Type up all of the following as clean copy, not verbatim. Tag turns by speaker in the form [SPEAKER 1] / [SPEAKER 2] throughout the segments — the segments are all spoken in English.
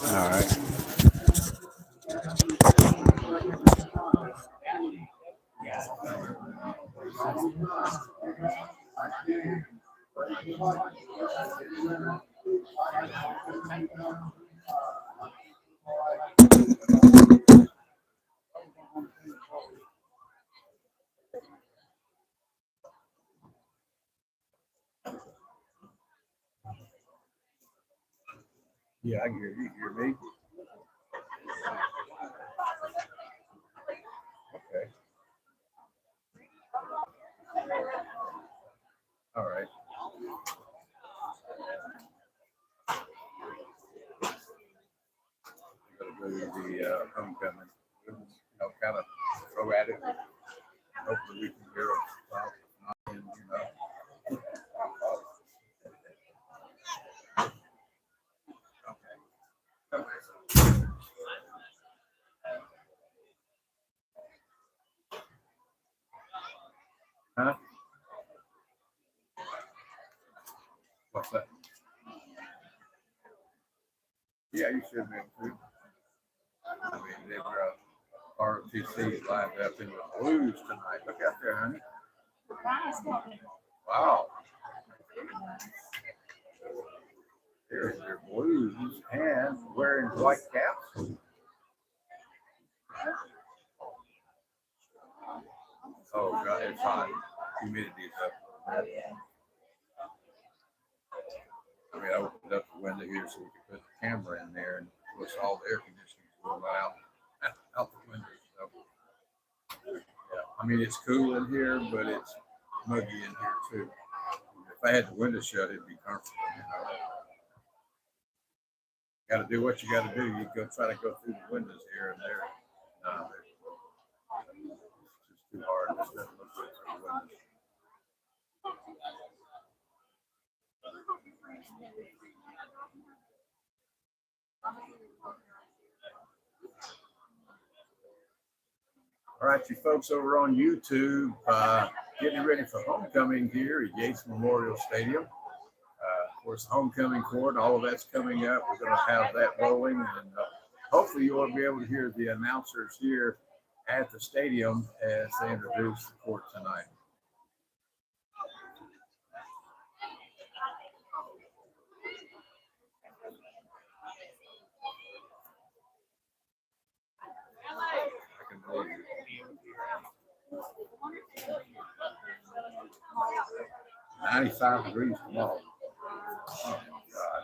[SPEAKER 1] All right. Yeah, I can hear you. Hear me? Okay. All right. I'm gonna go to the homecoming. Kind of throw at it. Hopefully, we can hear them. Huh? What's that? Yeah, you should be able to. I mean, they were ROTC lined up in the blues tonight. Look out there, honey. Wow. There's your blues and wearing white caps. Oh, God, it's hot. Humidity's up. I mean, I opened up the window here so we could put the camera in there and push all the air conditioning going out the window. So, yeah. I mean, it's cool in here, but it's muggy in here too. If I had the window shut, it'd be comfortable. Got to do what you got to do. You go try to go through the windows here and there. It's just too hard. This doesn't look good through the windows. All right, you folks over on YouTube, getting ready for homecoming here at Yates Memorial Stadium. Of course, homecoming court, all of that's coming up. We're going to have that rolling, and hopefully you will be able to hear the announcers here at the stadium as they introduce the court tonight. I can believe it. 95 degrees tomorrow. Oh, God.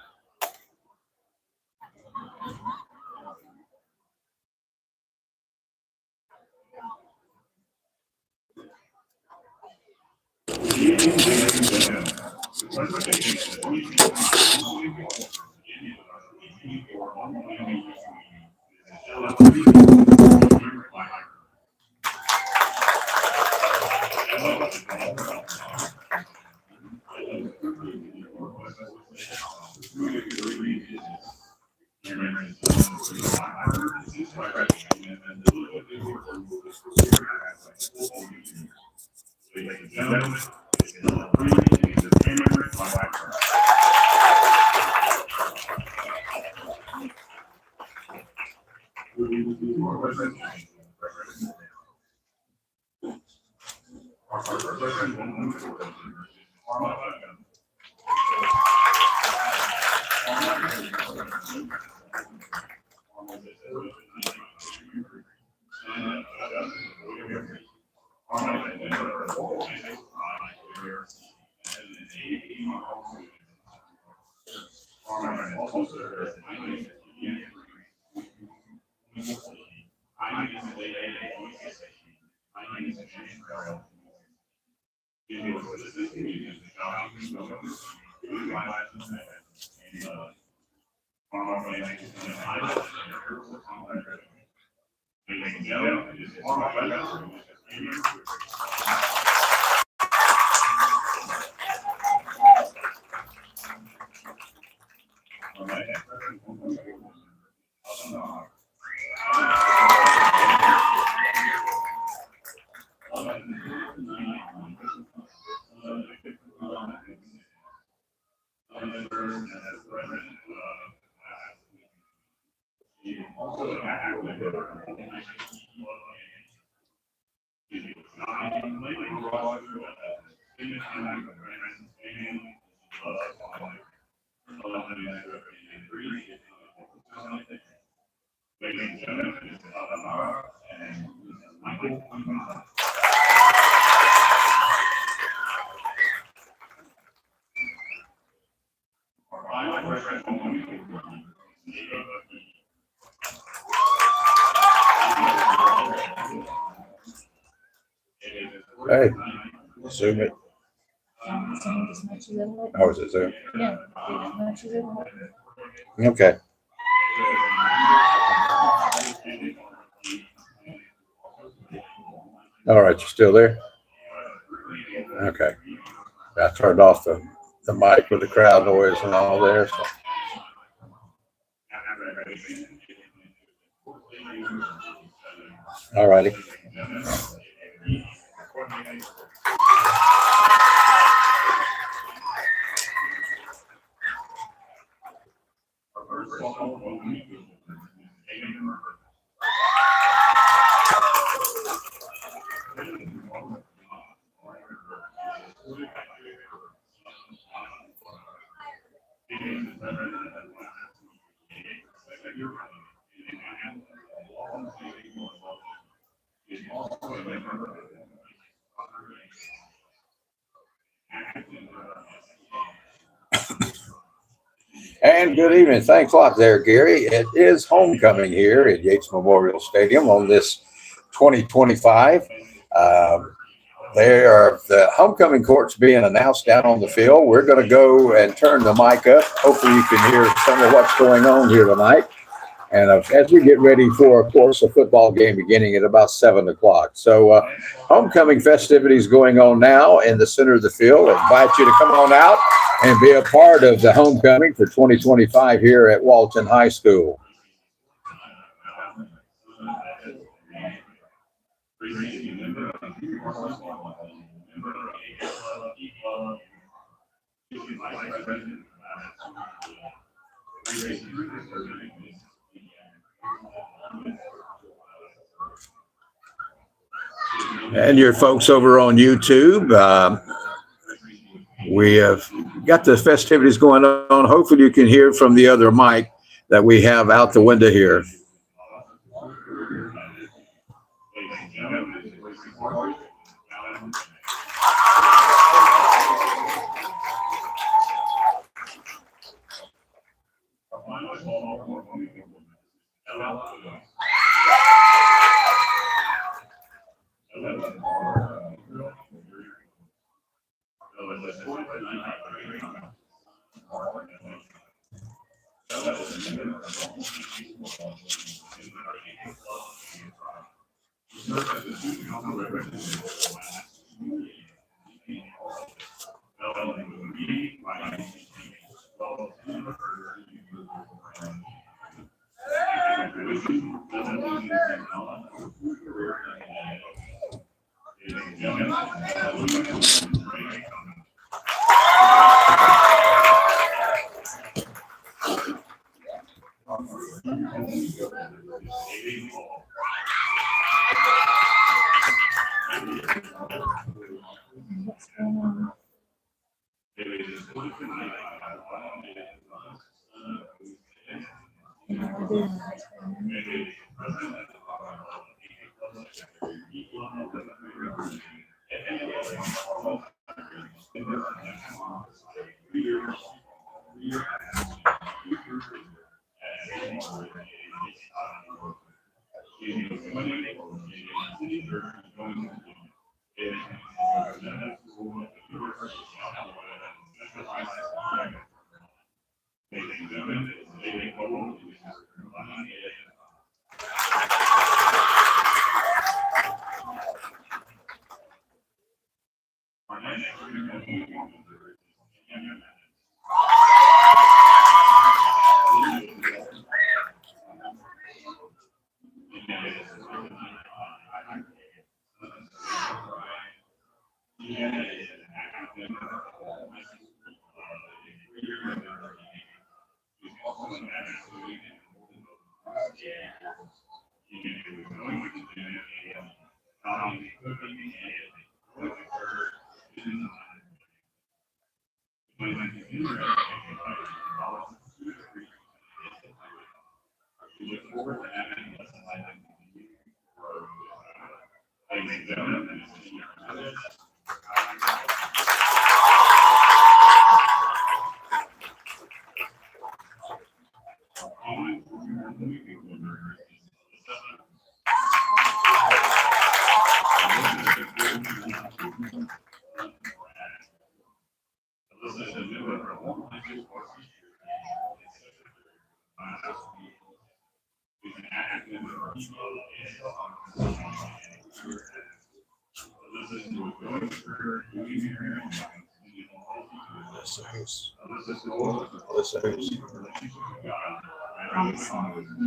[SPEAKER 1] Hey, zoom it. Oh, is it zoom? Okay. All right, you still there? Okay. I turned off the mic with the crowd noise and all there. So. All righty. And good evening. Thanks a lot there, Gary. It is homecoming here at Yates Memorial Stadium on this 2025. The homecoming court's being announced down on the field. We're going to go and turn the mic up. Hopefully you can hear some of what's going on here tonight. And as we get ready for, of course, a football game beginning at about 7 o'clock. So homecoming festivities going on now in the center of the field. I invite you to come on out and be a part of the homecoming for 2025 here at Walton High School. And your folks over on YouTube, we have got the festivities going on. Hopefully you can hear from the other mic that we have out the window here.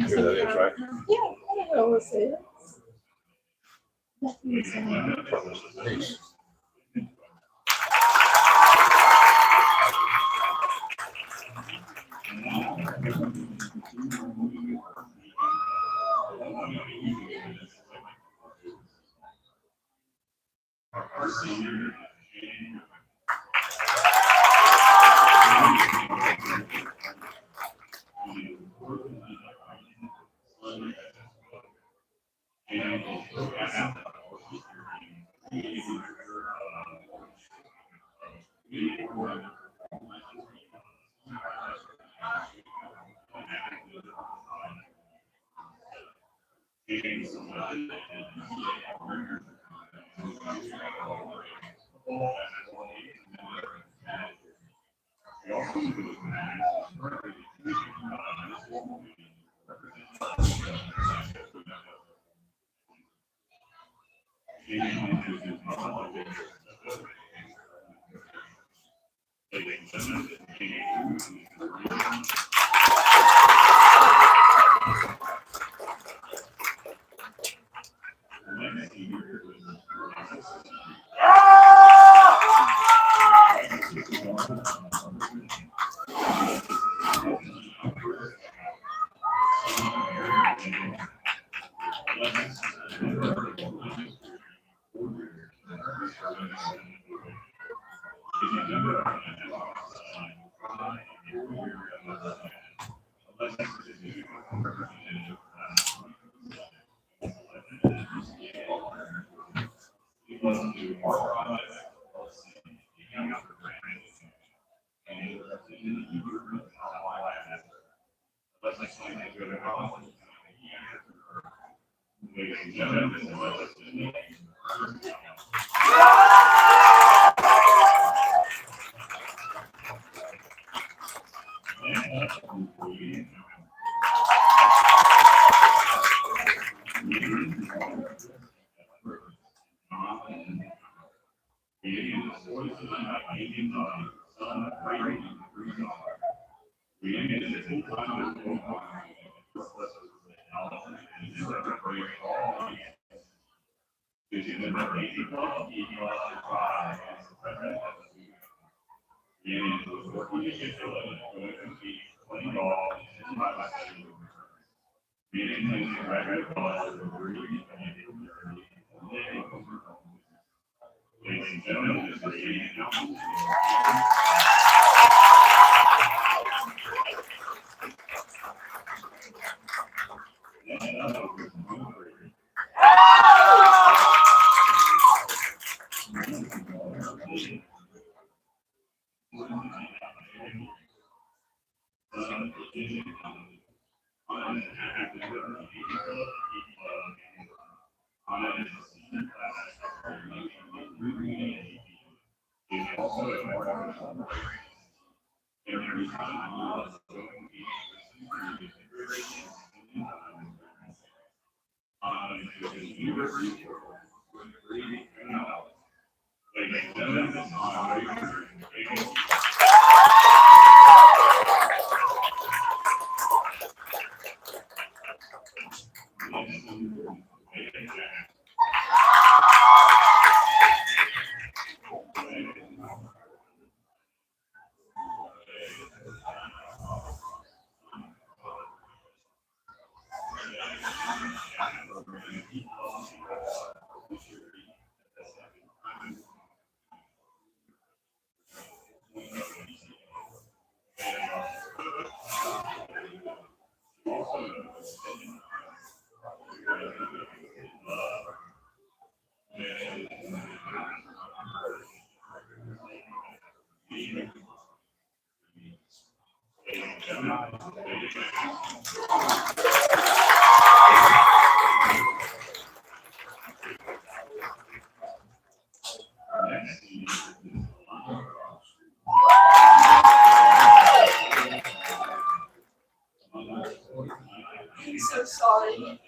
[SPEAKER 1] Here that is, right?
[SPEAKER 2] Yeah, I don't know what it is. Nothing's
[SPEAKER 1] Peace.
[SPEAKER 2] I'm so sorry.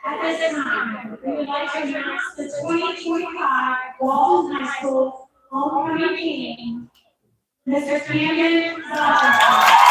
[SPEAKER 3] At this time, we would like to announce the 2025 Walton High School homecoming team, Mr. Camden Zalton.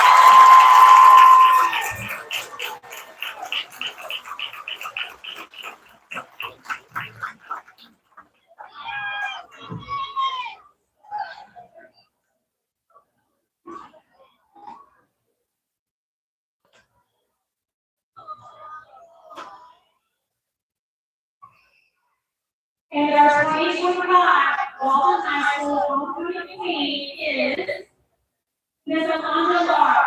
[SPEAKER 3] And our 2025 Walton High School homecoming team is Ms. Alondra Barr.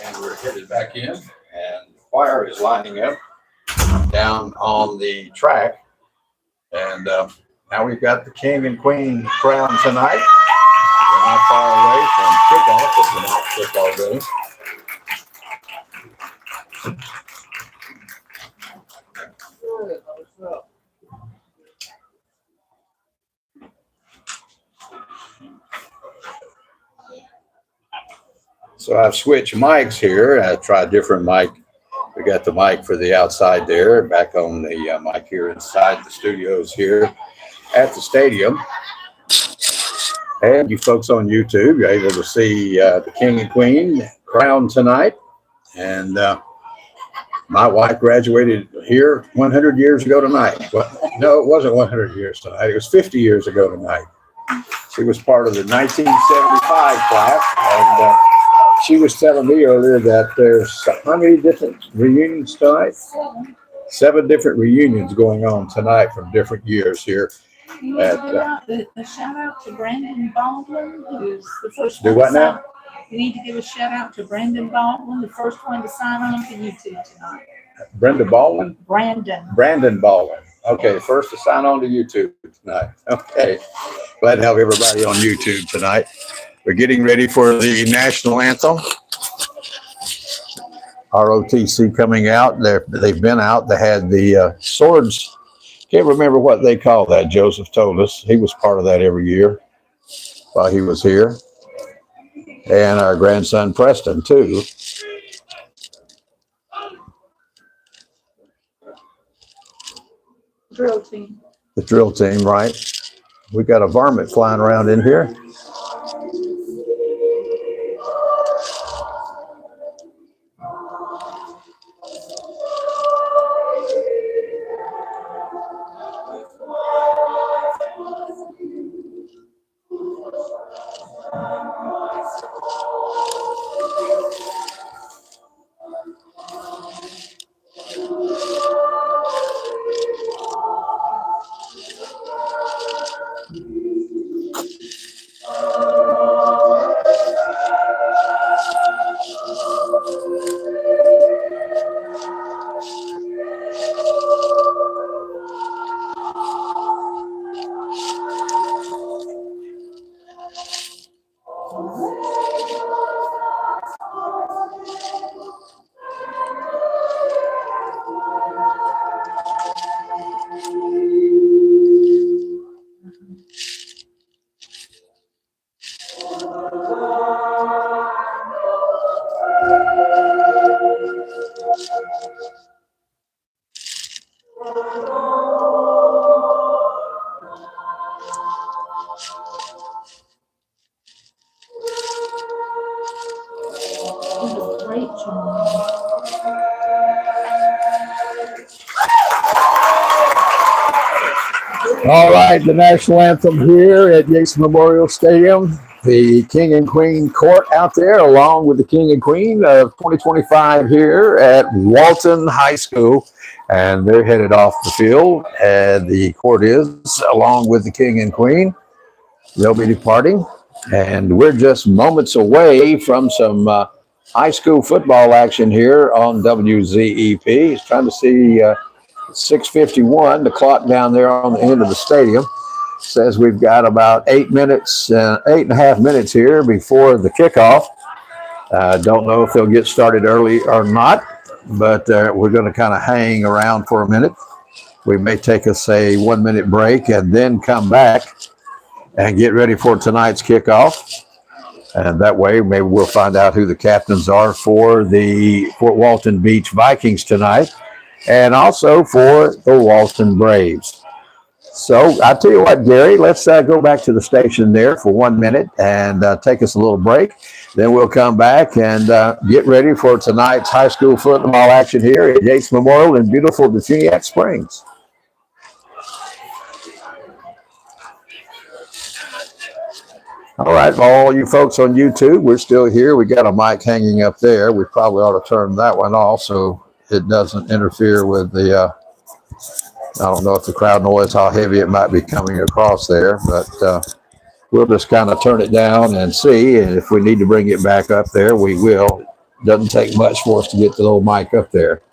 [SPEAKER 4] And we're headed back in, and the choir is lining up down on the track. And Now we've got the king and queen crown tonight. We're not far away from kickoff of tonight's football game. So I've switched mics here. I tried a different mic. We got the mic for the outside there, back on the mic here inside the studios here at the stadium. And you folks on YouTube, you're able to see the king and queen crowned tonight. And my wife graduated here 100 years ago tonight. Well, no, it wasn't 100 years tonight. It was 50 years ago tonight. She was part of the 1975 class. And she was telling me earlier that there's how many different reunions tonight? 7 different reunions going on tonight from different years here.
[SPEAKER 2] You want to give a shout out to Brandon Baldwin, who's the first
[SPEAKER 4] Do
[SPEAKER 2] one.
[SPEAKER 4] what
[SPEAKER 2] to
[SPEAKER 4] now?
[SPEAKER 2] sign- You need to give a shout out to Brandon Baldwin, the first one to sign on to YouTube tonight.
[SPEAKER 4] Brenda Baldwin? Brandon Baldwin. Okay, first to sign on to YouTube tonight. Okay. Glad to have everybody on YouTube tonight. We're getting ready for the national anthem. ROTC coming out. They've been out. They had the swords. Can't remember what they call that. Joseph told us he was part of that every year while he was here. And our grandson Preston too.
[SPEAKER 2] Drill team.
[SPEAKER 4] The drill team, right? We got a varmint flying around in here.
[SPEAKER 2] Great job.
[SPEAKER 4] All right, the national anthem here at Yates Memorial Stadium. The King and Queen Court out there, along with the King and Queen of 2025 here at Walton High School. And they're headed off the field. And the court is, along with the King and Queen. They'll be departing. And we're just moments away from some high school football action here on WZEP. It's trying to see 6:51, the clock down there on the end of the stadium says we've got about 8.5 minutes here before the kickoff. Don't know if they'll get started early or not, but we're going to kind of hang around for a minute. We may take us a 1-minute break and then come back and get ready for tonight's kickoff. And that way, maybe we'll find out who the captains are for the Fort Walton Beach Vikings tonight, and also for the Walton Braves. So I'll tell you what, Gary, let's go back to the station there for 1 minute and take us a little break. Then we'll come back and get ready for tonight's high school football action here at Yates Memorial in beautiful Defuniak Springs. All right, all you folks on YouTube, we're still here. We got a mic hanging up there. We probably ought to turn that one off so it doesn't interfere with the, I don't know if the crowd noise, how heavy it might be coming across there, but we'll just kind of turn it down and see. And if we need to bring it back up there, we will. Doesn't take much for us to get the little mic up there.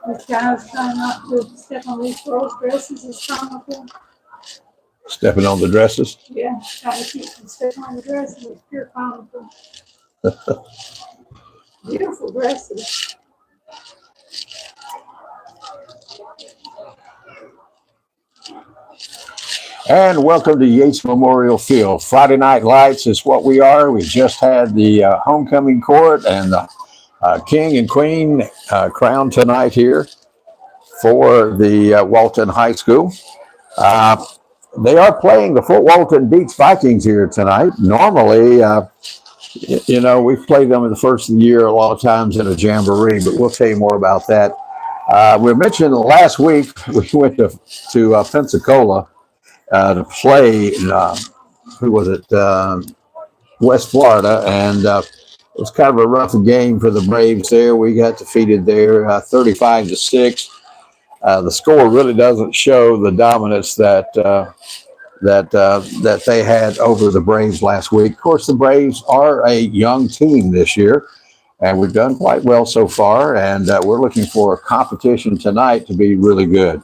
[SPEAKER 2] This guy's trying not to step on these girls' dresses is comical.
[SPEAKER 4] Stepping on the dresses.
[SPEAKER 2] Yeah, trying to keep from stepping on the dresses is pure comical. Beautiful dresses.
[SPEAKER 4] And welcome to Yates Memorial Field. Friday Night Lights is what we are. We just had the homecoming court and the King and Queen crowned tonight here for the Walton High School. They are playing the Fort Walton Beach Vikings here tonight. Normally, we've played them in the first of the year a lot of times in a jamboree, but we'll tell you more about that. We mentioned last week we went to Pensacola to play, West Florida, and it was kind of a rough game for the Braves there. We got defeated there 35-6. The score really doesn't show the dominance that they had over the Braves last week. Of course, the Braves are a young team this year, and we've done quite well so far, and we're looking for a competition tonight to be really good.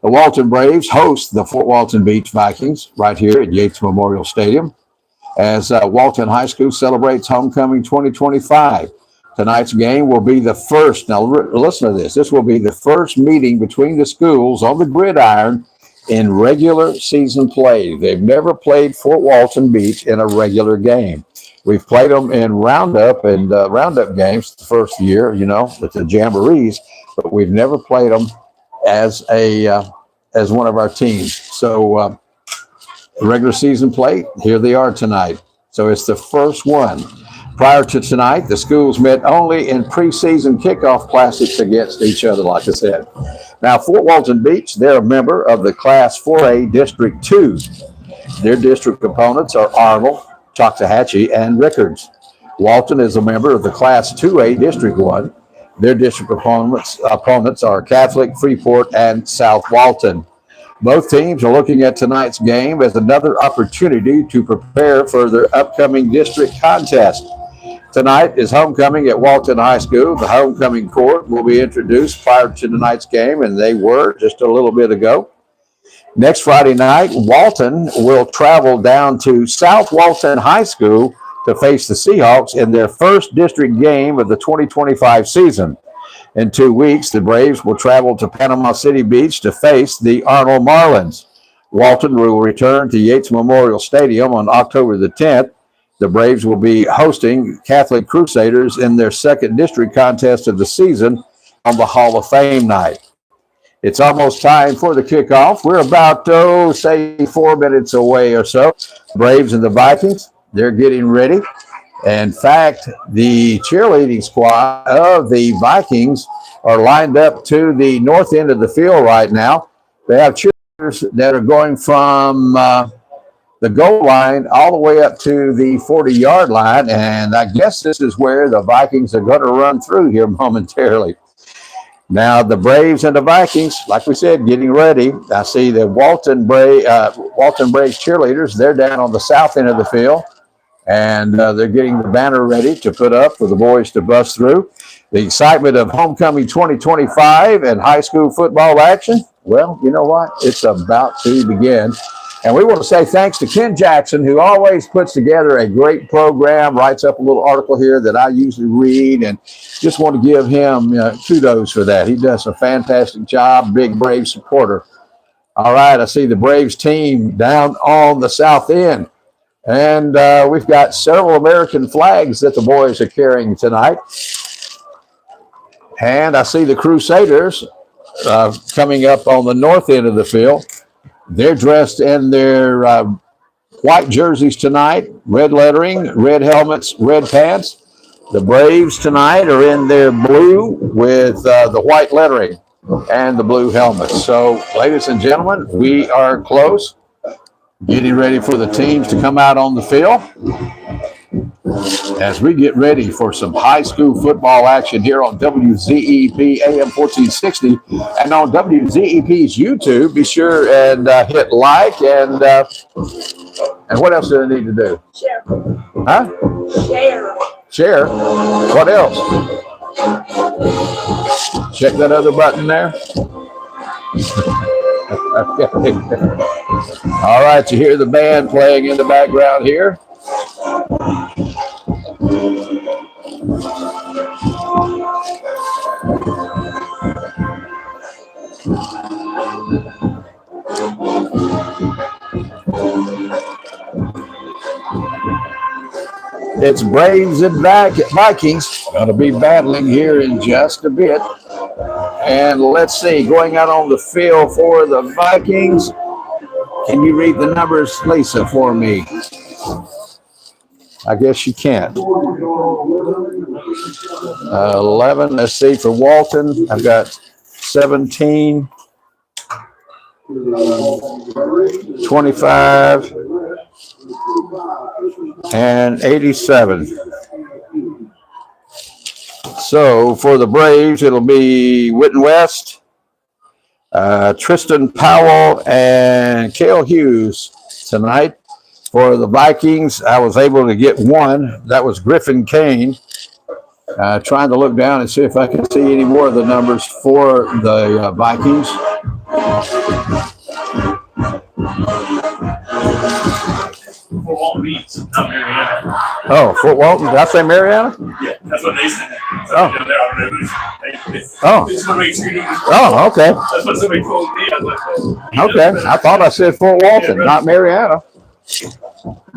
[SPEAKER 4] The Walton Braves host the Fort Walton Beach Vikings right here at Yates Memorial Stadium as Walton High School celebrates homecoming 2025. Tonight's game will be the first. Now, listen to this. This will be the first meeting between the schools on the gridiron in regular season play. They've never played Fort Walton Beach in a regular game. We've played them in roundup games the first year, with the jamborees, but we've never played them as one of our teams. So regular season play, here they are tonight. So it's the first one. Prior to tonight, the schools met only in preseason kickoff classics against each other, like I said. Now, Fort Walton Beach, they're a member of the Class 4A District 2. Their district opponents are Arnold, Choctawhatchee, and Rickards. Walton is a member of the Class 2A District 1. Their district opponents are Catholic, Freeport, and South Walton. Both teams are looking at tonight's game as another opportunity to prepare for their upcoming district contest. Tonight is homecoming at Walton High School. The homecoming court will be introduced prior to tonight's game, and they were just a little bit ago. Next Friday night, Walton will travel down to South Walton High School to face the Seahawks in their first district game of the 2025 season. In 2 weeks, the Braves will travel to Panama City Beach to face the Arnold Marlins. Walton will return to Yates Memorial Stadium on October the 10th. The Braves will be hosting Catholic Crusaders in their second district contest of the season on the Hall of Fame night. It's almost time for the kickoff. We're about, 4 minutes away or so. Braves and the Vikings, they're getting ready. In fact, the cheerleading squad of the Vikings are lined up to the north end of the field right now. They have cheerleaders that are going from the goal line all the way up to the 40-yard line, and I guess this is where the Vikings are going to run through here momentarily. Now, the Braves and the Vikings, like we said, getting ready. I see the Walton Braves cheerleaders. They're down on the south end of the field, and they're getting the banner ready to put up for the boys to bust through. The excitement of homecoming 2025 and high school football action, well, you know what? It's about to begin. And we want to say thanks to Ken Jackson, who always puts together a great program, writes up a little article here that I usually read, and just want to give him kudos for that. He does a fantastic job, big Brave supporter. All right, I see the Braves team down on the south end. And we've got several American flags that the boys are carrying tonight. And I see the Crusaders coming up on the north end of the field. They're dressed in their white jerseys tonight, red lettering, red helmets, red pants. The Braves tonight are in their blue with the white lettering and the blue helmets. So, ladies and gentlemen, we are close. Getting ready for the teams to come out on the field as we get ready for some high school football action here on WZEP AM 1460 and on WZEP's YouTube. Be sure and hit like and what else do they need to do?
[SPEAKER 2] Share.
[SPEAKER 4] Huh?
[SPEAKER 2] Share.
[SPEAKER 4] Share. What else? Check that other button there. All right, you hear the band playing in the background here. It's Braves and Vikings going to be battling here in just a bit. And let's see, going out on the field for the Vikings. Can you read the numbers, Lisa, for me? I guess you can't. 11, let's see, for Walton, I've got 17, 25, and 87. So for the Braves, it'll be Witten West, Tristan Powell, and Cale Hughes tonight. For the Vikings, I was able to get one. That was Griffin Kane. Trying to look down and see if I can see any more of the numbers for the Vikings. Oh, Fort Walton. Did I say Mariana?
[SPEAKER 5] Yeah, that's what they said.
[SPEAKER 4] Oh.
[SPEAKER 5] Oh.
[SPEAKER 4] Oh, okay.
[SPEAKER 5] That's what somebody told me. I was like,
[SPEAKER 4] Okay. I thought I said Fort Walton, not Mariana.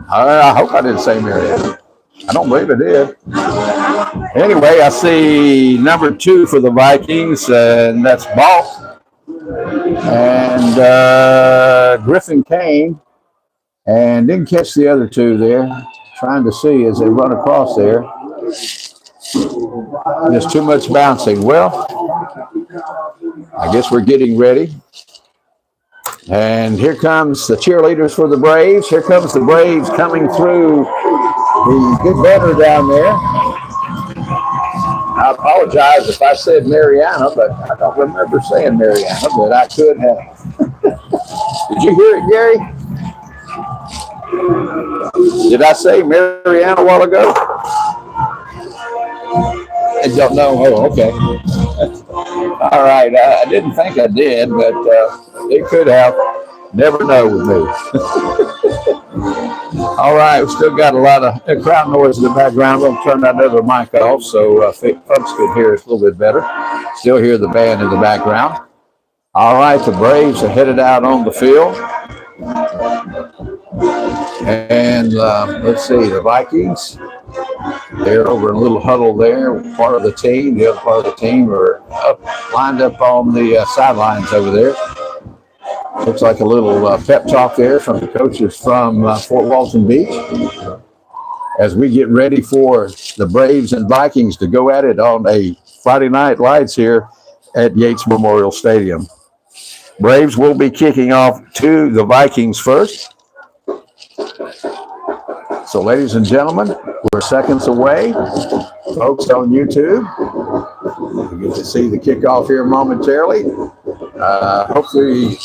[SPEAKER 4] I hope I didn't say Mariana. I don't believe I did. Anyway, I see number 2 for the Vikings, and that's Balk. And Griffin Kane. And didn't catch the other 2 there. Trying to see as they run across there. There's too much bouncing. Well, I guess we're getting ready. And here comes the cheerleaders for the Braves. Here comes the Braves coming through the good banner down there. I apologize if I said Mariana, but I don't remember saying Mariana, but I could have. Did you hear it, Gary? Did I say Mariana a while ago? I don't know. Oh, okay. All right. I didn't think I did, but it could have. Never know with me. All right. We still got a lot of crowd noise in the background. I'm going to turn that other mic off so folks can hear us a little bit better. Still hear the band in the background. All right. The Braves are headed out on the field. And let's see, the Vikings, they're over in a little huddle there, part of the team. The other part of the team are lined up on the sidelines over there. Looks like a little pep talk there from the coaches from Fort Walton Beach as we get ready for the Braves and Vikings to go at it on a Friday night lights here at Yates Memorial Stadium. Braves will be kicking off to the Vikings first. So, ladies and gentlemen, we're seconds away. Folks on YouTube, you get to see the kickoff here momentarily. Hopefully,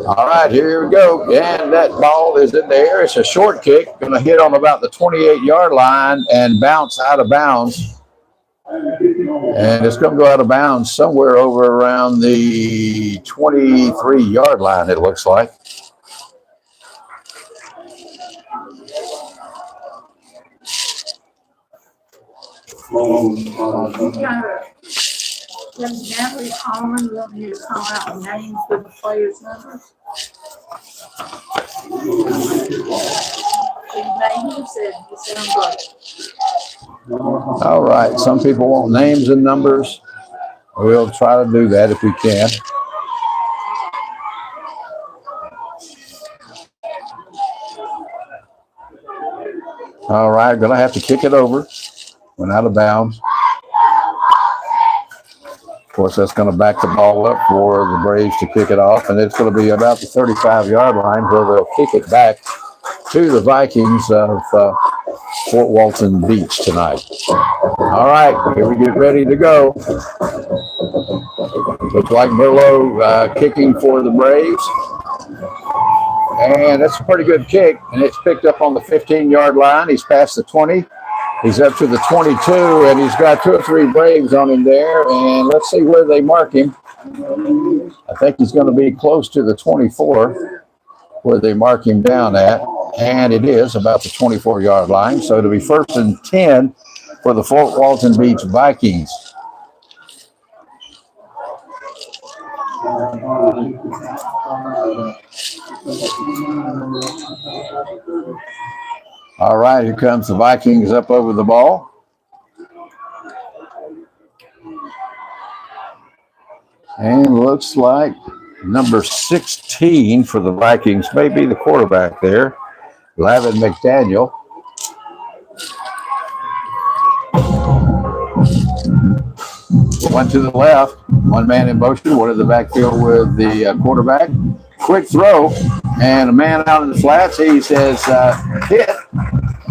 [SPEAKER 4] all right, here we go. And that ball is in the air. It's a short kick, going to hit on about the 28-yard line and bounce out of bounds. And it's going to go out of bounds somewhere over around the 23-yard line, it looks like.
[SPEAKER 2] Natalie Coleman, want you to call out names with the players' numbers?
[SPEAKER 4] All right. Some people want names and numbers. We'll try to do that if we can. All right. Going to have to kick it over. Went out of bounds. Of course, that's going to back the ball up for the Braves to kick it off, and it's going to be about the 35-yard line where they'll kick it back to the Vikings of Fort Walton Beach tonight. All right, here we get ready to go. Looks like Merlot kicking for the Braves. And that's a pretty good kick, and it's picked up on the 15-yard line. He's past the 20. He's up to the 22, and he's got 2 or 3 Braves on him there. And let's see where they mark him. I think he's going to be close to the 24, where they mark him down at. And it is about the 24-yard line. So it'll be 1st and 10 for the Fort Walton Beach Vikings. All right, here comes the Vikings up over the ball. And looks like number 16 for the Vikings may be the quarterback there, Lavin McDaniel. One to the left, one man in motion, one in the backfield with the quarterback. Quick throw, and a man out in the flats. He says hit,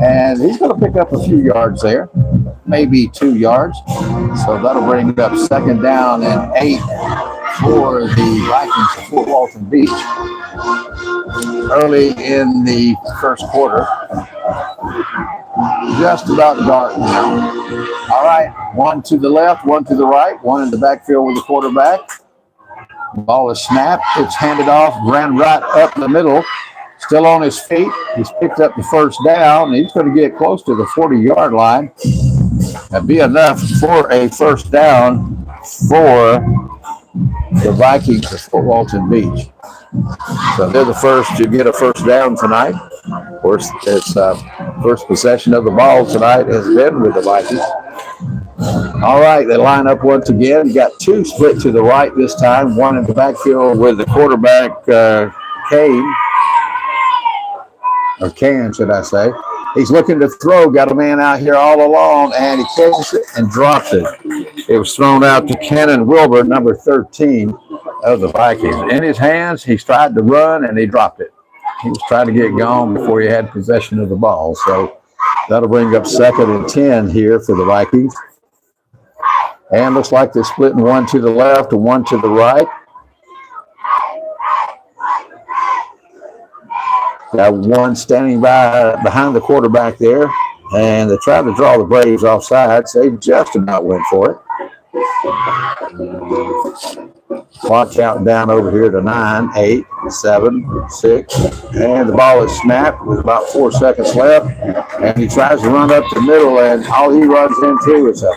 [SPEAKER 4] and he's going to pick up a few yards there, maybe 2 yards. So that'll bring it up 2nd down and 8 for the Vikings of Fort Walton Beach. Early in the 1st quarter. Just about dark now. All right, one to the left, one to the right, one in the backfield with the quarterback. Ball is snapped. It's handed off, ran right up the middle. Still on his feet. He's picked up the 1st down. He's going to get close to the 40-yard line. That'd be enough for a 1st down for the Vikings of Fort Walton Beach. So they're the first to get a 1st down tonight. Of course, it's first possession of the ball tonight has been with the Vikings. All right, they line up once again. You got 2 split to the right this time. One in the backfield with the quarterback, Kane, or Can, should I say. He's looking to throw, got a man out here all along, and he catches it and drops it. It was thrown out to Cannon Wilbur, number 13 of the Vikings. In his hands, he's tried to run, and he dropped it. He was trying to get gone before he had possession of the ball. So that'll bring up 2nd and 10 here for the Vikings. And looks like they're splitting one to the left and one to the right. Got one standing behind the quarterback there. And they tried to draw the Braves offside. So they just about went for it. Clock counting down over here to 9, 8, 7, 6. And the ball is snapped with about 4 seconds left. And he tries to run up the middle, and all he runs into is a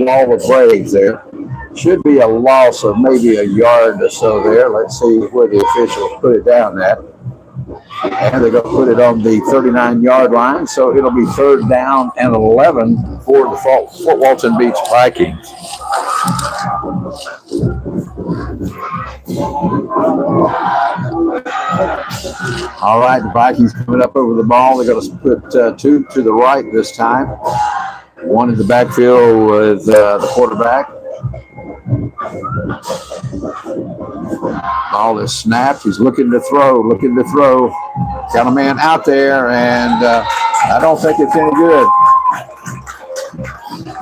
[SPEAKER 4] wall of Braves there. Should be a loss of maybe a yard or so there. Let's see where the officials put it down at. And they're going to put it on the 39-yard line. So it'll be 3rd down and 11 for the Fort Walton Beach Vikings. All right, the Vikings coming up over the ball. They're going to split 2 to the right this time. One in the backfield with the quarterback. Ball is snapped. He's looking to throw. Got a man out there, and I don't think it's any good.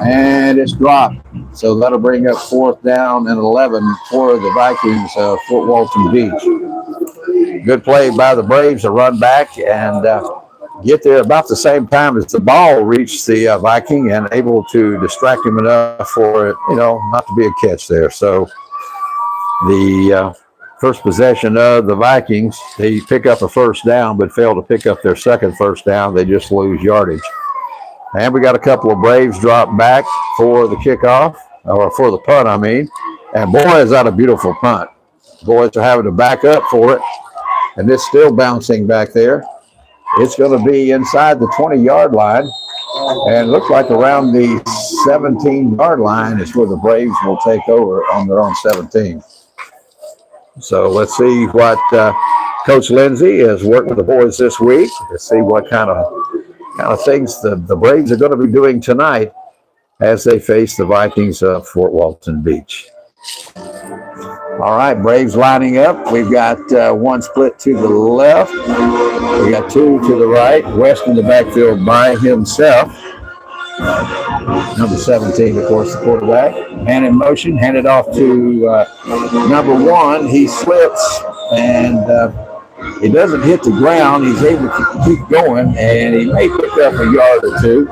[SPEAKER 4] And it's dropped. So that'll bring up 4th down and 11 for the Vikings of Fort Walton Beach. Good play by the Braves to run back and get there about the same time as the ball reached the Viking and able to distract him enough for it, not to be a catch there. So the first possession of the Vikings, they pick up a 1st down but fail to pick up their 2nd 1st down. They just lose yardage. And we got a couple of Braves drop back for the kickoff, or for the punt, I mean. And boy, is that a beautiful punt. Boys are having to back up for it. And it's still bouncing back there. It's going to be inside the 20-yard line. And it looks like around the 17-yard line is where the Braves will take over on their own 17. So let's see what Coach Lindsay has worked with the boys this week. Let's see what kind of things the Braves are going to be doing tonight as they face the Vikings of Fort Walton Beach. All right, Braves lining up. We've got one split to the left. We got 2 to the right. West in the backfield by himself. Number 17, of course, the quarterback. Man in motion, handed off to number 1. He slips, and he doesn't hit the ground. He's able to keep going, and he may pick up a yard or 2.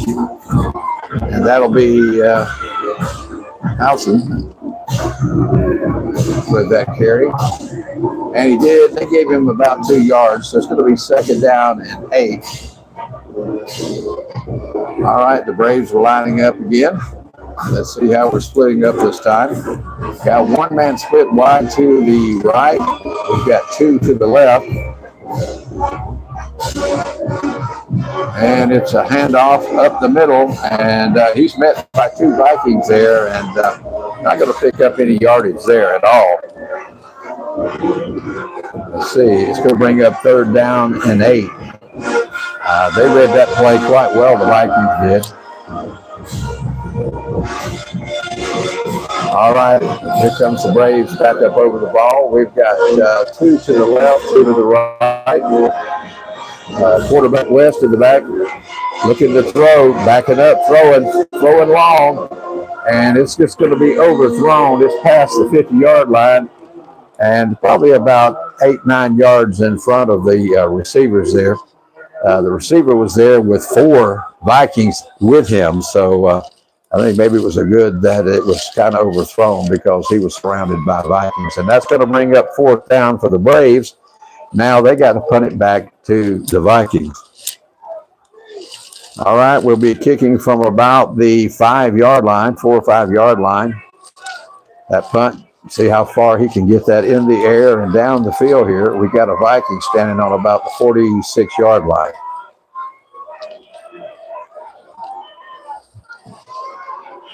[SPEAKER 4] And that'll be Housen with that carry. And they gave him about 2 yards, so it's going to be 2nd down and 8. All right, the Braves are lining up again. Let's see how we're splitting up this time. Got one man split wide to the right. We've got 2 to the left. And it's a handoff up the middle, and he's met by 2 Vikings there, and not going to pick up any yardage there at all. Let's see, it's going to bring up 3rd down and 8. They read that play quite well, the Vikings did. All right, here comes the Braves back up over the ball. We've got 2 to the left, 2 to the right. Quarterback West in the back, looking to throw, backing up, throwing long, and it's just going to be overthrown. It's past the 50-yard line, and probably about 8-9 yards in front of the receivers there. The receiver was there with 4 Vikings with him, so I think maybe it was a good that it was kind of overthrown because he was surrounded by Vikings, and that's going to bring up 4th down for the Braves. Now they got to punt it back to the Vikings. All right, we'll be kicking from about the 5-yard line, 4 or 5-yard line. That punt, see how far he can get that in the air and down the field here. We got a Viking standing on about the 46-yard line.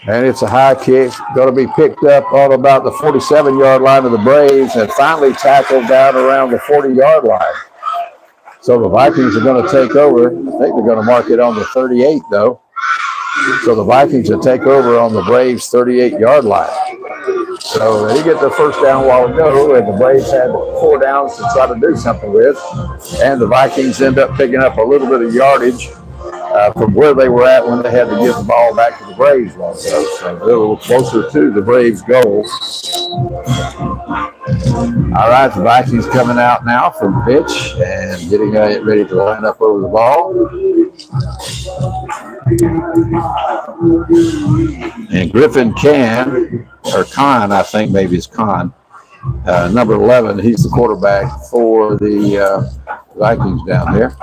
[SPEAKER 4] And it's a high kick, going to be picked up on about the 47-yard line of the Braves and finally tackled down around the 40-yard line. So the Vikings are going to take over. I think they're going to mark it on the 38, though. So the Vikings will take over on the Braves' 38-yard line. So they get their first down a while ago, and the Braves had 4 downs to try to do something with. And the Vikings end up picking up a little bit of yardage from where they were at when they had to give the ball back to the Braves. So they're a little closer to the Braves' goal. All right, the Vikings coming out now from pitch and getting ready to line up over the ball. And Griffin Kahn, I think maybe it's Kahn, number 11, he's the quarterback for the Vikings down there.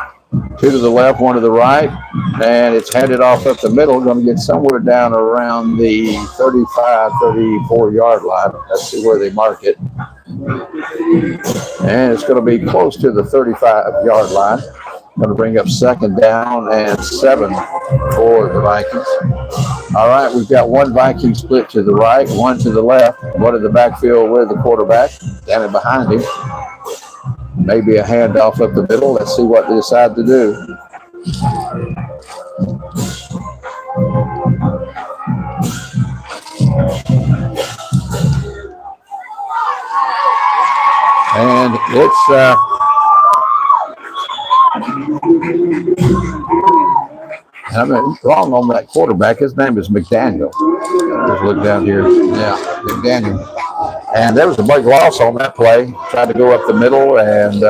[SPEAKER 4] 2 to the left, 1 to the right, and it's handed off up the middle. Going to get somewhere down around the 35, 34-yard line. Let's see where they mark it. And it's going to be close to the 35-yard line. Going to bring up 2nd down and 7 for the Vikings. All right, we've got 1 Viking split to the right, 1 to the left, 1 in the backfield with the quarterback, standing behind him. Maybe a handoff up the middle. Let's see what they decide to do. And it's I'm wrong on that quarterback. His name is McDaniel. Just look down here. Yeah, McDaniel. And there was a big loss on that play. Tried to go up the middle, and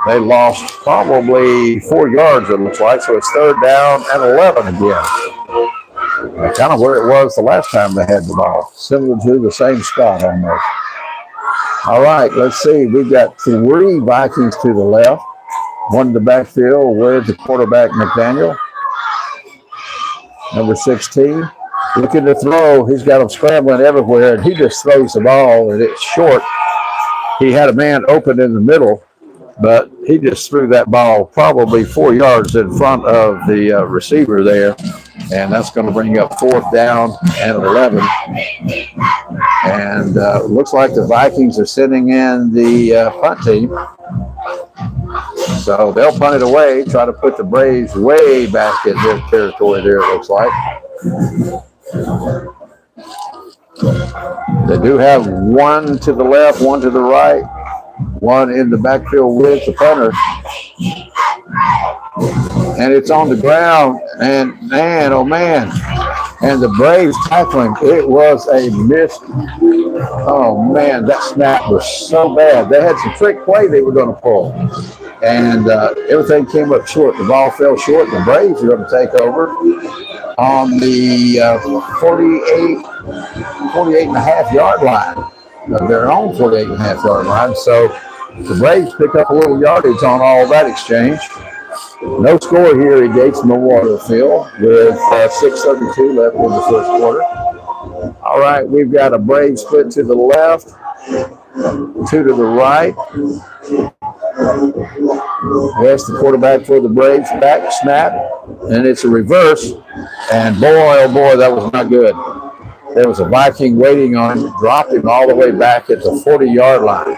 [SPEAKER 4] they lost probably 4 yards, it looks like. So it's 3rd down and 11 again. Kind of where it was the last time they had the ball. Similar to the same spot almost. All right, let's see. We've got 3 Vikings to the left. 1 in the backfield with the quarterback, McDaniel. Number 16. Looking to throw. He's got him scrambling everywhere, and he just throws the ball, and it's short. He had a man open in the middle, but he just threw that ball probably 4 yards in front of the receiver there, and that's going to bring up 4th down and 11. And looks like the Vikings are sending in the punt team. So they'll punt it away, try to put the Braves way back in their territory there, it looks like. They do have 1 to the left, 1 to the right, 1 in the backfield with the punter. And it's on the ground, and man, oh man. And the Braves tackling, it was a miss. Oh man, that snap was so bad. They had some trick play they were going to pull. and everything came up short. The ball fell short. The Braves are going to take over on the 48 and a half yard line of their own 48 and a half yard line. So the Braves pick up a little yardage on all that exchange. No score here at Yates Memorial Field with 6:32 left in the first quarter. All right, we've got a Brave split to the left, two to the right. West, the quarterback for the Braves, back snap, and it's a reverse. And boy, oh boy, that was not good. There was a Viking waiting on him, dropped him all the way back at the 40-yard line.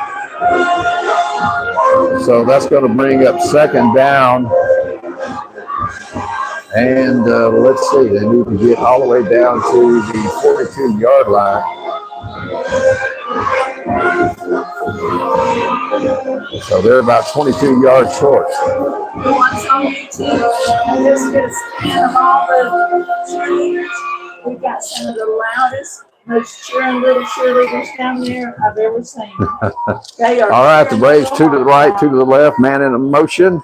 [SPEAKER 4] So that's going to bring up second down. And let's see, they need to get all the way down to the 42-yard line. So they're about 22 yards short.
[SPEAKER 2] Once on YouTube, just get a scan of all the cheerleaders. We've got some of the loudest, most cheering little cheerleaders down there I've ever seen. They are
[SPEAKER 4] all right, the Braves two to the right, two to the left, man in motion.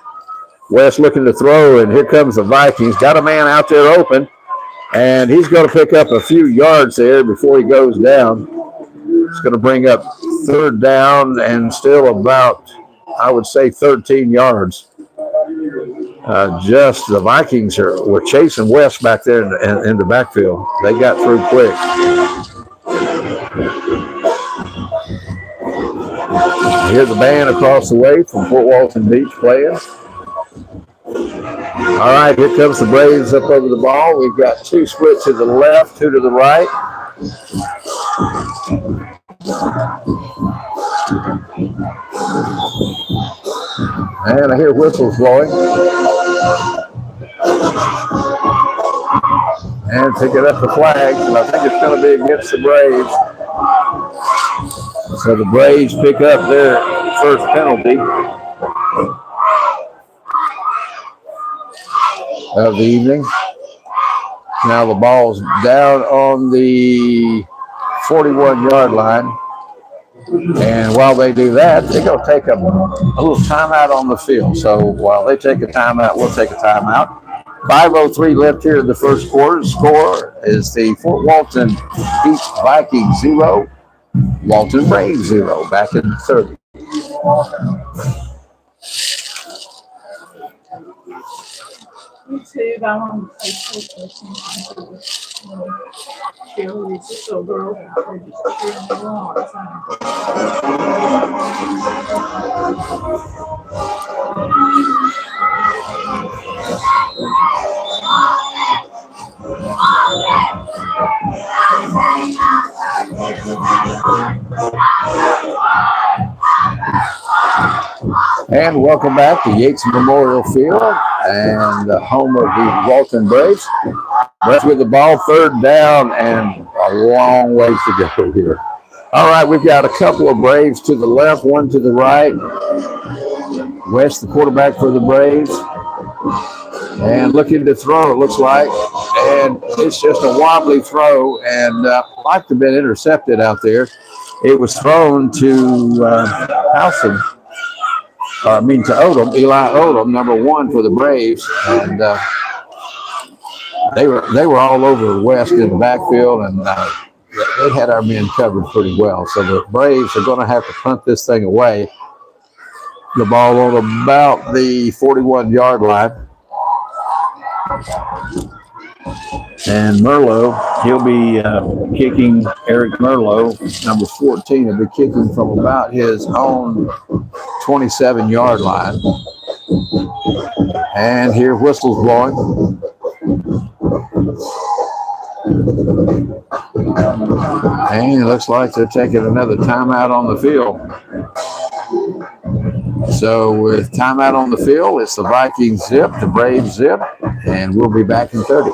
[SPEAKER 4] West looking to throw, and here comes the Vikings. Got a man out there open, and he's going to pick up a few yards there before he goes down. It's going to bring up third down and still about, I would say, 13 yards. Just the Vikings were chasing West back there in the backfield. They got through quick. Here's the band across the way from Fort Walton Beach playing. All right, here comes the Braves up over the ball. We've got two split to the left, two to the right. And I hear whistles blowing. And picking up the flag, and I think it's going to be against the Braves. So the Braves pick up their first penalty of the evening. Now the ball's down on the 41-yard line. And while they do that, they're going to take a little timeout on the field. So while they take a timeout, we'll take a timeout. 5:03 left here in the first quarter. Score is the Fort Walton Beach Vikings 0, Walton Braves 0, back in 30.
[SPEAKER 2] YouTube, I want to play pictures. Cheerleaders, this little girl out there just cheering me on all the time.
[SPEAKER 4] And welcome back to Yates Memorial Field and the home of the Walton Braves. Braves with the ball, third down, and a long ways to go here. All right, we've got a couple of Braves to the left, one to the right. West, the quarterback for the Braves. And looking to throw, it looks like. And it's just a wobbly throw, and might have been intercepted out there. It was thrown to Howson. To Odom, Eli Odom, number 1 for the Braves, and they were all over West in the backfield, and they had our men covered pretty well. So the Braves are going to have to punt this thing away. The ball on about the 41-yard line, and Merlot, he'll be kicking. Eric Merlot, number 14, will be kicking from about his own 27-yard line. And here whistles blowing. And it looks like they're taking another timeout on the field. So with timeout on the field, it's the Vikings zip, the Braves zip, and we'll be back in 30.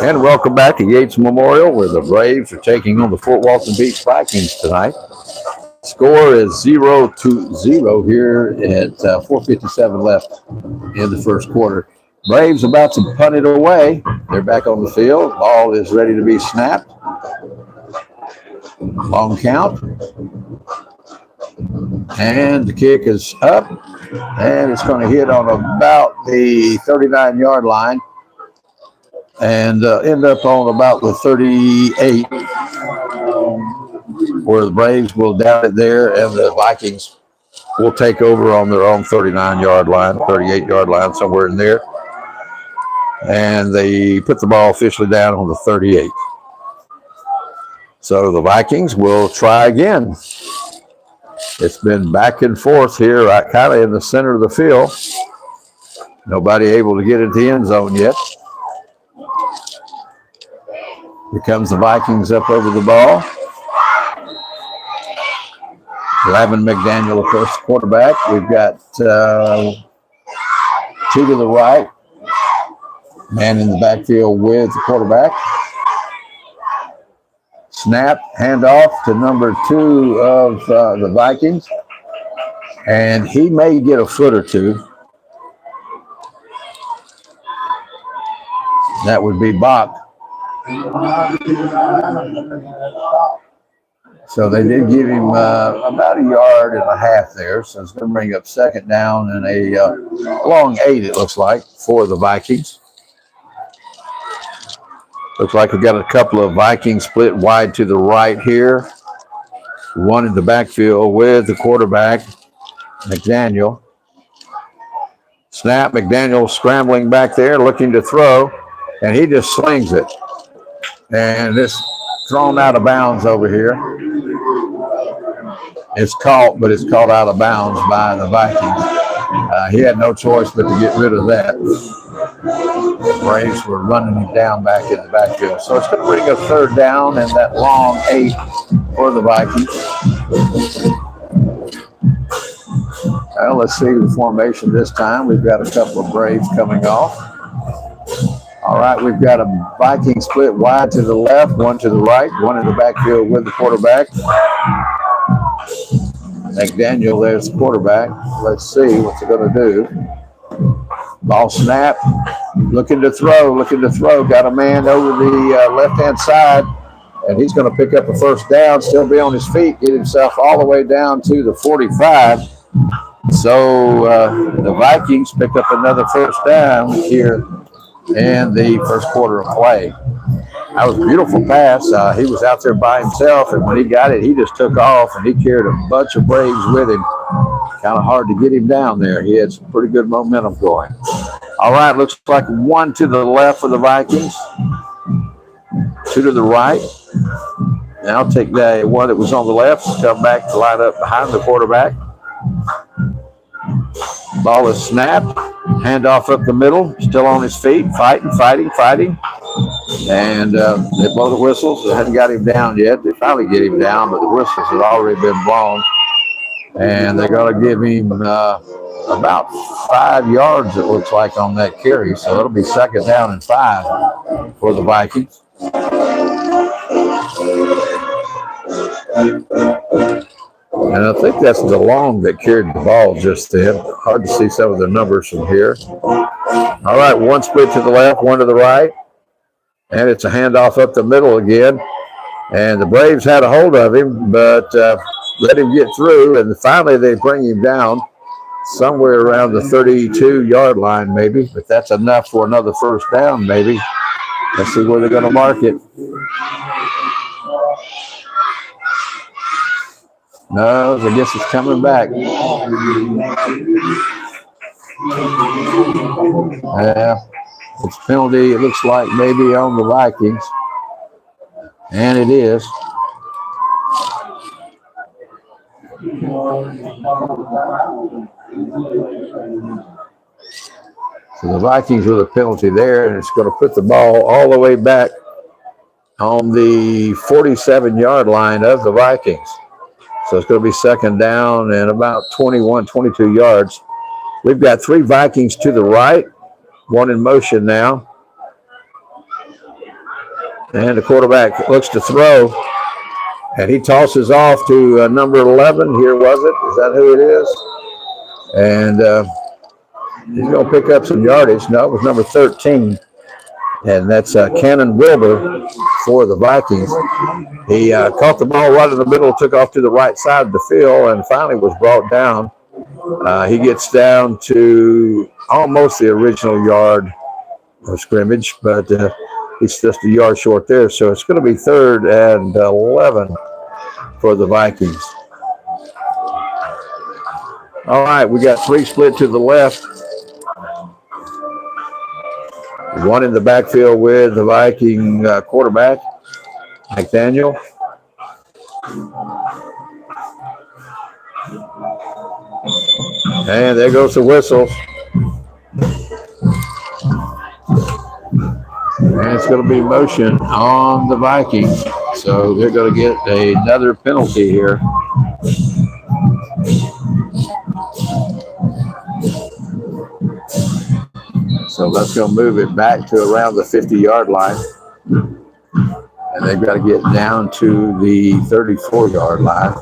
[SPEAKER 4] And welcome back to Yates Memorial, where the Braves are taking on the Fort Walton Beach Vikings tonight. Score is 0-0 here at 4:57 left in the first quarter. Braves about to punt it away. They're back on the field. Ball is ready to be snapped. Long count. And the kick is up. And it's going to hit on about the 39-yard line and end up on about the 38, where the Braves will down it there and the Vikings will take over on their own 39-yard line, 38-yard line, somewhere in there. And they put the ball officially down on the 38. So the Vikings will try again. It's been back and forth here, right kind of in the center of the field. Nobody able to get into the end zone yet. Here comes the Vikings up over the ball. Lavin McDaniel, of course, the quarterback. We've got two to the right. Man in the backfield with the quarterback. Snap, handoff to number 2 of the Vikings. And he may get a foot or two. That would be Bach. So they did give him about a yard and a half there. So it's going to bring up second down and a long 8, it looks like, for the Vikings. Looks like we've got a couple of Vikings split wide to the right here. One in the backfield with the quarterback, McDaniel. Snap, McDaniel scrambling back there, looking to throw, and he just slings it. And it's thrown out of bounds over here. It's caught, but it's caught out of bounds by the Vikings. He had no choice but to get rid of that. The Braves were running him down back in the backfield. So it's going to bring a third down and that long 8 for the Vikings. Well, let's see the formation this time. We've got a couple of Braves coming off. All right, we've got a Viking split wide to the left, one to the right, one in the backfield with the quarterback. McDaniel, there's the quarterback. Let's see what they're going to do. Ball snap, looking to throw. Got a man over the left-hand side, and he's going to pick up a first down, still be on his feet, get himself all the way down to the 45. So the Vikings pick up another first down here in the first quarter of play. That was a beautiful pass. He was out there by himself, and when he got it, he just took off, and he carried a bunch of Braves with him. Kind of hard to get him down there. He had some pretty good momentum going. All right, looks like one to the left for the Vikings, 2 to the right. Now I'll take the one that was on the left, come back to line up behind the quarterback. Ball is snapped, handoff up the middle, still on his feet, fighting. And they blow the whistles. They hadn't got him down yet. They finally get him down, but the whistles had already been blown. And they're going to give him about 5 yards, it looks like, on that carry. So it'll be second down and 5 for the Vikings. And I think that's DeLong that carried the ball just then. Hard to see some of the numbers from here. All right, one split to the left, one to the right. And it's a handoff up the middle again. And the Braves had a hold of him, but let him get through. And finally they bring him down somewhere around the 32-yard line maybe. But that's enough for another first down maybe. Let's see where they're going to mark it. No, I guess it's coming back. Yeah, it's penalty, it looks like maybe on the Vikings. And it is. So the Vikings with a penalty there, and it's going to put the ball all the way back on the 47-yard line of the Vikings. So it's going to be second down and about 21, 22 yards. We've got 3 Vikings to the right, one in motion now. And the quarterback looks to throw. And he tosses off to number 11. Here was it? Is that who it is? And he's going to pick up some yardage. No, it was number 13. And that's Cannon Wilbur for the Vikings. He caught the ball right in the middle, took off to the right side of the field, and finally was brought down. He gets down to almost the original yard of scrimmage, but he's just a yard short there. So it's going to be 3rd and 11 for the Vikings. All right, we got 3 split to the left. One in the backfield with the Viking quarterback, McDaniel. And there goes the whistle. And it's going to be motion on the Vikings. So they're going to get another penalty here. So that's going to move it back to around the 50-yard line. And they've got to get down to the 34-yard line.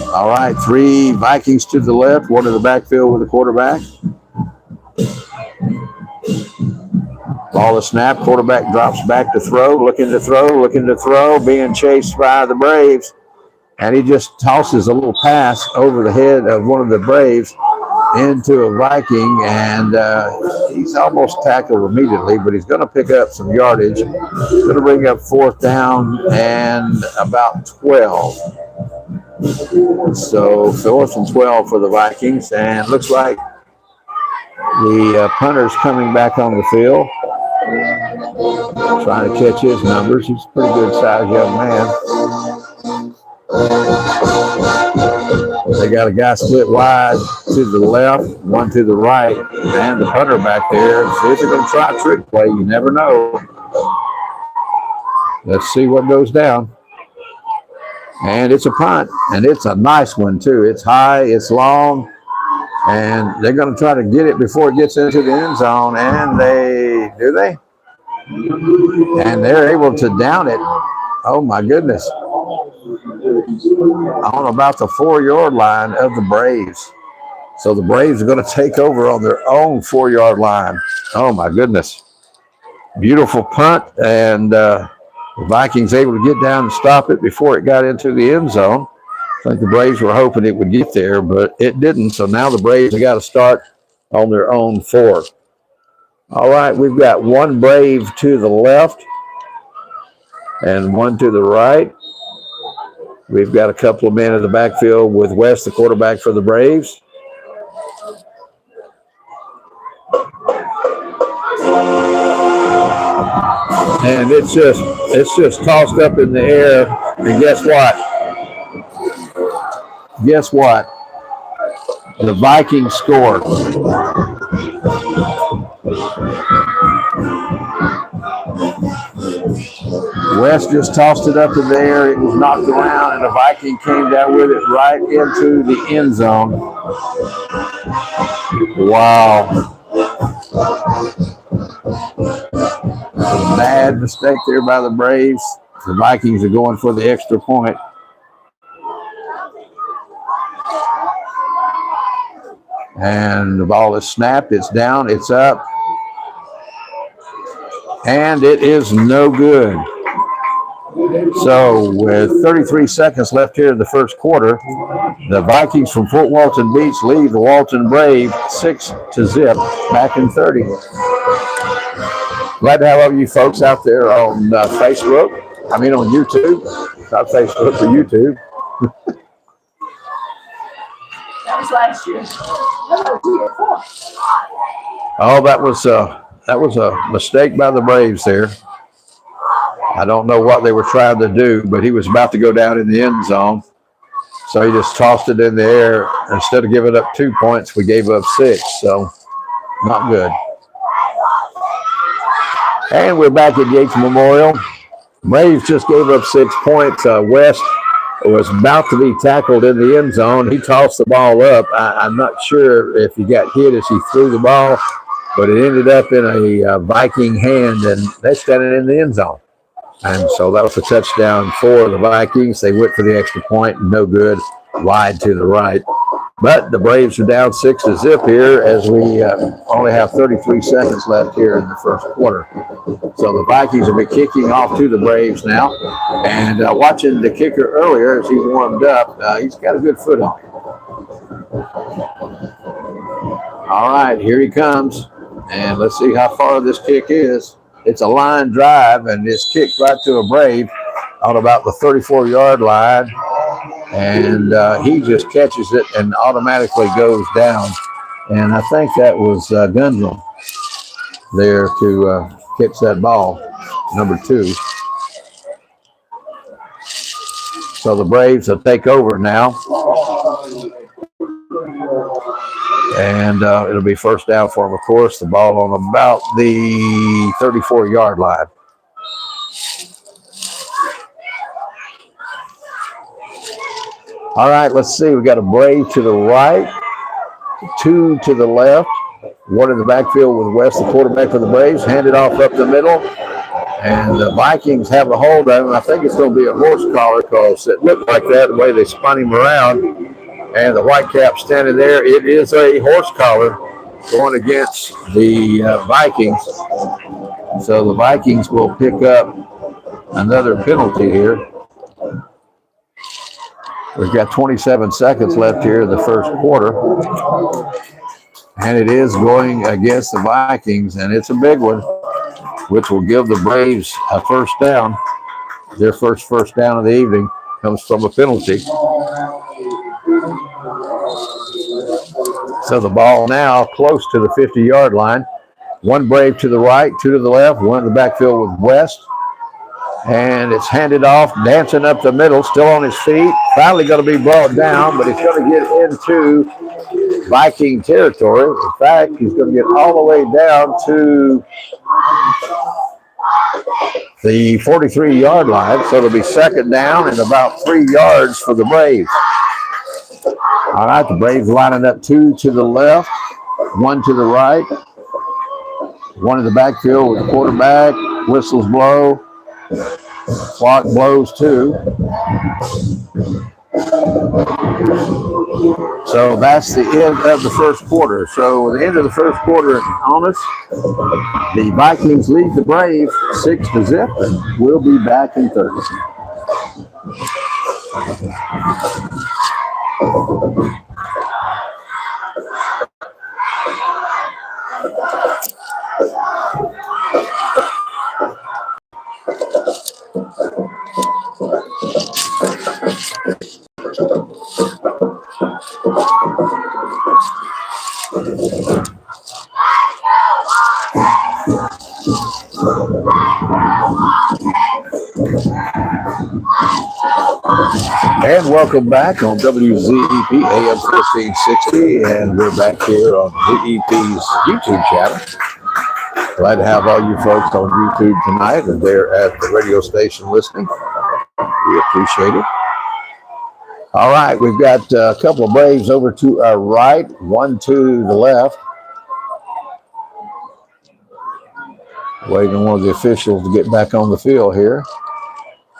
[SPEAKER 4] All right, 3 Vikings to the left, 1 in the backfield with the quarterback. Ball is snapped. Quarterback drops back to throw, looking to throw, being chased by the Braves. And he just tosses a little pass over the head of one of the Braves into a Viking, and he's almost tackled immediately, but he's going to pick up some yardage. He's going to bring up 4th down and about 12. So 4th and 12 for the Vikings, and looks like the punter's coming back on the field, trying to catch his numbers. He's a pretty good sized young man. They got a guy split wide to the left, 1 to the right, and the punter back there. See if they're going to try a trick play. You never know. Let's see what goes down. And it's a punt, and it's a nice one, too. It's high, it's long, and they're going to try to get it before it gets into the end zone, and do they? And they're able to down it. Oh, my goodness. On about the 4-yard line of the Braves. So the Braves are going to take over on their own 4-yard line. Oh, my goodness. Beautiful punt, and the Vikings able to get down and stop it before it got into the end zone. I think the Braves were hoping it would get there, but it didn't. So now the Braves have got to start on their own 4. All right, we've got 1 Brave to the left and 1 to the right. We've got a couple of men in the backfield with West, the quarterback for the Braves. And it's just tossed up in the air. And guess what? Guess what? The Vikings scored. West just tossed it up in the air. It was knocked around, and the Viking came down with it right into the end zone. Wow. A bad mistake there by the Braves. The Vikings are going for the extra point. And the ball is snapped. It's down. It's up. And it is no good. So with 33 seconds left here in the first quarter, the Vikings from Fort Walton Beach lead the Walton Brave 6-0 back in 30. Glad to have all you folks out there on Facebook. I mean on YouTube. Not Facebook, but YouTube.
[SPEAKER 2] That was last year.
[SPEAKER 4] Oh, that was a mistake by the Braves there. I don't know what they were trying to do, but he was about to go down in the end zone. So he just tossed it in the air. Instead of giving up 2 points, we gave up 6. So not good. And we're back at Yates Memorial. Braves just gave up 6 points. West was about to be tackled in the end zone. He tossed the ball up. I'm not sure if he got hit as he threw the ball, but it ended up in a Viking hand, and they're standing in the end zone. And so that was a touchdown for the Vikings. They went for the extra point, no good, wide to the right. But the Braves are down 6-0 here as we only have 33 seconds left here in the first quarter. So the Vikings will be kicking off to the Braves now. And watching the kicker earlier as he warmed up, he's got a good foot on him. All right, here he comes. And let's see how far this kick is. It's a line drive, and it's kicked right to a Brave on about the 34-yard line. And he just catches it and automatically goes down. And I think that was Gundlin there to catch that ball, number 2. So the Braves will take over now. And it'll be first down for them, of course. The ball on about the 34-yard line. All right, let's see. We got a Brave to the right, 2 to the left, 1 in the backfield with West, the quarterback for the Braves. Handed off up the middle. And the Vikings have a hold of him. I think it's going to be a horse collar because it looked like that the way they spun him around. And the Whitecap standing there. It is a horse collar going against the Vikings. So the Vikings will pick up another penalty here. We've got 27 seconds left here in the first quarter. And it is going against the Vikings, and it's a big one, which will give the Braves a first down. Their first down of the evening comes from a penalty. So the ball now close to the 50-yard line. 1 Brave to the right, 2 to the left, 1 in the backfield with West. And it's handed off, dancing up the middle, still on his feet. Finally going to be brought down, but he's going to get into Viking territory. In fact, he's going to get all the way down to the 43-yard line. So it'll be second down and about 3 yards for the Braves. All right, the Braves lining up 2 to the left, 1 to the right, 1 in the backfield with the quarterback. Whistles blow. Clock blows too. So that's the end of the first quarter. So the end of the first quarter on us. The Vikings lead the Braves 6-0, and we'll be back in 30. And welcome back on WZEP AM 1460, and we're back here on ZEP's YouTube channel. Glad to have all you folks on YouTube tonight and there at the radio station listening. We appreciate it. All right, we've got a couple of Braves over to our right, 1 to the left. Waiting on one of the officials to get back on the field here.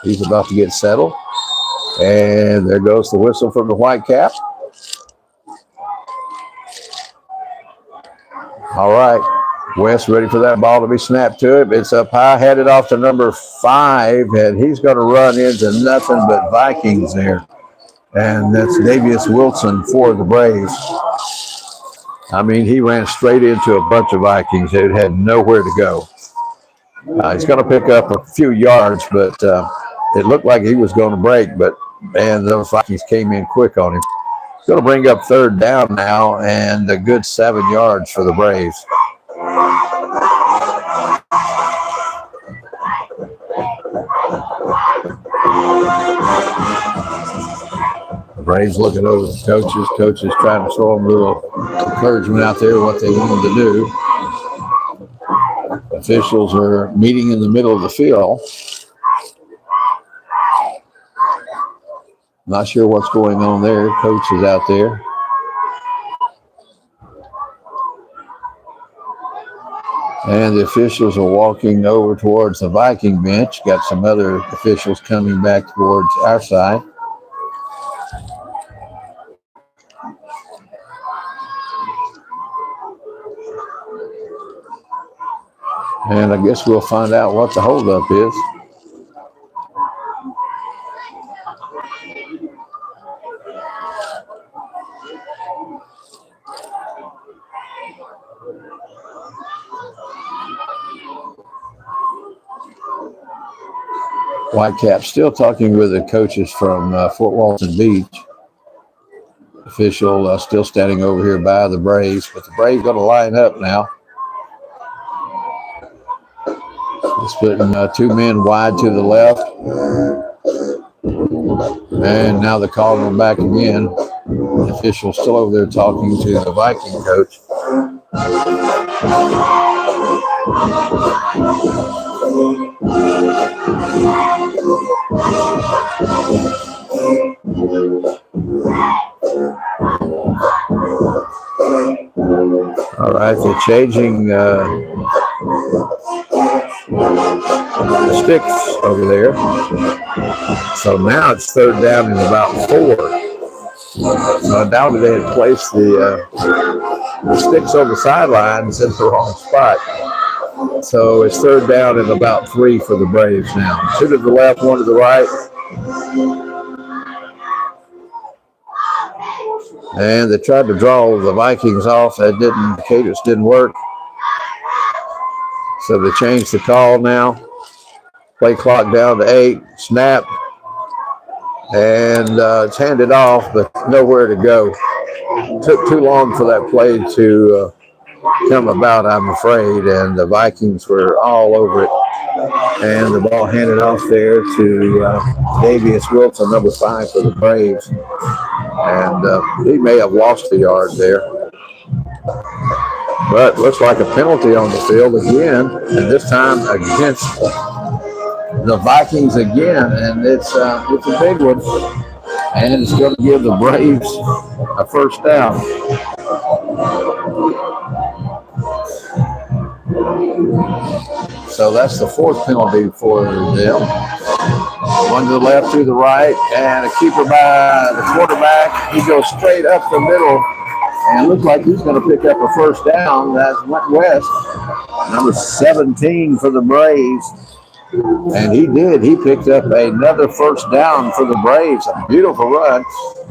[SPEAKER 4] He's about to get settled. And there goes the whistle from the Whitecap. All right. West ready for that ball to be snapped to him. It's up high, headed off to number 5, and he's going to run into nothing but Vikings there. And that's Davius Wilson for the Braves. I mean, he ran straight into a bunch of Vikings that had nowhere to go. He's going to pick up a few yards, but it looked like he was going to break, but man, those Vikings came in quick on him. He's going to bring up third down now, and a good 7 yards for the Braves. The Braves looking over the coaches. Coaches trying to throw them a little encouragement out there, what they want them to do. Officials are meeting in the middle of the field. Not sure what's going on there. Coach is out there. And the officials are walking over towards the Viking bench. Got some other officials coming back towards our side. And I guess we'll find out what the holdup is. Whitecap still talking with the coaches from Fort Walton Beach. Official still standing over here by the Braves, but the Braves going to line up now. He's putting 2 men wide to the left. And now they're calling them back again. The official still over there talking to the Viking coach. All right, they're changing the sticks over there. So now it's third down and about 4. So I doubted they had placed the sticks on the sidelines in the wrong spot. So it's third down and about 3 for the Braves now. 2 to the left, 1 to the right. And they tried to draw the Vikings off. That didn't, the cadence didn't work. So they changed the call now. Play clock down to 8. Snap. And it's handed off, but nowhere to go. Took too long for that play to come about, I'm afraid. And the Vikings were all over it. And the ball handed off there to Davius Wilson, number 5 for the Braves. And he may have lost a yard there. But looks like a penalty on the field again, and this time against the Vikings again, and it's a big one, and it's going to give the Braves a first down. So that's the 4th penalty for them. 1 to the left, 2 to the right, and a keeper by the quarterback. He goes straight up the middle, and looks like he's going to pick up a first down. That's West, number 17 for the Braves. And he did. He picked up another first down for the Braves. A beautiful run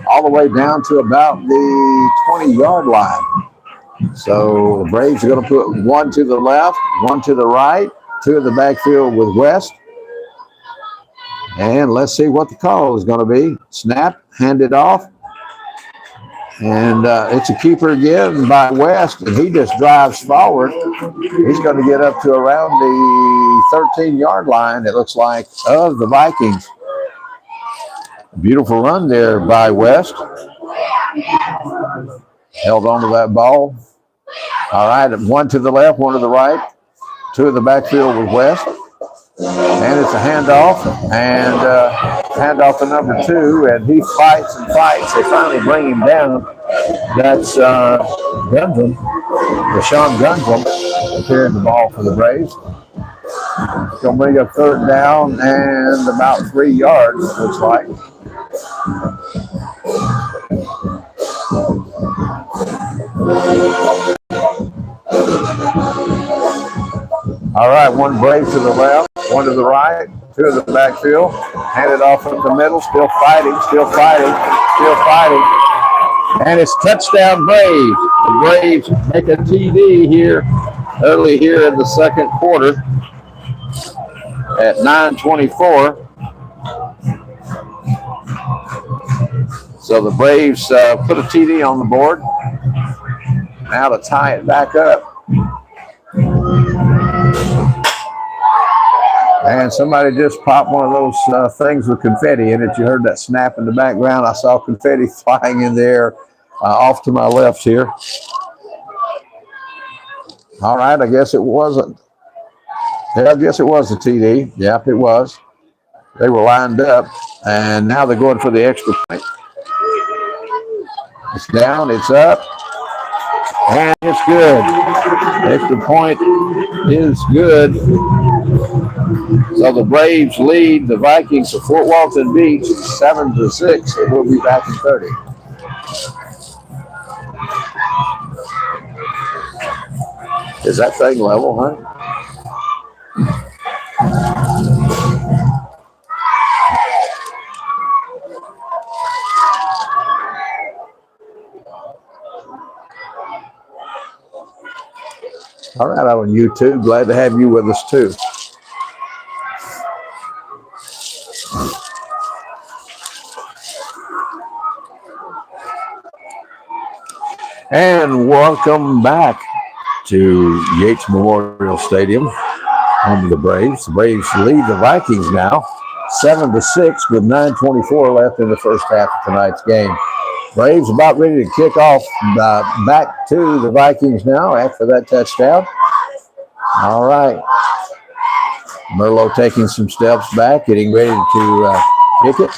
[SPEAKER 4] all the way down to about the 20-yard line. So the Braves are going to put 1 to the left, 1 to the right, 2 in the backfield with West. And let's see what the call is going to be. Snap, handed off. And it's a keeper again by West, and he just drives forward. He's going to get up to around the 13-yard line, it looks like, of the Vikings. Beautiful run there by West. Held on to that ball. All right, 1 to the left, 1 to the right. 2 in the backfield with West. And it's a handoff, and handoff to number 2, and he fights and fights. They finally bring him down. That's Gunslem, Rashawn Gunslem, carrying the ball for the Braves. Going to bring up third down and about 3 yards, it looks like. All right, 1 Brave to the left, 1 to the right, 2 in the backfield. Handed off up the middle, still fighting, still fighting, still fighting. And it's touchdown Braves. The Braves make a TD here, early here in the second quarter at 9:24. So the Braves put a TD on the board. Now to tie it back up. And somebody just popped one of those things with confetti in it. You heard that snap in the background. I saw confetti flying in there off to my left here. All right, I guess it wasn't. Yeah, I guess it was a TD. Yep, it was. They were lined up, and now they're going for the extra point. It's down, it's up, And it's good. Extra point is good. So the Braves lead the Vikings of Fort Walton Beach 7-6, and we'll be back in 30. Is that thing level, huh? All right, out on YouTube. Glad to have you with us too. And welcome back to Yates Memorial Stadium under the Braves. The Braves lead the Vikings now 7-6 with 9:24 left in the first half of tonight's game. Braves about ready to kick off back to the Vikings now after that touchdown. All right. Merlot taking some steps back, getting ready to kick it.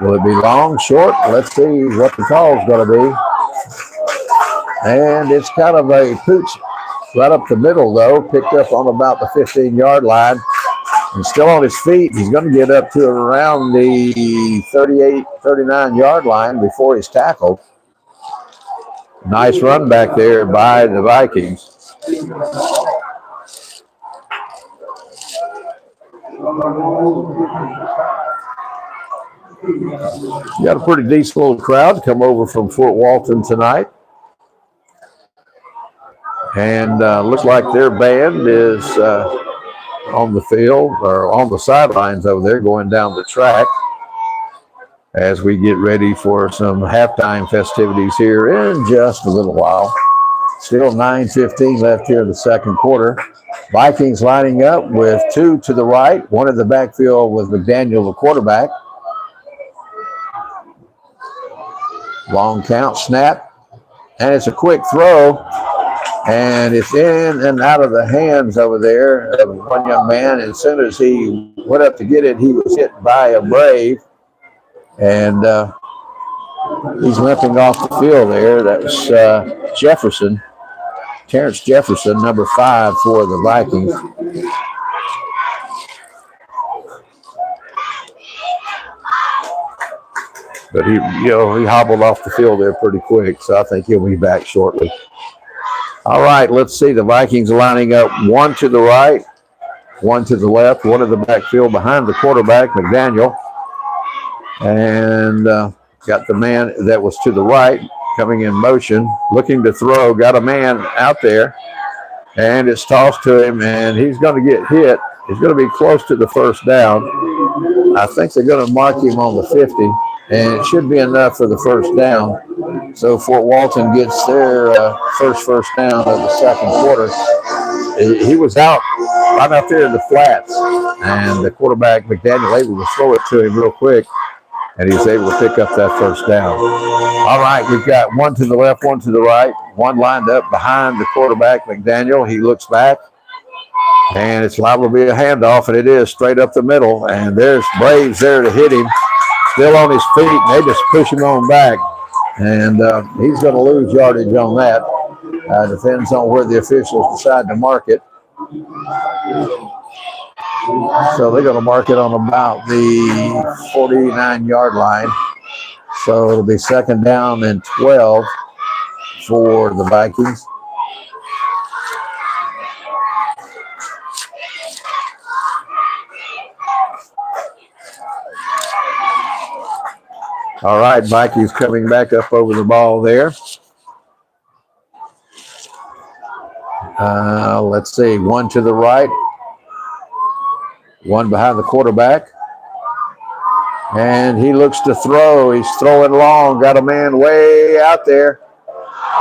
[SPEAKER 4] Will it be long, short? Let's see what the call is going to be. And it's kind of a pooch right up the middle, though, picked up on about the 15-yard line. And still on his feet, he's going to get up to around the 38, 39-yard line before he's tackled. Nice run back there by the Vikings. You got a pretty decent little crowd come over from Fort Walton tonight. And looks like their band is on the field or on the sidelines over there going down the track as we get ready for some halftime festivities here in just a little while. Still 9:15 left here in the second quarter. Vikings lining up with two to the right, one in the backfield with McDaniel, the quarterback. Long count, snap, and it's a quick throw. And it's in and out of the hands over there of one young man. And as soon as he went up to get it, he was hit by a Brave. And he's limping off the field there. That was Jefferson, Terrence Jefferson, number 5 for the Vikings. But he hobbled off the field there pretty quick. So I think he'll be back shortly. All right, let's see. The Vikings lining up one to the right, one to the left, one in the backfield behind the quarterback, McDaniel. And got the man that was to the right coming in motion, looking to throw. Got a man out there, and it's tossed to him, and he's going to get hit. He's going to be close to the first down. I think they're going to mark him on the 50, and it should be enough for the first down. So Fort Walton gets their first down of the second quarter. He was right out there in the flats, and the quarterback, McDaniel, able to throw it to him real quick, and he's able to pick up that first down. All right, we've got one to the left, one to the right, one lined up behind the quarterback, McDaniel. He looks back, and it's liable to be a handoff, and it is straight up the middle, and there's Braves there to hit him. Still on his feet, and they just push him on back. And he's going to lose yardage on that. Depends on where the officials decide to mark it. So they're going to mark it on about the 49-yard line. So it'll be second down and 12 for the Vikings. All right, Vikings coming back up over the ball there. Let's see, one to the right, one behind the quarterback. And he looks to throw. He's throwing long, got a man way out there.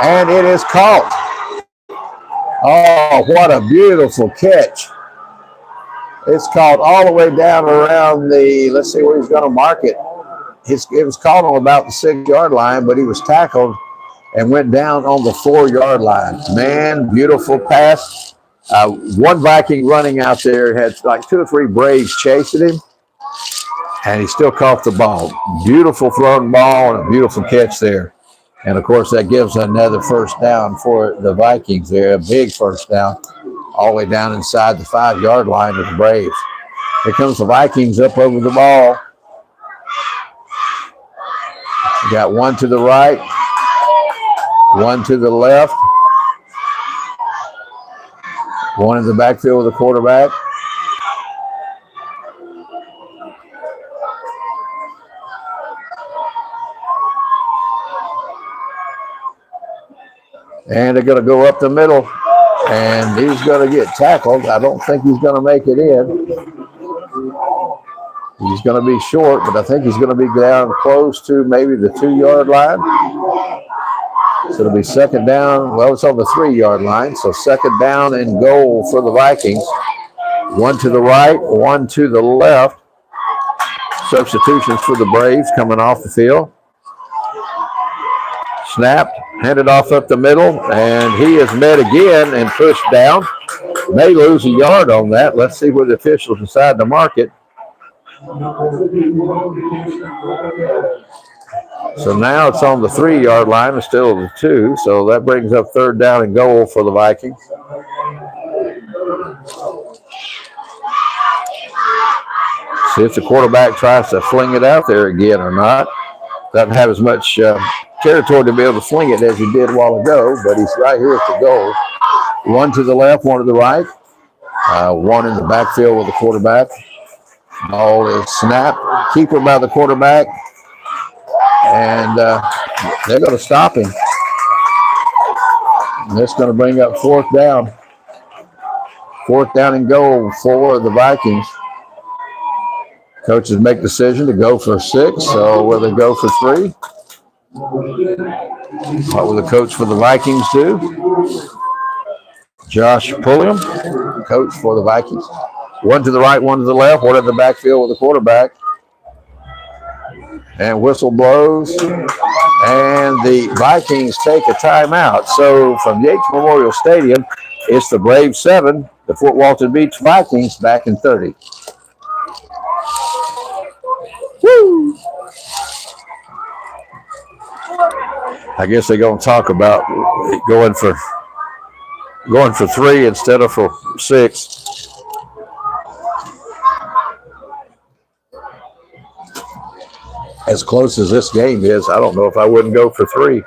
[SPEAKER 4] And it is caught. Oh, what a beautiful catch. It's caught all the way down around let's see where he's going to mark it. It was caught on about the 6-yard line, but he was tackled and went down on the 4-yard line. Man, beautiful pass. One Viking running out there had like 2 or 3 Braves chasing him, and he still caught the ball. Beautiful thrown ball and a beautiful catch there. And of course, that gives another first down for the Vikings there, a big first down, all the way down inside the 5-yard line of the Braves. Here comes the Vikings up over the ball. We got one to the right, one to the left, one in the backfield with the quarterback. And they're going to go up the middle, and he's going to get tackled. I don't think he's going to make it in. He's going to be short, but I think he's going to be down close to maybe the 2-yard line. So it'll be second down. Well, it's on the 3-yard line, so second down and goal for the Vikings. One to the right, one to the left. Substitutions for the Braves coming off the field. Snapped, handed off up the middle, and he is met again and pushed down. May lose a yard on that. Let's see where the officials decide to mark it. So now it's on the 3-yard line instead of the 2, so that brings up third down and goal for the Vikings. See if the quarterback tries to fling it out there again or not. Doesn't have as much territory to be able to fling it as he did a while ago, but he's right here at the goal. One to the left, one to the right. One in the backfield with the quarterback. Ball is snapped. Keeper by the quarterback. And they're going to stop him. And that's going to bring up fourth down. Fourth down and goal for the Vikings. Coaches make the decision to go for 6, so will they go for 3? What will the coach for the Vikings do? Josh Pulliam, coach for the Vikings. One to the right, one to the left, one in the backfield with the quarterback. And whistle blows. And the Vikings take a timeout. So from Yates Memorial Stadium, it's the Braves 7, the Fort Walton Beach Vikings back in 30. Woo! I guess they're going to talk about going for 3 instead of for 6. As close as this game is, I don't know if I wouldn't go for 3.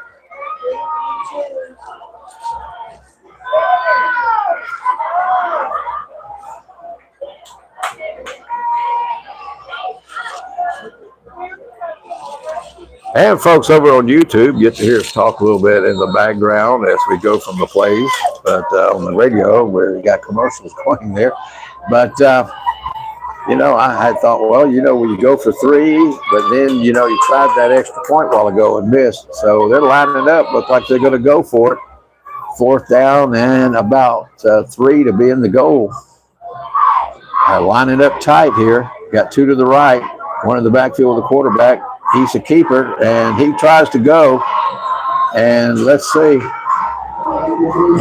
[SPEAKER 4] And folks over on YouTube get to hear us talk a little bit in the background as we go from the plays, but on the radio where you got commercials going there. But, I thought, well, when you go for 3, but then, you tried that extra point a while ago and missed. So they're lining it up. Look like they're going to go for it. Fourth down and about 3 to be in the goal. Lining up tight here. Got 2 to the right, one in the backfield with the quarterback. He's a keeper, and he tries to go. And let's see.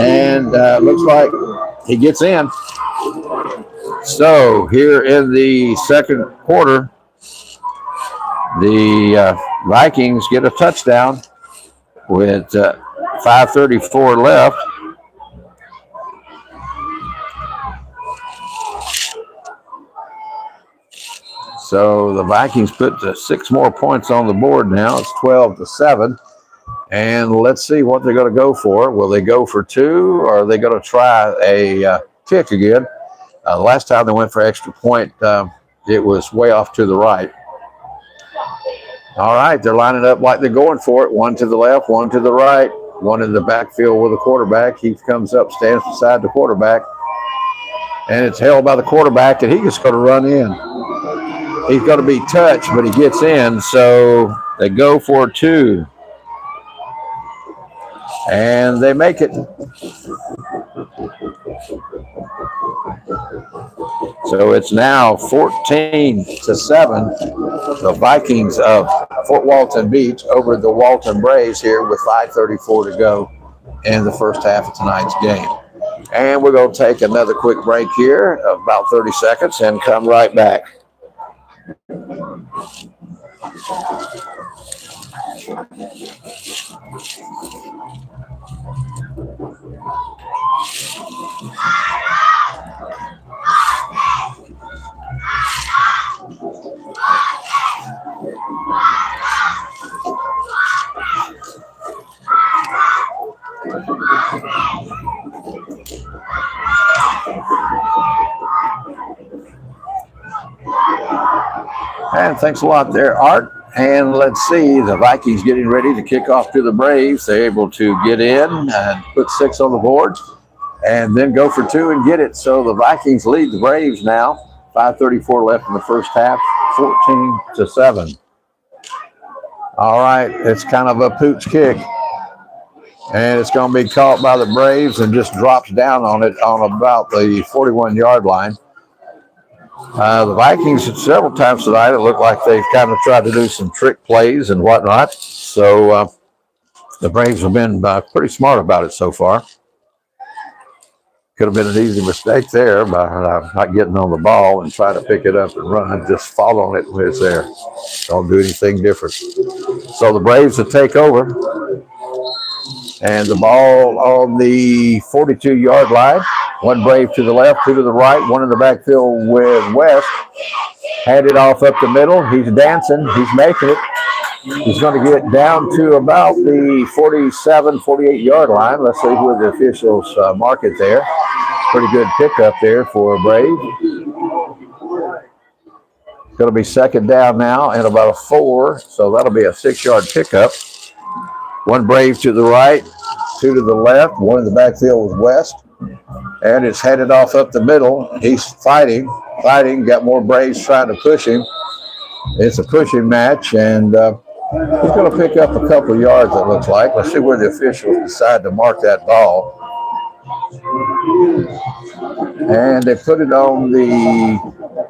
[SPEAKER 4] And looks like he gets in. So here in the second quarter, the Vikings get a touchdown with 5:34 left. So the Vikings put 6 more points on the board now. It's 12-7. And let's see what they're going to go for. Will they go for 2, or are they going to try a kick again? The last time they went for extra point, it was way off to the right. All right, they're lining up like they're going for it. One to the left, one to the right, one in the backfield with the quarterback. He comes up, stands beside the quarterback, and it's held by the quarterback, and he's just going to run in. He's going to be touched, but he gets in, so they go for 2. And they make it. So it's now 14-7. The Vikings of Fort Walton Beach over the Walton Braves here with 5:34 to go in the first half of tonight's game. And we're going to take another quick break here of about 30 seconds and come right back. And thanks a lot there, Art. And let's see, the Vikings getting ready to kick off to the Braves. They're able to get in and put 6 on the board and then go for 2 and get it. So the Vikings lead the Braves now. 5:34 left in the first half, 14-7. All right, it's kind of a pooch kick. And it's going to be caught by the Braves and just drops down on it on about the 41-yard line. The Vikings, several times tonight, it looked like they've kind of tried to do some trick plays and whatnot. So the Braves have been pretty smart about it so far. Could have been an easy mistake there by not getting on the ball and trying to pick it up and run. Just fall on it when it's there. Don't do anything different. So the Braves will take over. And the ball on the 42-yard line. 1 Brave to the left, 2 to the right, 1 in the backfield with West. Handed off up the middle. He's dancing. He's making it. He's going to get down to about the 47, 48-yard line. Let's see where the officials mark it there. Pretty good pickup there for Brave. Going to be second down now and about a 4. So that'll be a 6-yard pickup. 1 Brave to the right, 2 to the left, 1 in the backfield with West. And it's headed off up the middle. He's fighting, got more Braves trying to push him. It's a pushing match, and he's going to pick up a couple of yards, it looks like. Let's see where the officials decide to mark that ball. And they put it on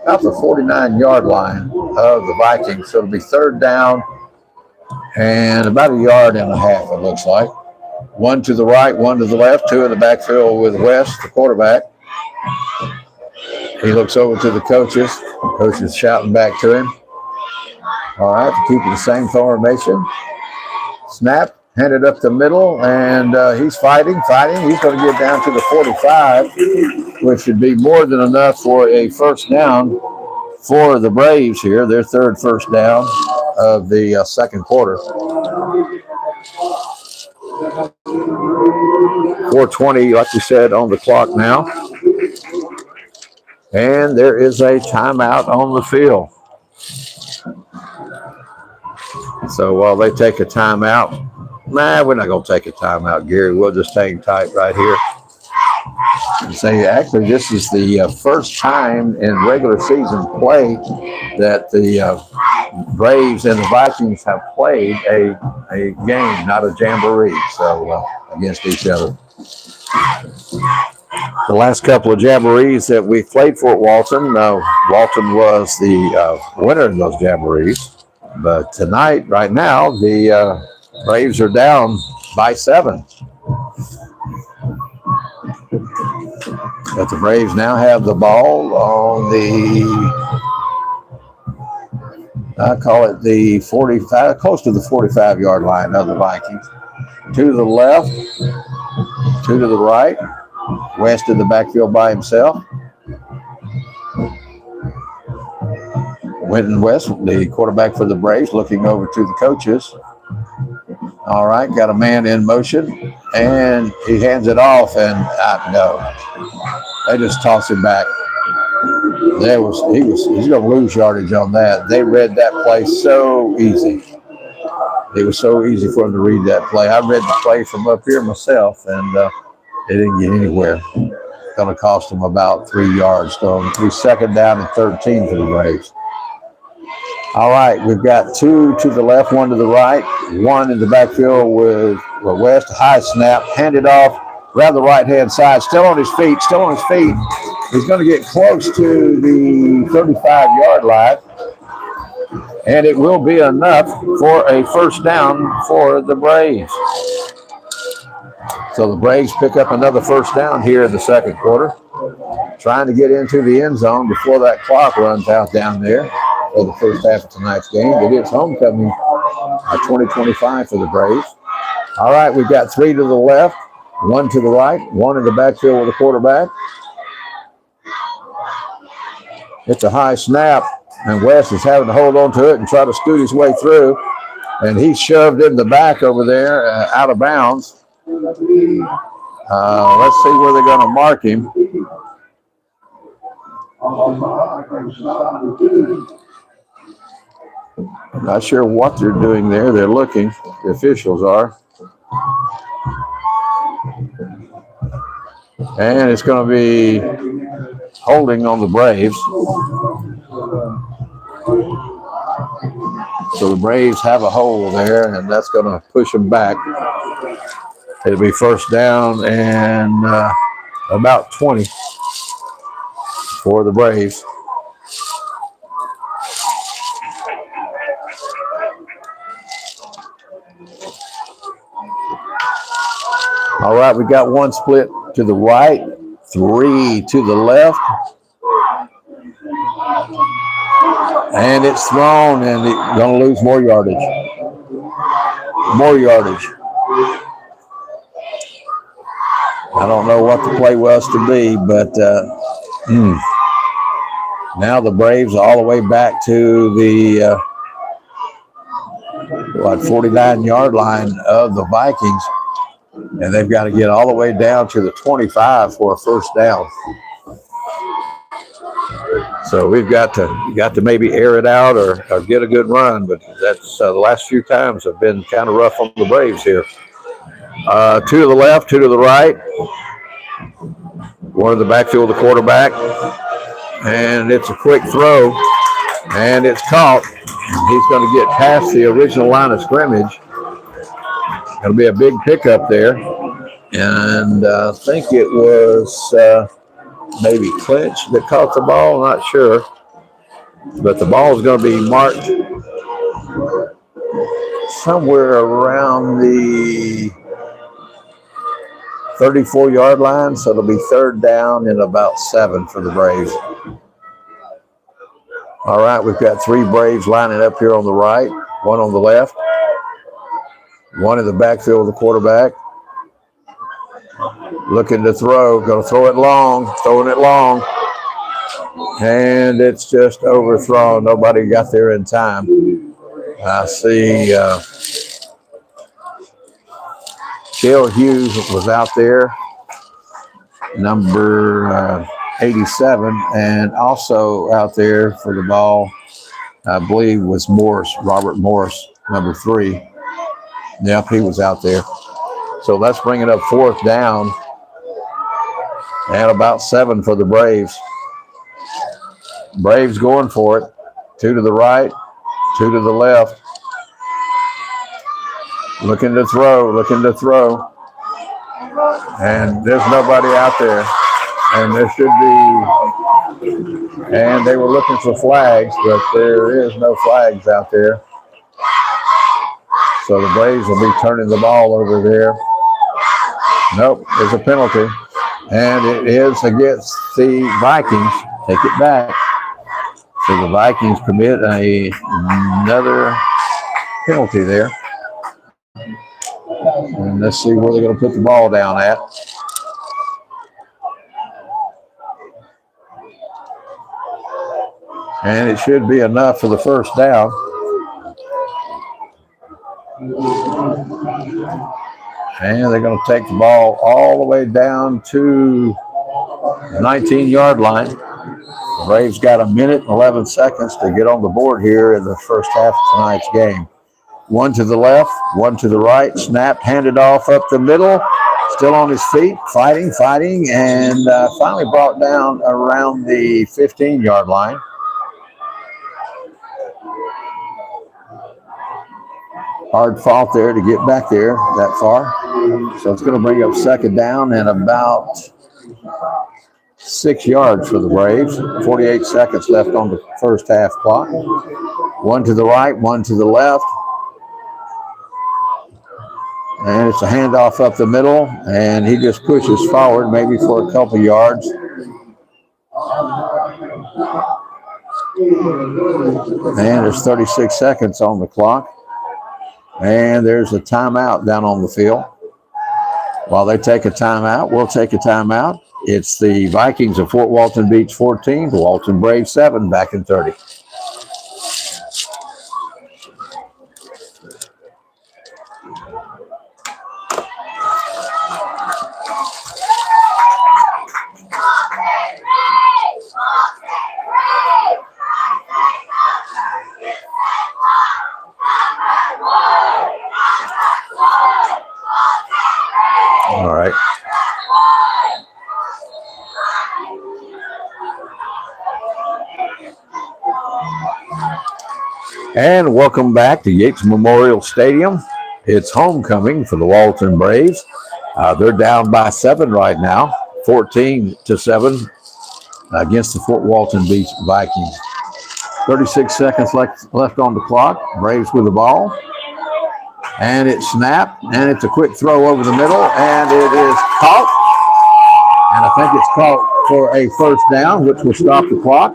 [SPEAKER 4] about the 49-yard line of the Vikings. So it'll be 3rd down and about 1.5 yards, it looks like. 1 to the right, 1 to the left, 2 in the backfield with West, the quarterback. He looks over to the coaches. The coach is shouting back to him. All right, to keep it the same formation. Snap, handed up the middle, and he's fighting. He's going to get down to the 45, which should be more than enough for a first down for the Braves here. Their 3rd first down of the second quarter. 4:20, like we said, on the clock now. And there is a timeout on the field. So while they take a timeout, we're not going to take a timeout, Gary. We'll just hang tight right here. And say, actually, this is the first time in regular season play that the Braves and the Vikings have played a game, not a jamboree, so against each other. The last couple of jamborees that we played for at Walton, Walton was the winner of those jamborees. But tonight, right now, the Braves are down by 7. But the Braves now have the ball on I call it the 45, close to the 45-yard line of the Vikings. 2 to the left, 2 to the right. West in the backfield by himself. Winton West, the quarterback for the Braves, looking over to the coaches. All right, got a man in motion, and he hands it off, and no. They just toss him back. He's going to lose yardage on that. They read that play so easy. It was so easy for him to read that play. I read the play from up here myself, and they didn't get anywhere. It's going to cost them about 3 yards. So it'll be 2nd down and 13 for the Braves. All right, we've got 2 to the left, 1 to the right, 1 in the backfield with West. High snap, handed off around the right-hand side, still on his feet. He's going to get close to the 35-yard line, and it will be enough for a first down for the Braves. So the Braves pick up another first down here in the second quarter, trying to get into the end zone before that clock runs out down there for the first half of tonight's game. It is homecoming 2025 for the Braves. All right, we've got 3 to the left, 1 to the right, 1 in the backfield with the quarterback. It's a high snap, and Wes is having to hold on to it and try to scoot his way through. And he's shoved in the back over there, out of bounds. Let's see where they're going to mark him. I'm not sure what they're doing there. They're looking. The officials are. And it's going to be holding on the Braves. So the Braves have a hole there, and that's going to push them back. It'll be first down and about 20 for the Braves. All right, we got 1 split to the right, 3 to the left. And it's thrown, and it's going to lose more yardage. More yardage. I don't know what the play was to be, but now the Braves are all the way back to the 49-yard line of the Vikings. And they've got to get all the way down to the 25 for a first down. So we've got to maybe air it out or get a good run, but that's the last few times have been kind of rough on the Braves here. 2 to the left, 2 to the right. 1 in the backfield with the quarterback. And it's a quick throw, and it's caught. He's going to get past the original line of scrimmage. It'll be a big pickup there. And I think it was maybe Clinch that caught the ball, not sure. But the ball is going to be marked somewhere around the 34-yard line, so it'll be third down and about 7 for the Braves. All right, we've got 3 Braves lining up here on the right, 1 on the left, 1 in the backfield with the quarterback. Looking to throw, going to throw it long, throwing it long. And it's just overthrown. Nobody got there in time. I see Dale Hughes was out there, number 87, and also out there for the ball, I believe, was Morris, Robert Morris, number 3. Yep, he was out there. So let's bring it up 4th down and about 7 for the Braves. Braves going for it. 2 to the right, 2 to the left. Looking to throw. And there's nobody out there. And there should be, and they were looking for flags, but there is no flags out there. So the Braves will be turning the ball over there. Nope, there's a penalty. And it is against the Vikings. Take it back. So the Vikings commit another penalty there. And let's see where they're going to put the ball down at. And it should be enough for the first down. And they're going to take the ball all the way down to the 19-yard line. The Braves got 1 minute and 11 seconds to get on the board here in the first half of tonight's game. 1 to the left, 1 to the right, snapped, handed off up the middle, still on his feet, fighting, and finally brought down around the 15-yard line. Hard fought there to get back there that far. So it's going to bring up second down and about 6 yards for the Braves. 48 seconds left on the first half clock. 1 to the right, 1 to the left. And it's a handoff up the middle, and he just pushes forward maybe for a couple yards. And there's 36 seconds on the clock. And there's a timeout down on the field. While they take a timeout, we'll take a timeout. It's the Vikings of Fort Walton Beach 14, the Walton Braves 7, back in 30. All right. And welcome back to Yates Memorial Stadium. It's homecoming for the Walton Braves. They're down by 7 right now, 14-7 against the Fort Walton Beach Vikings. 36 seconds left on the clock. Braves with the ball. And it's snapped, and it's a quick throw over the middle, and it is caught. And I think it's caught for a first down, which will stop the clock.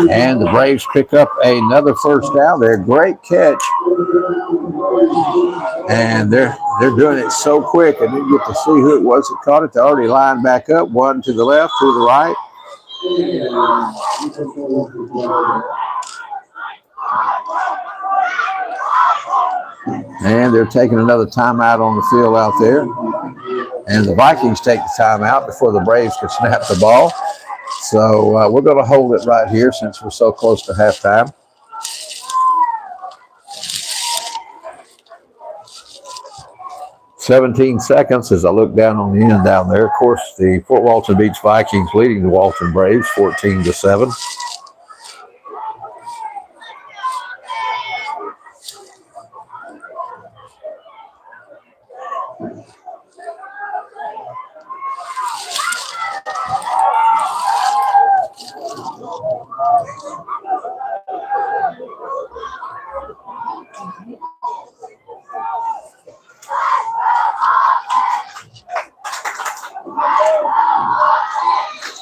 [SPEAKER 4] And the Braves pick up another first down there. Great catch. And they're doing it so quick. I didn't get to see who it was that caught it. They already lined back up, one to the left, to the right. And they're taking another timeout on the field out there. And the Vikings take the timeout before the Braves can snap the ball. So we're going to hold it right here since we're so close to halftime. "17 seconds as I look down on the end down there. Of course, the Fort Walton Beach Vikings leading the Walton Braves 14-7.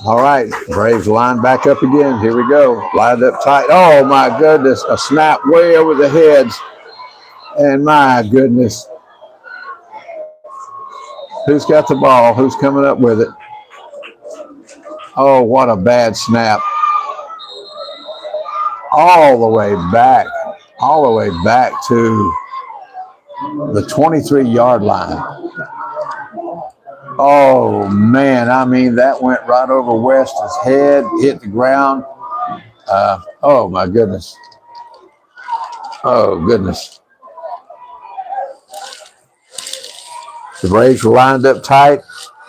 [SPEAKER 4] All right, Braves line back up again. Here we go. Lined up tight. Oh, my goodness. A snap way over the heads. And my goodness. Who's got the ball? Who's coming up with it? Oh, what a bad snap. All the way back to the 23-yard line. Oh, man, I mean, that went right over West's head, hit the ground. Oh, my goodness. Oh, goodness. The Braves were lined up tight,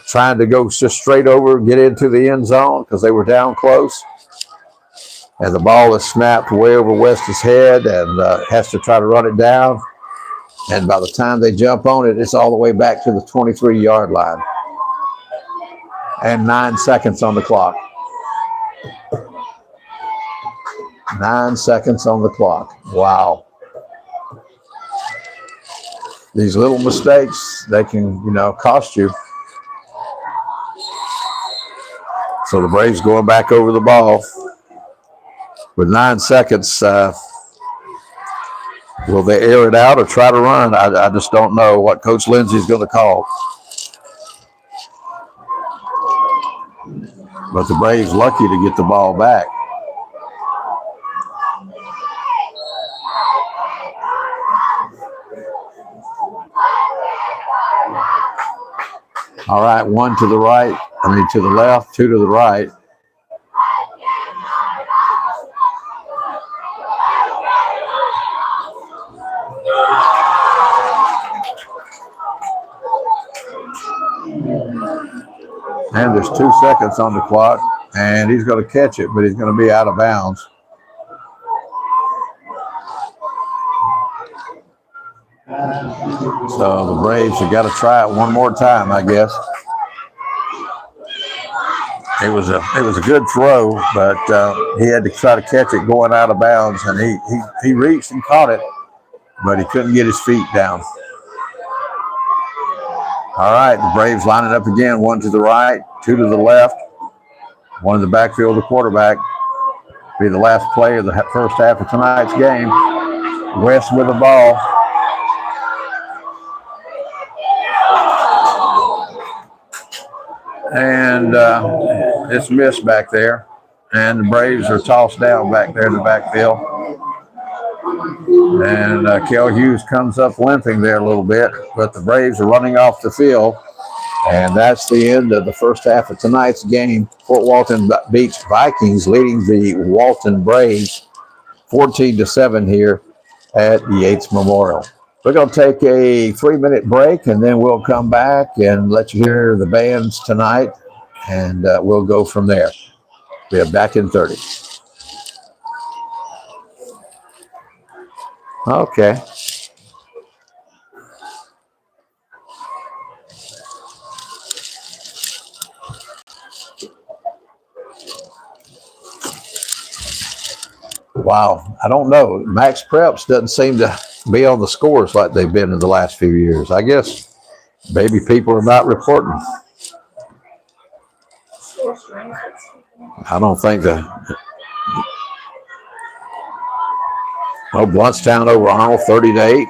[SPEAKER 4] trying to go just straight over, get into the end zone because they were down close. And the ball is snapped way over West's head and has to try to run it down. And by the time they jump on it, it's all the way back to the 23-yard line. And 9 seconds on the clock. 9 seconds on the clock. Wow. These little mistakes, they can, cost you. So the Braves going back over the ball. With 9 seconds, will they air it out or try to run? I just don't know what Coach Lindsey's going to call. But the Braves lucky to get the ball back. All right, one to the right. To the left, two to the right. And there's 2 seconds on the clock, and he's going to catch it, but he's going to be out of bounds. So the Braves have got to try it one more time, I guess. It was a good throw, but he had to try to catch it going out of bounds, and he reached and caught it, but he couldn't get his feet down. All right, the Braves lining up again, one to the right, two to the left, one in the backfield, the quarterback. Be the last play of the first half of tonight's game. West with the ball. and it's missed back there. And the Braves are tossed down back there in the backfield. And Kel Hughes comes up limping there a little bit, but the Braves are running off the field. And that's the end of the first half of tonight's game. Fort Walton beats Vikings, leading the Walton Braves 14-7 here at Yates Memorial. We're going to take a 3-minute break, and then we'll come back and let you hear the bands tonight, and we'll go from there. We're back in 30. Okay. Wow, I don't know. Max Preps doesn't seem to be on the scores like they've been in the last few years. I guess maybe people are not reporting. I don't think that. Oh, Bluntstown over Arnold, 30-8.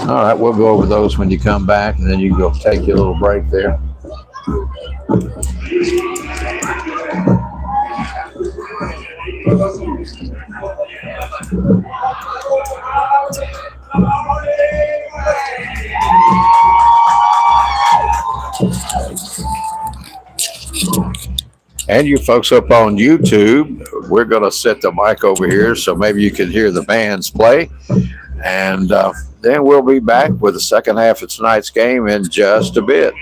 [SPEAKER 4] All right, we'll go over those when you come back, and then you can go take your little break there. And you folks up on YouTube, we're going to set the mic over here so maybe you can hear the bands play. And then we'll be back with the second half of tonight's game in just a bit.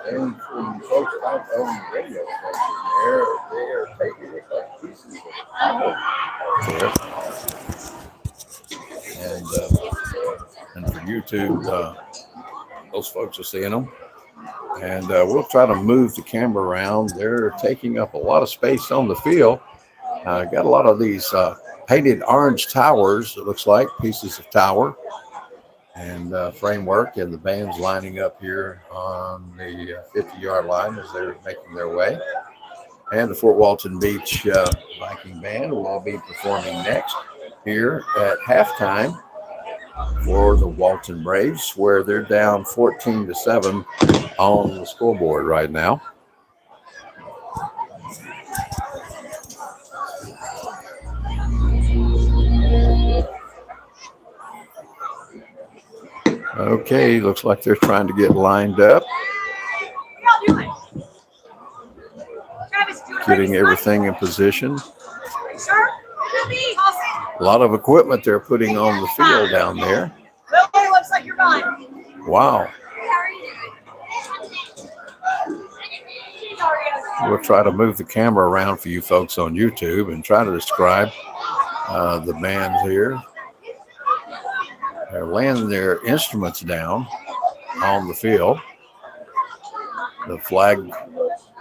[SPEAKER 1] And from folks out on the radio station, they're taking it like pieces of power. And for YouTube, those folks are seeing them. And we'll try to move the camera around. They're taking up a lot of space on the field. Got a lot of these painted orange towers, it looks like, pieces of tower. and framework, and the band's lining up here on the 50-yard line as they're making their way. And the Fort Walton Beach Viking band will all be performing next here at halftime for the Walton Braves, where they're down 14-7 on the scoreboard right now. Okay, looks like they're trying to get lined up. Getting everything in position. A lot of equipment they're putting on the field down there.
[SPEAKER 6] Looks like you're fine.
[SPEAKER 1] Wow. We'll try to move the camera around for you folks on YouTube and try to describe the bands here. They're laying their instruments down on the field. The flag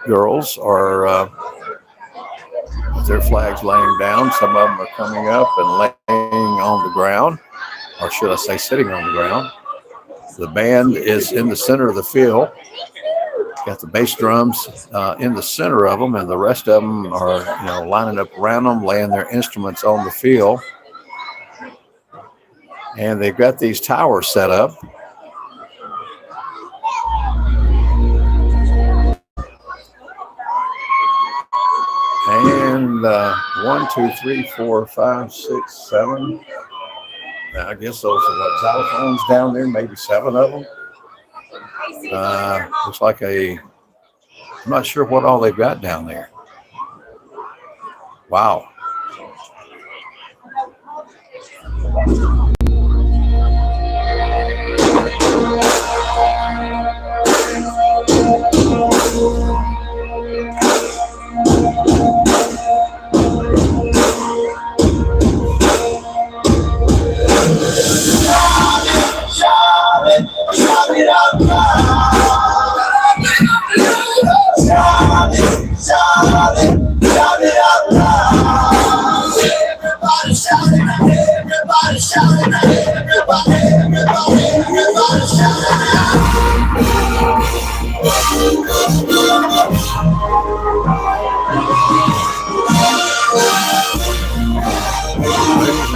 [SPEAKER 1] girls are with their flags laying down. Some of them are coming up and laying on the ground, or should I say sitting on the ground. The band is in the center of the field. Got the bass drums in the center of them, and the rest of them are, lining up around them, laying their instruments on the field. And they've got these towers set up. And 1, 2, 3, 4, 5, 6, 7. Now, I guess those are what, xylophones down there, maybe 7 of them. Looks like I'm not sure what all they've got down there. Wow.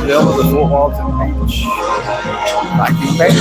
[SPEAKER 1] The Fort Walton Beach Viking band.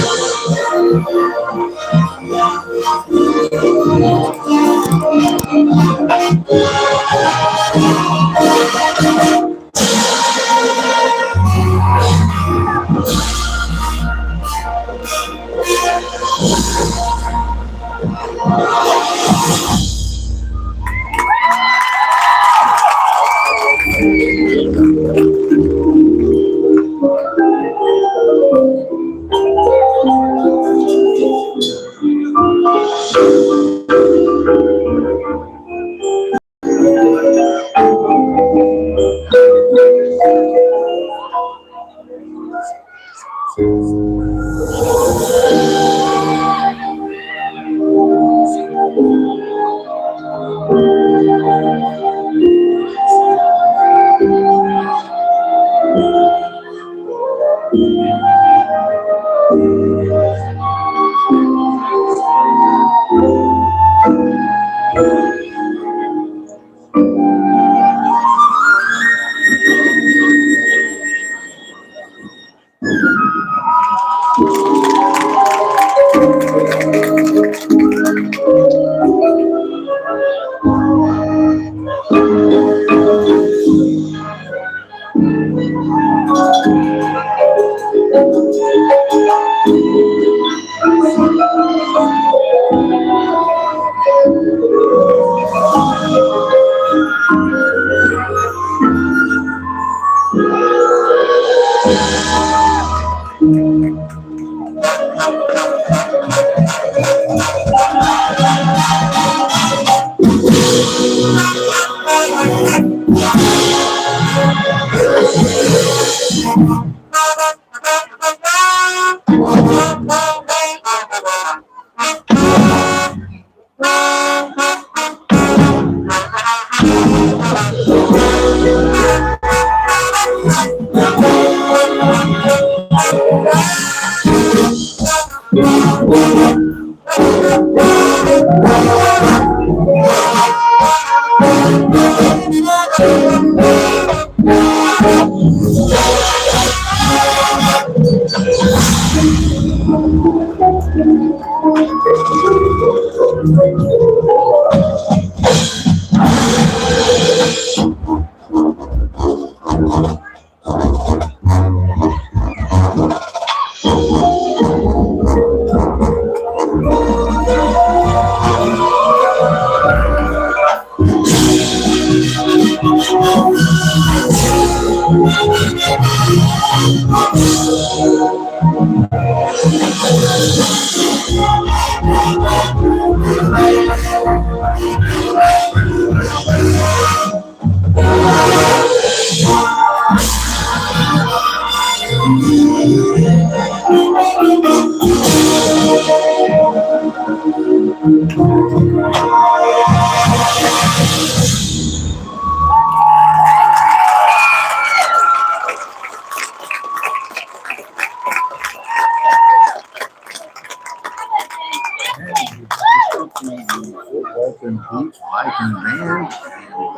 [SPEAKER 1] Walton Beach Viking band, and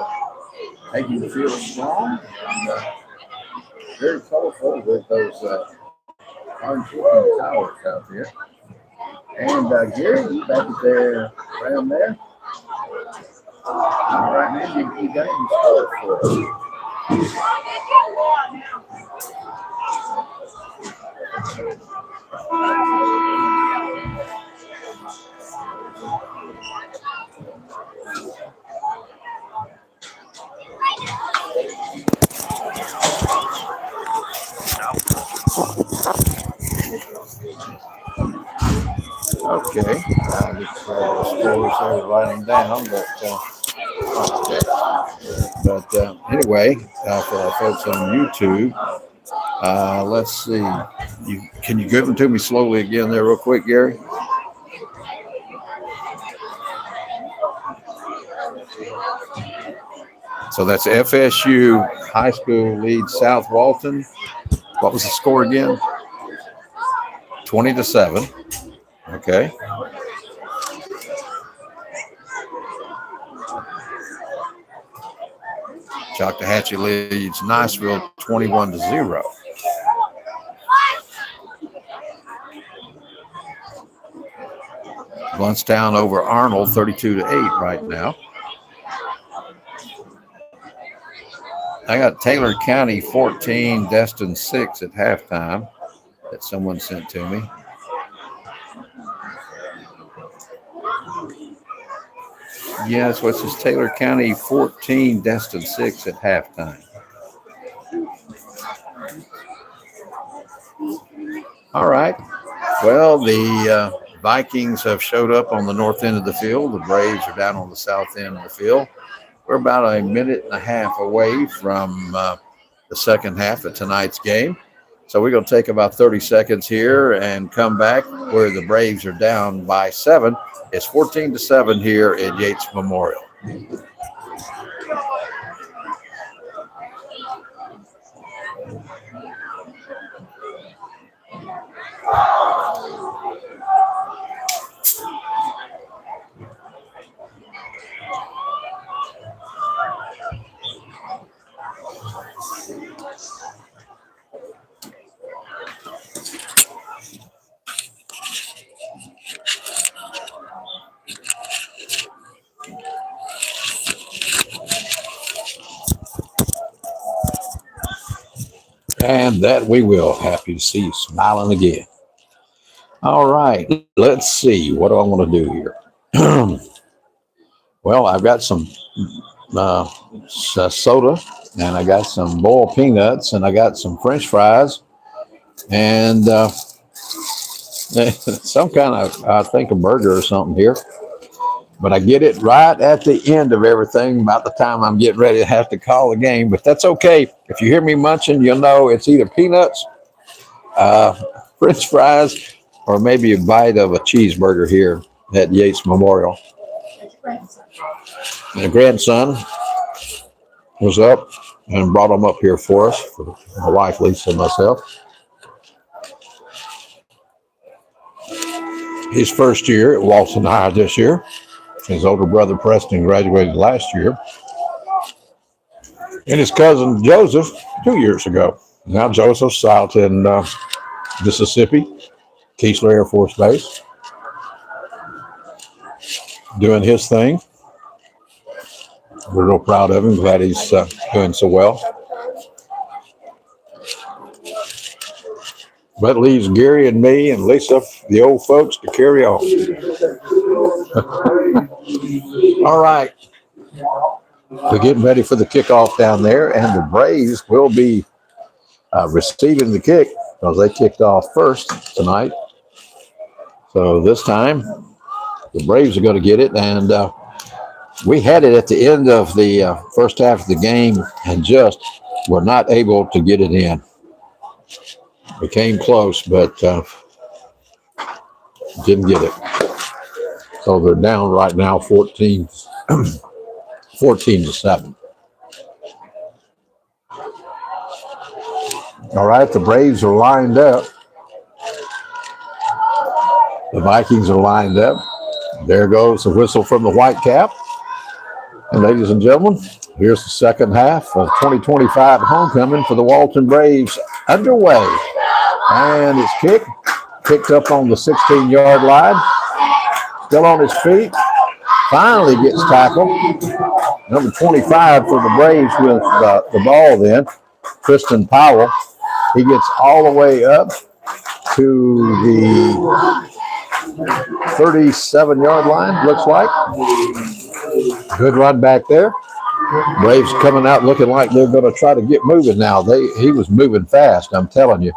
[SPEAKER 1] making you feel strong. And, very colorful with those orange looking towers out there. And Gary, you back there around there? All right, man, you got any score for us? Okay, I'll just the scores there, write them down, but anyway, for our folks on YouTube, let's see. Can you give them to me slowly again there real quick, Gary? So that's FSU High School leads South Walton. What was the score again? 20-7. Okay. Choctahatchee leads Niceville 21-0. Bluntstown over Arnold 32-8 right now. I got Taylor County 14, Destin 6 at halftime that someone sent to me. Yes, what's this? Taylor County 14, Destin 6 at halftime. All right. Well, the Vikings have showed up on the north end of the field. The Braves are down on the south end of the field. We're about a minute and a half away from the second half of tonight's game. So we're going to take about 30 seconds here and come back where the Braves are down by 7. It's 14-7 here at Yates Memorial. And that we will. Happy to see you smiling again. All right. Let's see. What do I want to do here? Well, I've got some soda, and I got some boiled peanuts, and I got some French fries, and some kind of, I think, a burger or something here. But I get it right at the end of everything, about the time I'm getting ready to have to call the game. But that's okay. If you hear me munching, you'll know it's either peanuts, French fries, or maybe a bite of a cheeseburger here at Yates Memorial. And the grandson was up and brought them up here for us, for my wife, Lisa, and myself.
[SPEAKER 4] his first year at Walton High this year. His older brother Preston graduated last year. And his cousin Joseph 2 years ago. Now Joseph's out in Mississippi, Keesler Air Force Base, doing his thing. We're real proud of him. Glad he's doing so well. That leaves Gary and me and Lisa, the old folks, to carry on. All right. We're getting ready for the kickoff down there, and the Braves will be receiving the kick because they kicked off first tonight. So this time, the Braves are going to get it, and we had it at the end of the first half of the game and just were not able to get it in. We came close, but didn't get it. So they're down right now 14 to 7. All right, the Braves are lined up. The Vikings are lined up. There goes the whistle from the white cap. And ladies and gentlemen, here's the second half of 2025 homecoming for the Walton Braves underway. And it's kicked up on the 16-yard line. Still on his feet. Finally gets tackled. Number 25 for the Braves with the ball then, Tristan Powell. He gets all the way up to the 37-yard line, looks like. Good run back there. Braves coming out looking like they're going to try to get moving now. He was moving fast, I'm telling you.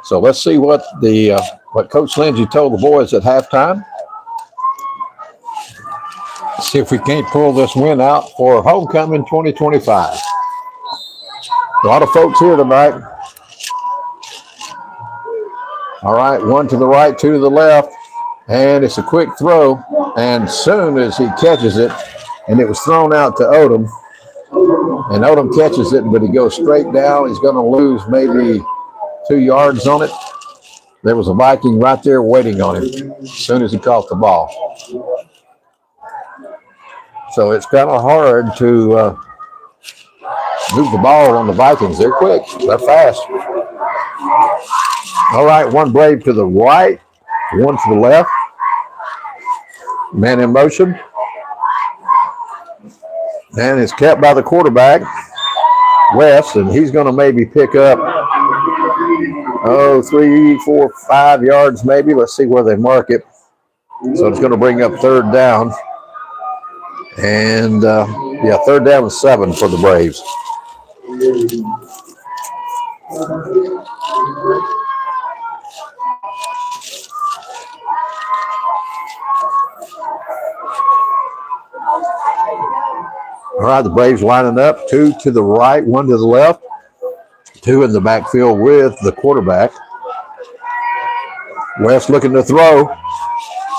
[SPEAKER 4] So let's see what Coach Lindsay told the boys at halftime. See if we can't pull this win out for homecoming 2025. A lot of folks here tonight. All right, one to the right, two to the left, and it's a quick throw. And soon as he catches it, and it was thrown out to Odom, and Odom catches it, but he goes straight down. He's going to lose maybe 2 yards on it. There was a Viking right there waiting on him as soon as he caught the ball. So it's kind of hard to move the ball on the Vikings. They're quick. They're fast. All right, one Brave to the right, one to the left. Man in motion. And it's kept by the quarterback, West, and he's going to maybe pick up, 3, 4, 5 yards maybe. Let's see where they mark it. So it's going to bring up third down. And, third down and 7 for the Braves. All right, the Braves lining up, 2 to the right, 1 to the left, 2 in the backfield with the quarterback. West looking to throw.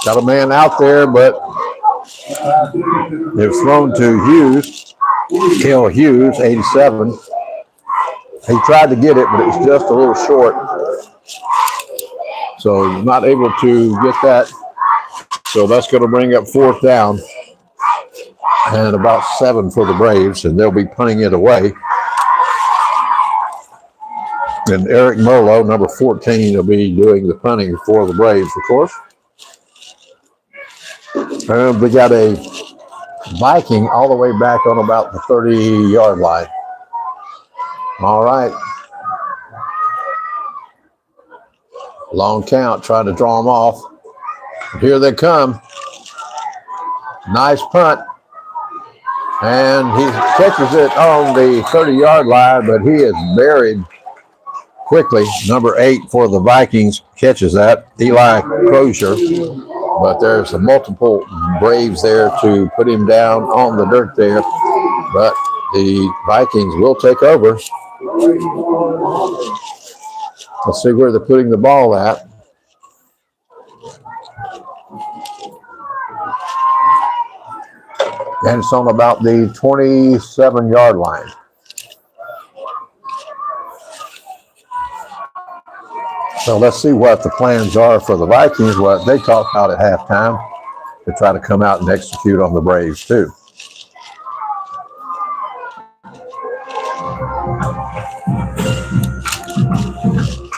[SPEAKER 4] Got a man out there, but it was thrown to Hughes, Cale Hughes, 87. He tried to get it, but it was just a little short. So he's not able to get that. So that's going to bring up fourth down. And about 7 for the Braves, and they'll be punting it away. And Eric Merlo, number 14, will be doing the punting for the Braves, of course. And we got a Viking all the way back on about the 30-yard line. All right. Long count, trying to draw them off. Here they come. Nice punt. And he catches it on the 30-yard line, but he is buried quickly. Number 8 for the Vikings catches that, Eli Crozier. But there's a multiple Braves there to put him down on the dirt there. But the Vikings will take over. Let's see where they're putting the ball at. And it's on about the 27-yard line. So let's see what the plans are for the Vikings, what they talked about at halftime to try to come out and execute on the Braves too.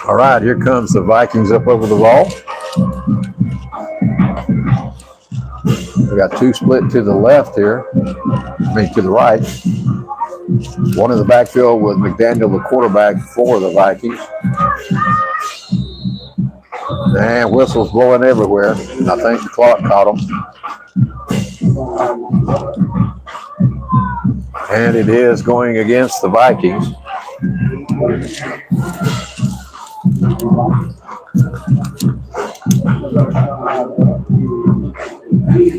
[SPEAKER 4] All right, here comes the Vikings up over the wall. We got two split to the left here, to the right. One in the backfield with McDaniel, the quarterback for the Vikings. And whistles blowing everywhere. I think the clock caught them. And it is going against the Vikings.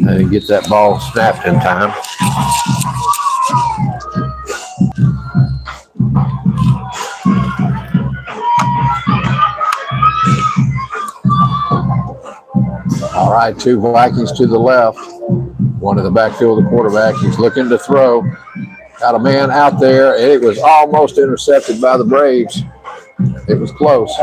[SPEAKER 4] I didn't get that ball snapped in time. All right, two Vikings to the left. One in the backfield, the quarterback. He's looking to throw. Got a man out there, and it was almost intercepted by the Braves. It was close.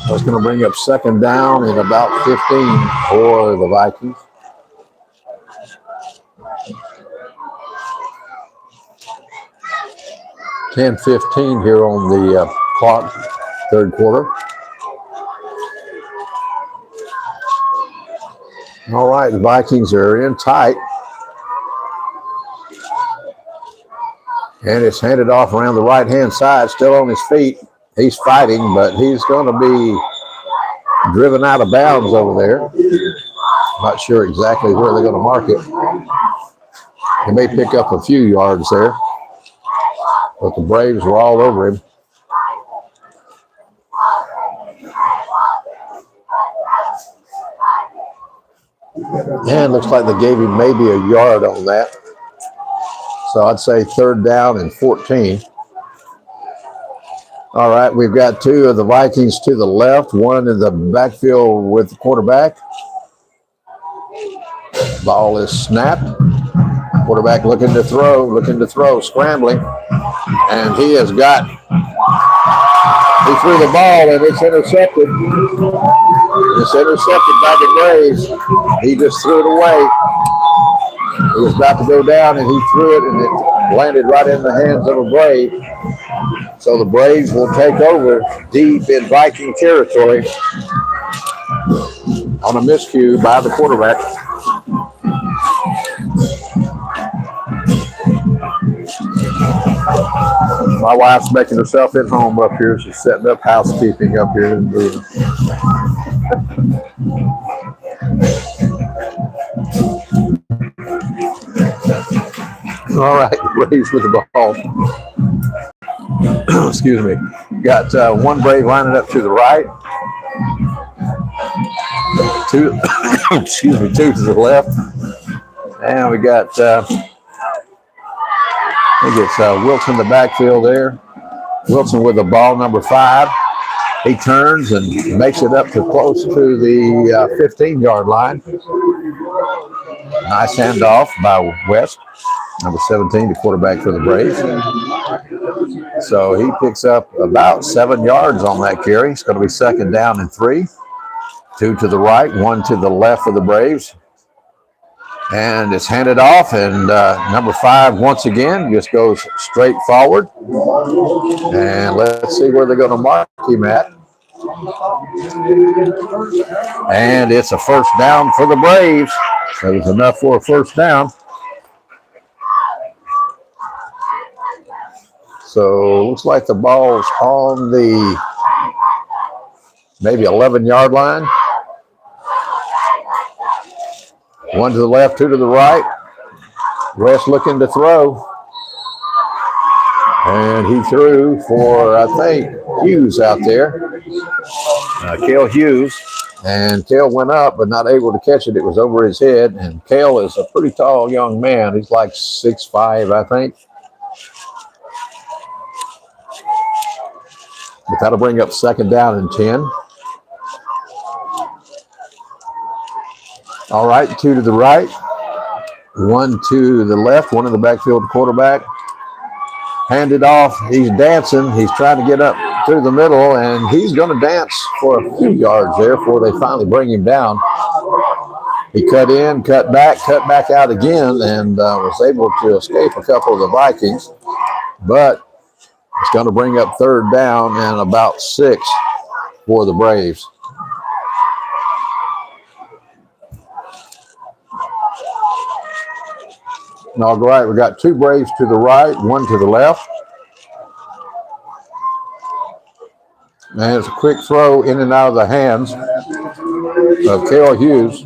[SPEAKER 4] That's going to bring up second down in about 15 for the Vikings. (10:15) here on the clock, third quarter. All right, the Vikings are in tight. And it's handed off around the right-hand side, still on his feet. He's fighting, but he's going to be driven out of bounds over there. Not sure exactly where they're going to mark it. He may pick up a few yards there, but the Braves were all over him. And looks like they gave him maybe a yard on that. So I'd say third down and 14. All right, we've got two of the Vikings to the left, one in the backfield with the quarterback. Ball is snapped. Quarterback looking to throw, scrambling. And he threw the ball and it's intercepted. It's intercepted by the Braves. He just threw it away. He was about to go down and he threw it and it landed right in the hands of a Brave. So the Braves will take over deep in Viking territory on a miscue by the quarterback. My wife's making herself at home up here. She's setting up housekeeping up here. All right, Braves with the ball. Excuse me. Got one Brave lining up to the right. Two to the left. And we got I think it's Wilton in the backfield there. Wilson with the ball, number 5. He turns and makes it up to close to the 15-yard line. Nice handoff by West, number 17, the quarterback for the Braves. So he picks up about 7 yards on that carry. It's going to be second down and 3. 2 to the right, 1 to the left for the Braves. And it's handed off, and number 5 once again just goes straight forward. And let's see where they're going to mark him at. And it's a first down for the Braves. That was enough for a first down. So looks like the ball's on the maybe 11-yard line. 1 to the left, 2 to the right. West looking to throw. And he threw for, I think, Hughes out there. Cale Hughes. And Cale went up, but not able to catch it. It was over his head. And Cale is a pretty tall young man. He's like 6'5", I think. But that'll bring up second down and 10. All right, 2 to the right, 1 to the left, 1 in the backfield quarterback. handed off. He's dancing. He's trying to get up through the middle, and he's going to dance for a few yards there before they finally bring him down. He cut in, cut back out again, and was able to escape a couple of the Vikings. But it's going to bring up third down and about 6 for the Braves. All right, we got 2 Braves to the right, 1 to the left. And it's a quick throw in and out of the hands of Cale Hughes,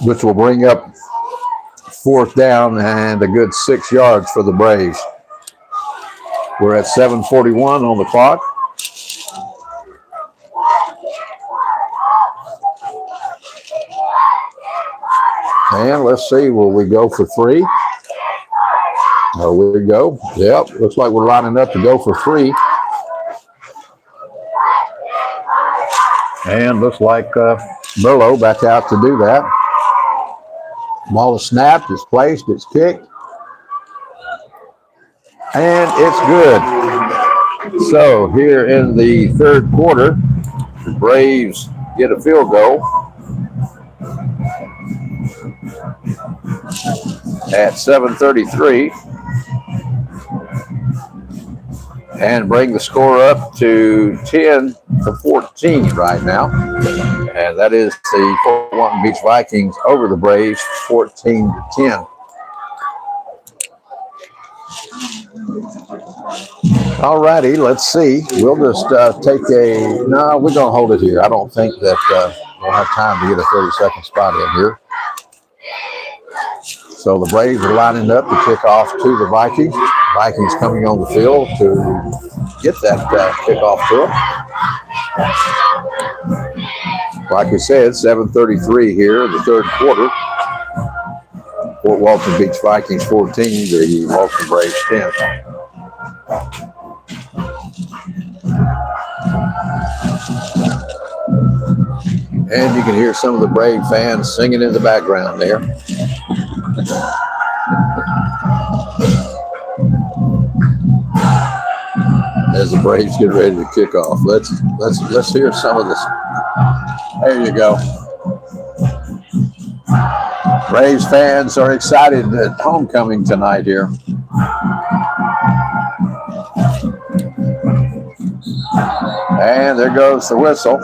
[SPEAKER 4] which will bring up 4th down and a good 6 yards for the Braves. We're at 7:41 on the clock. And let's see, will we go for 3? There we go. Yep, looks like we're lining up to go for 3. And looks like Burlow back out to do that. Ball is snapped, it's placed, it's kicked. And it's good. So here in the third quarter, the Braves get a field goal at 7:33 and bring the score up to 10-14 right now. And that is the Fort Walton Beach Vikings over the Braves 14-10. All righty, let's see. We'll just take no, we're going to hold it here. I don't think that we'll have time to get a 30-second spot in here. So the Braves are lining up to kick off to the Vikings. Vikings coming on the field to get that kickoff to them. Like we said, 7:33 here in the third quarter. Fort Walton Beach Vikings 14, the Walton Braves 10. And you can hear some of the Brave fans singing in the background there. As the Braves get ready to kick off, let's hear some of this. There you go. Braves fans are excited at homecoming tonight here. And there goes the whistle.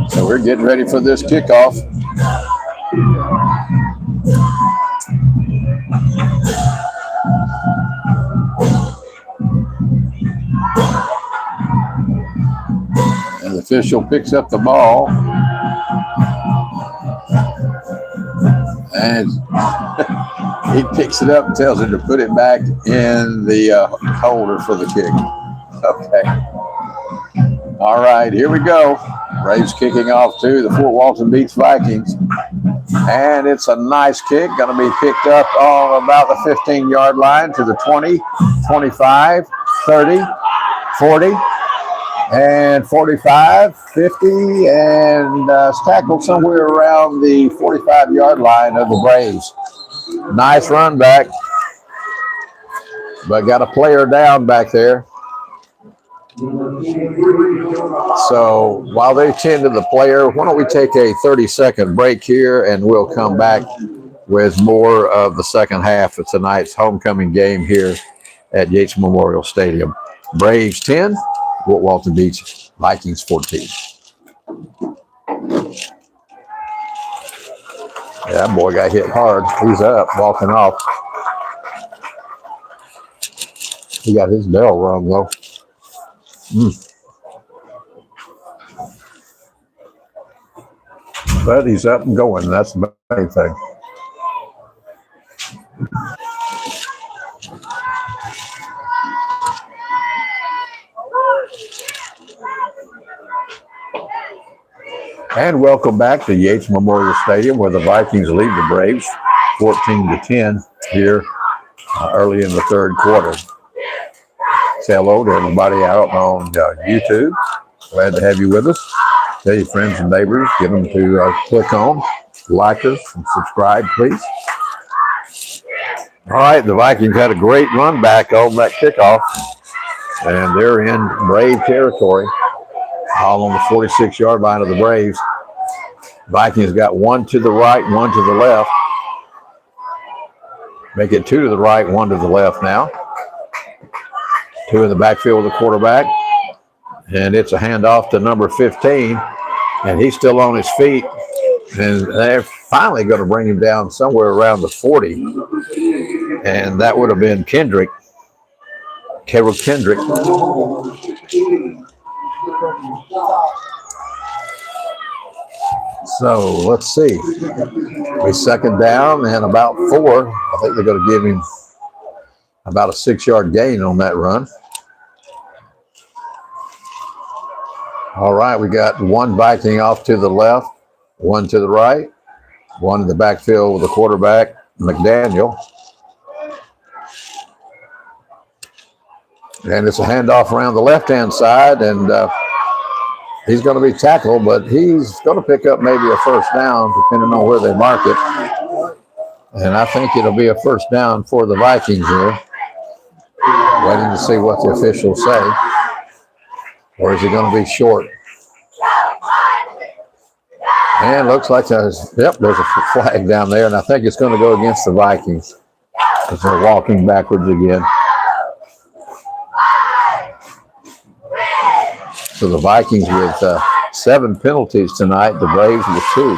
[SPEAKER 4] So we're getting ready for this kickoff. And the official picks up the ball. And he picks it up and tells him to put it back in the holder for the kick. Okay. All right, here we go. Braves kicking off to the Fort Walton Beach Vikings. And it's a nice kick. Going to be picked up on about the 15-yard line to the 20, 25, 30, 40, and 45, 50, and it's tackled somewhere around the 45-yard line of the Braves. Nice run back, but got a player down back there. So while they tend to the player, why don't we take a 30-second break here, and we'll come back with more of the second half of tonight's homecoming game here at Yates Memorial Stadium. Braves 10, Fort Walton Beach Vikings 14. Yeah, that boy got hit hard. He's up, walking off. He got his bell rung, though. But he's up and going. That's the main thing. And welcome back to Yates Memorial Stadium, where the Vikings lead the Braves 14-10 here early in the third quarter. Say hello to everybody out on YouTube. Glad to have you with us. Tell your friends and neighbors, get them to click on, like us, and subscribe, please. All right, the Vikings had a great run back on that kickoff, and they're in Brave territory, all on the 46-yard line of the Braves. Vikings got one to the right, one to the left. Make it two to the right, one to the left now. Two in the backfield with the quarterback. And it's a handoff to number 15. And he's still on his feet. And they're finally going to bring him down somewhere around the 40. And that would have been Kendrick. Carol Kendrick. So let's see. We second down and about 4. I think they're going to give him about a 6-yard gain on that run. All right, we got one Viking off to the left, one to the right, one in the backfield with the quarterback, McDaniel. And it's a handoff around the left-hand side, and he's going to be tackled, but he's going to pick up maybe a first down, depending on where they mark it. And I think it'll be a first down for the Vikings here. Waiting to see what the officials say. Or is it going to be short? And looks like there's a flag down there, and I think it's going to go against the Vikings as they're walking backwards again. So the Vikings with 7 penalties tonight, the Braves with 2.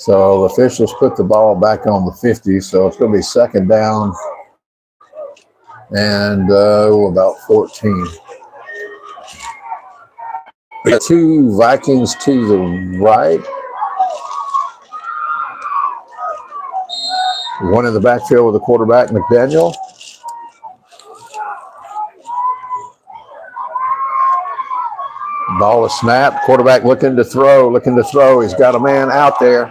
[SPEAKER 4] So the officials put the ball back on the 50, so it's going to be second down and about 14. We got 2 Vikings to the right. One in the backfield with the quarterback, McDaniel. Ball is snapped. Quarterback looking to throw. He's got a man out there.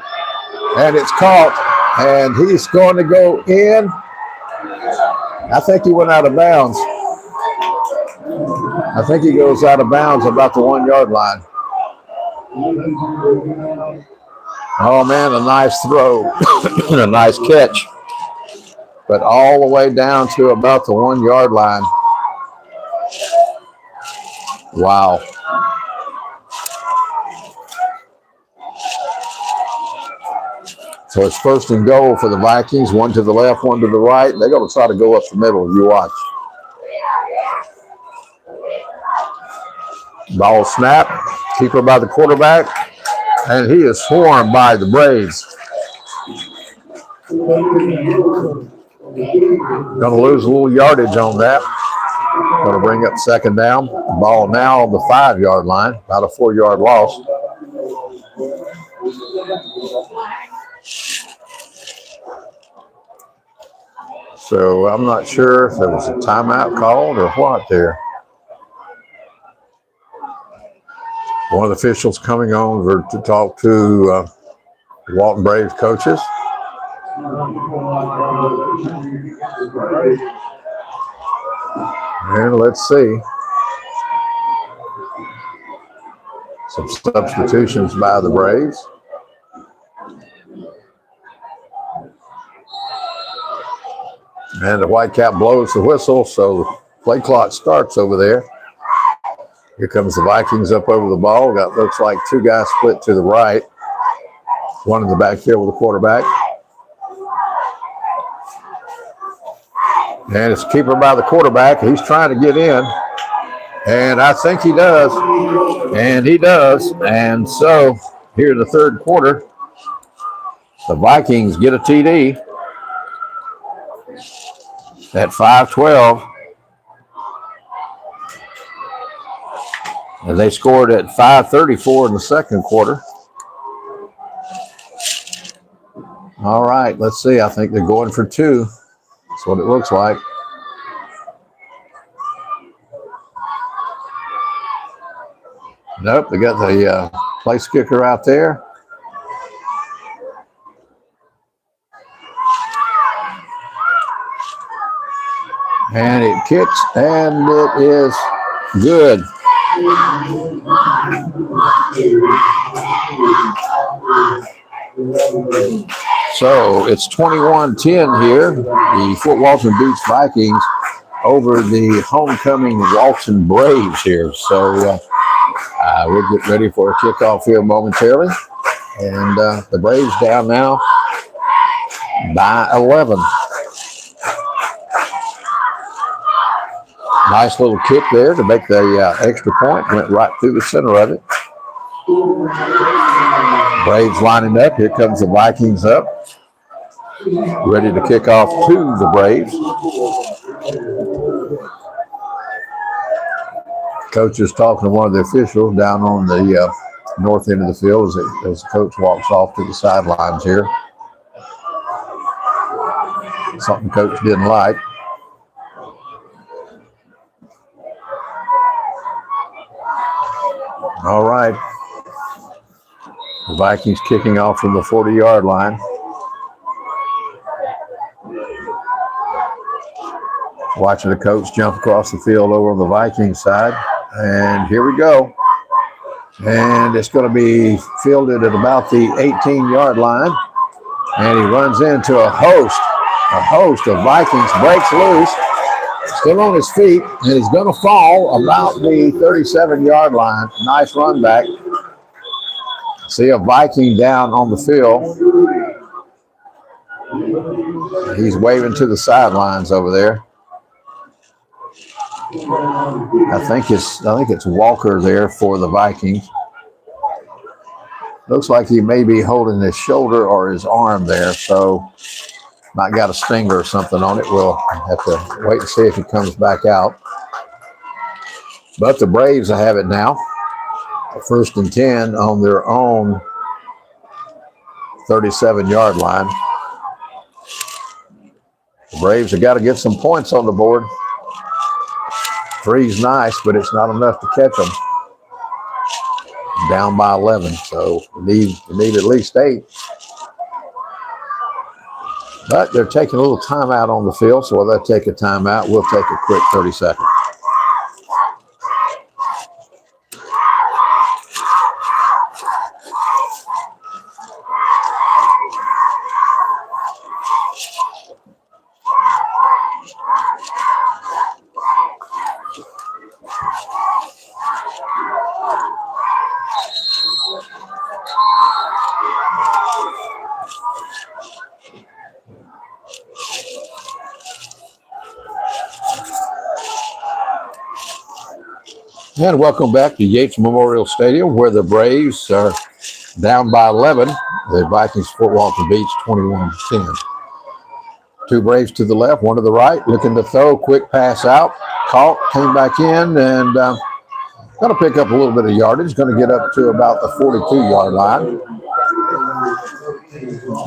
[SPEAKER 4] And it's caught. And he's going to go in. I think he went out of bounds. I think he goes out of bounds about the 1-yard line. Oh, man, a nice throw. A nice catch. But all the way down to about the 1-yard line. Wow. So it's first and goal for the Vikings. One to the left, one to the right. They're going to try to go up the middle. You watch. Ball snap. Keeper by the quarterback. And he is swarmed by the Braves. Going to lose a little yardage on that. Going to bring up second down. Ball now on the 5-yard line. About a 4-yard loss. So I'm not sure if there was a timeout called or what there. One of the officials coming over to talk to Walton Braves coaches. And let's see. Some substitutions by the Braves. And the Whitecap blows the whistle, so the play clock starts over there. Here comes the Vikings up over the ball. Looks like 2 guys split to the right. One in the backfield with the quarterback. And it's keeper by the quarterback. He's trying to get in. And I think he does. And he does. And so here in the third quarter, the Vikings get a TD at 5:12. And they scored at 5:34 in the second quarter. All right, let's see. I think they're going for 2. That's what it looks like. Nope, they got the place kicker out there. And it kicks, and it is good. So it's 21-10 here. The Fort Walton beats Vikings over the homecoming Walton Braves here. So we'll get ready for a kickoff here momentarily. And the Braves down now by 11. Nice little kick there to make the extra point. Went right through the center of it. Braves lining up. Here comes the Vikings up. Ready to kick off to the Braves. Coach is talking to one of the officials down on the north end of the field as the coach walks off to the sidelines here. Something coach didn't like. All right. The Vikings kicking off from the 40-yard line. Watching the coach jump across the field over on the Vikings side. And here we go. And it's going to be fielded at about the 18-yard line. And he runs into a host of Vikings, breaks loose, still on his feet, and he's going to fall about the 37-yard line. Nice run back. See a Viking down on the field. He's waving to the sidelines over there. I think it's Walker there for the Vikings. Looks like he may be holding his shoulder or his arm there, so might got a stinger or something on it. We'll have to wait and see if he comes back out. But the Braves have it now. 1st and 10 on their own 37-yard line. The Braves have got to get some points on the board. 3's nice, but it's not enough to catch them. Down by 11, so we need at least 8. But they're taking a little timeout on the field, so while they take a timeout, we'll take a quick 30 seconds. And welcome back to Yates Memorial Stadium, where the Braves are down by 11. The Vikings Fort Walton beats 21-10. 2 Braves to the left, 1 to the right, looking to throw, quick pass out, caught, came back in, and going to pick up a little bit of yardage, going to get up to about the 42-yard line.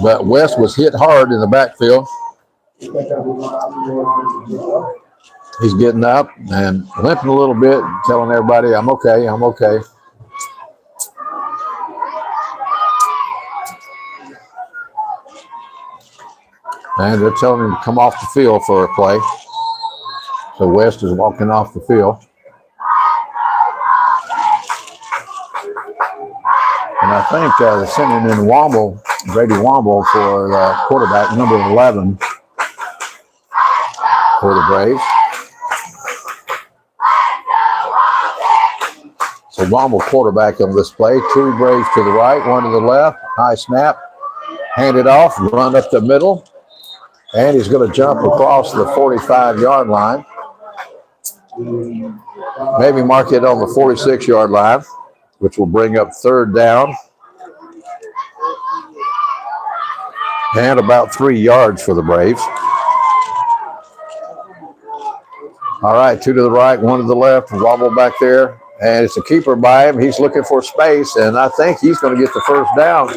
[SPEAKER 4] But West was hit hard in the backfield. He's getting up and limping a little bit, telling everybody, I'm okay, I'm okay. And they're telling him to come off the field for a play. So West is walking off the field. And I think they're sending in Brady Womble for quarterback, number 11 for the Braves. So Womble quarterback on this play. 2 Braves to the right, 1 to the left. High snap. Hand it off, run up the middle. And he's going to jump across the 45-yard line. Maybe mark it on the 46-yard line, which will bring up 3rd down. And about 3 yards for the Braves. All right, 2 to the right, 1 to the left. Wobble back there. And it's a keeper by him. He's looking for space, and I think he's going to get the 1st down.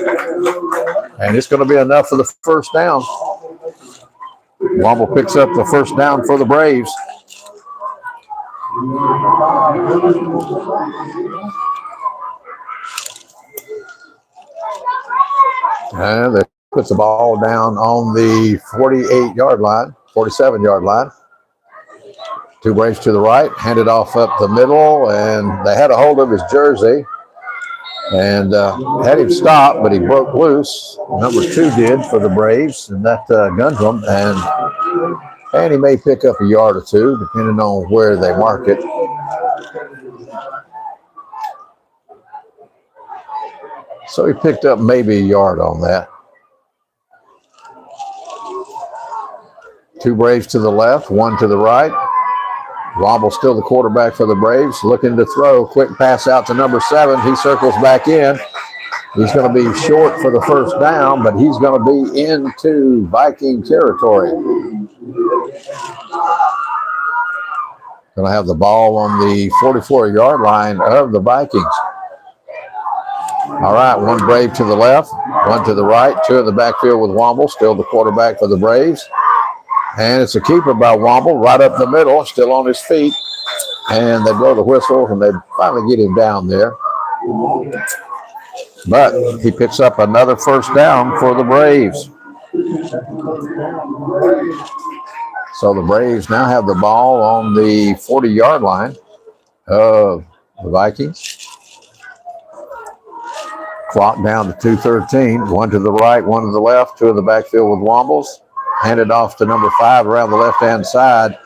[SPEAKER 4] And it's going to be enough for the 1st down. Womble picks up the 1st down for the Braves. And they put the ball down on the 47-yard line. Two Braves to the right, handed off up the middle, and they had a hold of his jersey and had him stop, but he broke loose. Number 2 did for the Braves, and that guns him, and he may pick up a yard or two, depending on where they mark it. So he picked up maybe a yard on that. Two Braves to the left, 1 to the right. Wobble still the quarterback for the Braves, looking to throw. Quick pass out to number 7. He circles back in. He's going to be short for the first down, but he's going to be into Viking territory. Going to have the ball on the 44-yard line of the Vikings. All right, 1 Brave to the left, 1 to the right, 2 in the backfield with Womble, still the quarterback for the Braves. And it's a keeper by Womble, right up the middle, still on his feet. And they blow the whistle, and they finally get him down there. But he picks up another first down for the Braves. So the Braves now have the ball on the 40-yard line of the Vikings. Clock down to 2:13. 1 to the right, 1 to the left, 2 in the backfield with Wombles. Handed off to number 5 around the left-hand side.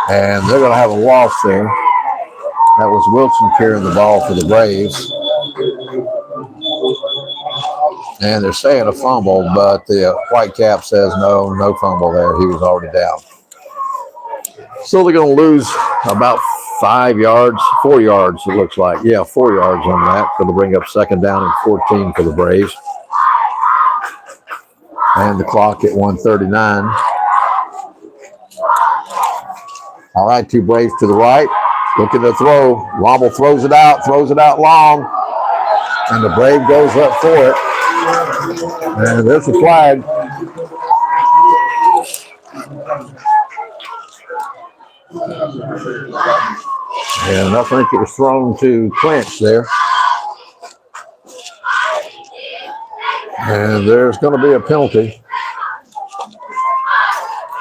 [SPEAKER 4] And they're going to have a loss there. That was Wilson carrying the ball for the Braves. And they're saying a fumble, but the Whitecap says no fumble there. He was already down. So they're going to lose about 4 yards, it looks like. Yeah, 4 yards on that. Going to bring up second down and 14 for the Braves. And the clock at 1:39. All right, 2 Braves to the right. Looking to throw. Wobble throws it out long. And the Brave goes up for it. And there's a flag. And I think it was thrown to clinch there. And there's going to be a penalty.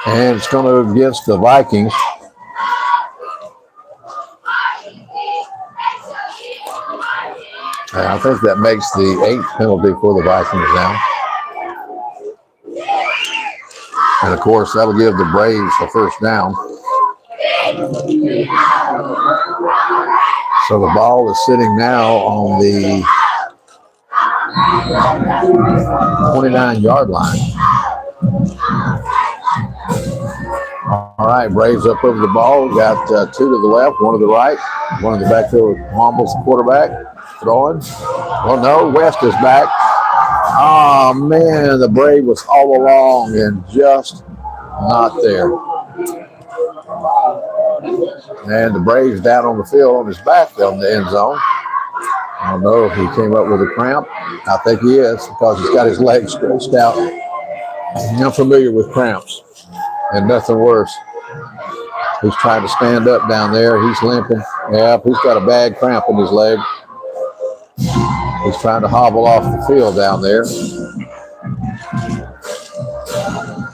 [SPEAKER 4] And it's going to against the Vikings. And I think that makes the 8th penalty for the Vikings now. And of course, that'll give the Braves a first down. So the ball is sitting now on the 29-yard line. All right, Braves up over the ball. Got 2 to the left, 1 to the right. 1 in the backfield with Womble's quarterback. Throwing. Well, no, West is back. Oh, man, the Brave was all along and just not there. And the Braves down on the field on his back on the end zone. I don't know if he came up with a cramp. I think he is because he's got his legs stretched out. I'm familiar with cramps and nothing worse. He's trying to stand up down there. He's limping. Yeah, he's got a bad cramp in his leg. He's trying to hobble off the field down there.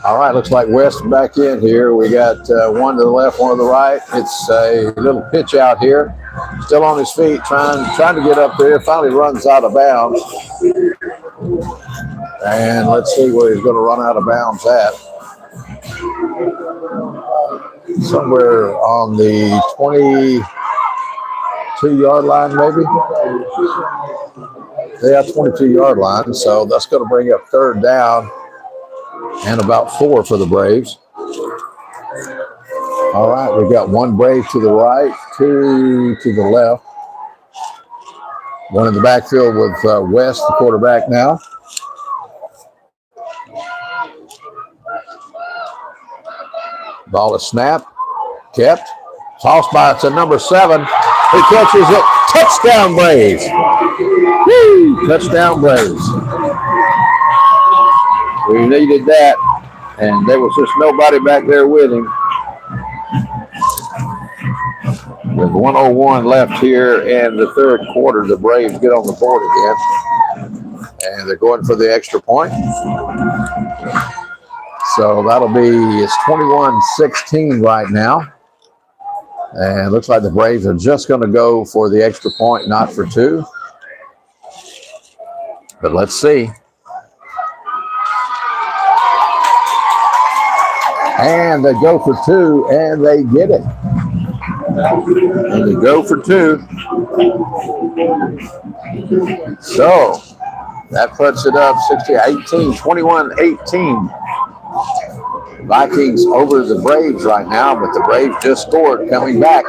[SPEAKER 4] All right, looks like West back in here. We got 1 to the left, 1 to the right. It's a little pitch out here. Still on his feet, trying to get up there. Finally runs out of bounds. And let's see where he's going to run out of bounds at. Somewhere on the 22-yard line, maybe. Yeah, 22-yard line. So that's going to bring up third down and about 4 for the Braves. All right, we've got 1 Brave to the right, 2 to the left. 1 in the backfield with West, the quarterback now. Ball is snapped, kept, tossed by to number 7. He catches it. Touchdown Braves. Woo! Touchdown Braves. We needed that, and there was just nobody back there with him. With 1:01 left here in the third quarter, the Braves get on the board again, and they're going for the extra point. So that'll be, it's 21-16 right now. And looks like the Braves are just going to go for the extra point, not for two. But let's see. And they go for two, and they get it. And they go for two. So that puts it up 18, 21-18. Vikings over the Braves right now, but the Braves just scored coming back.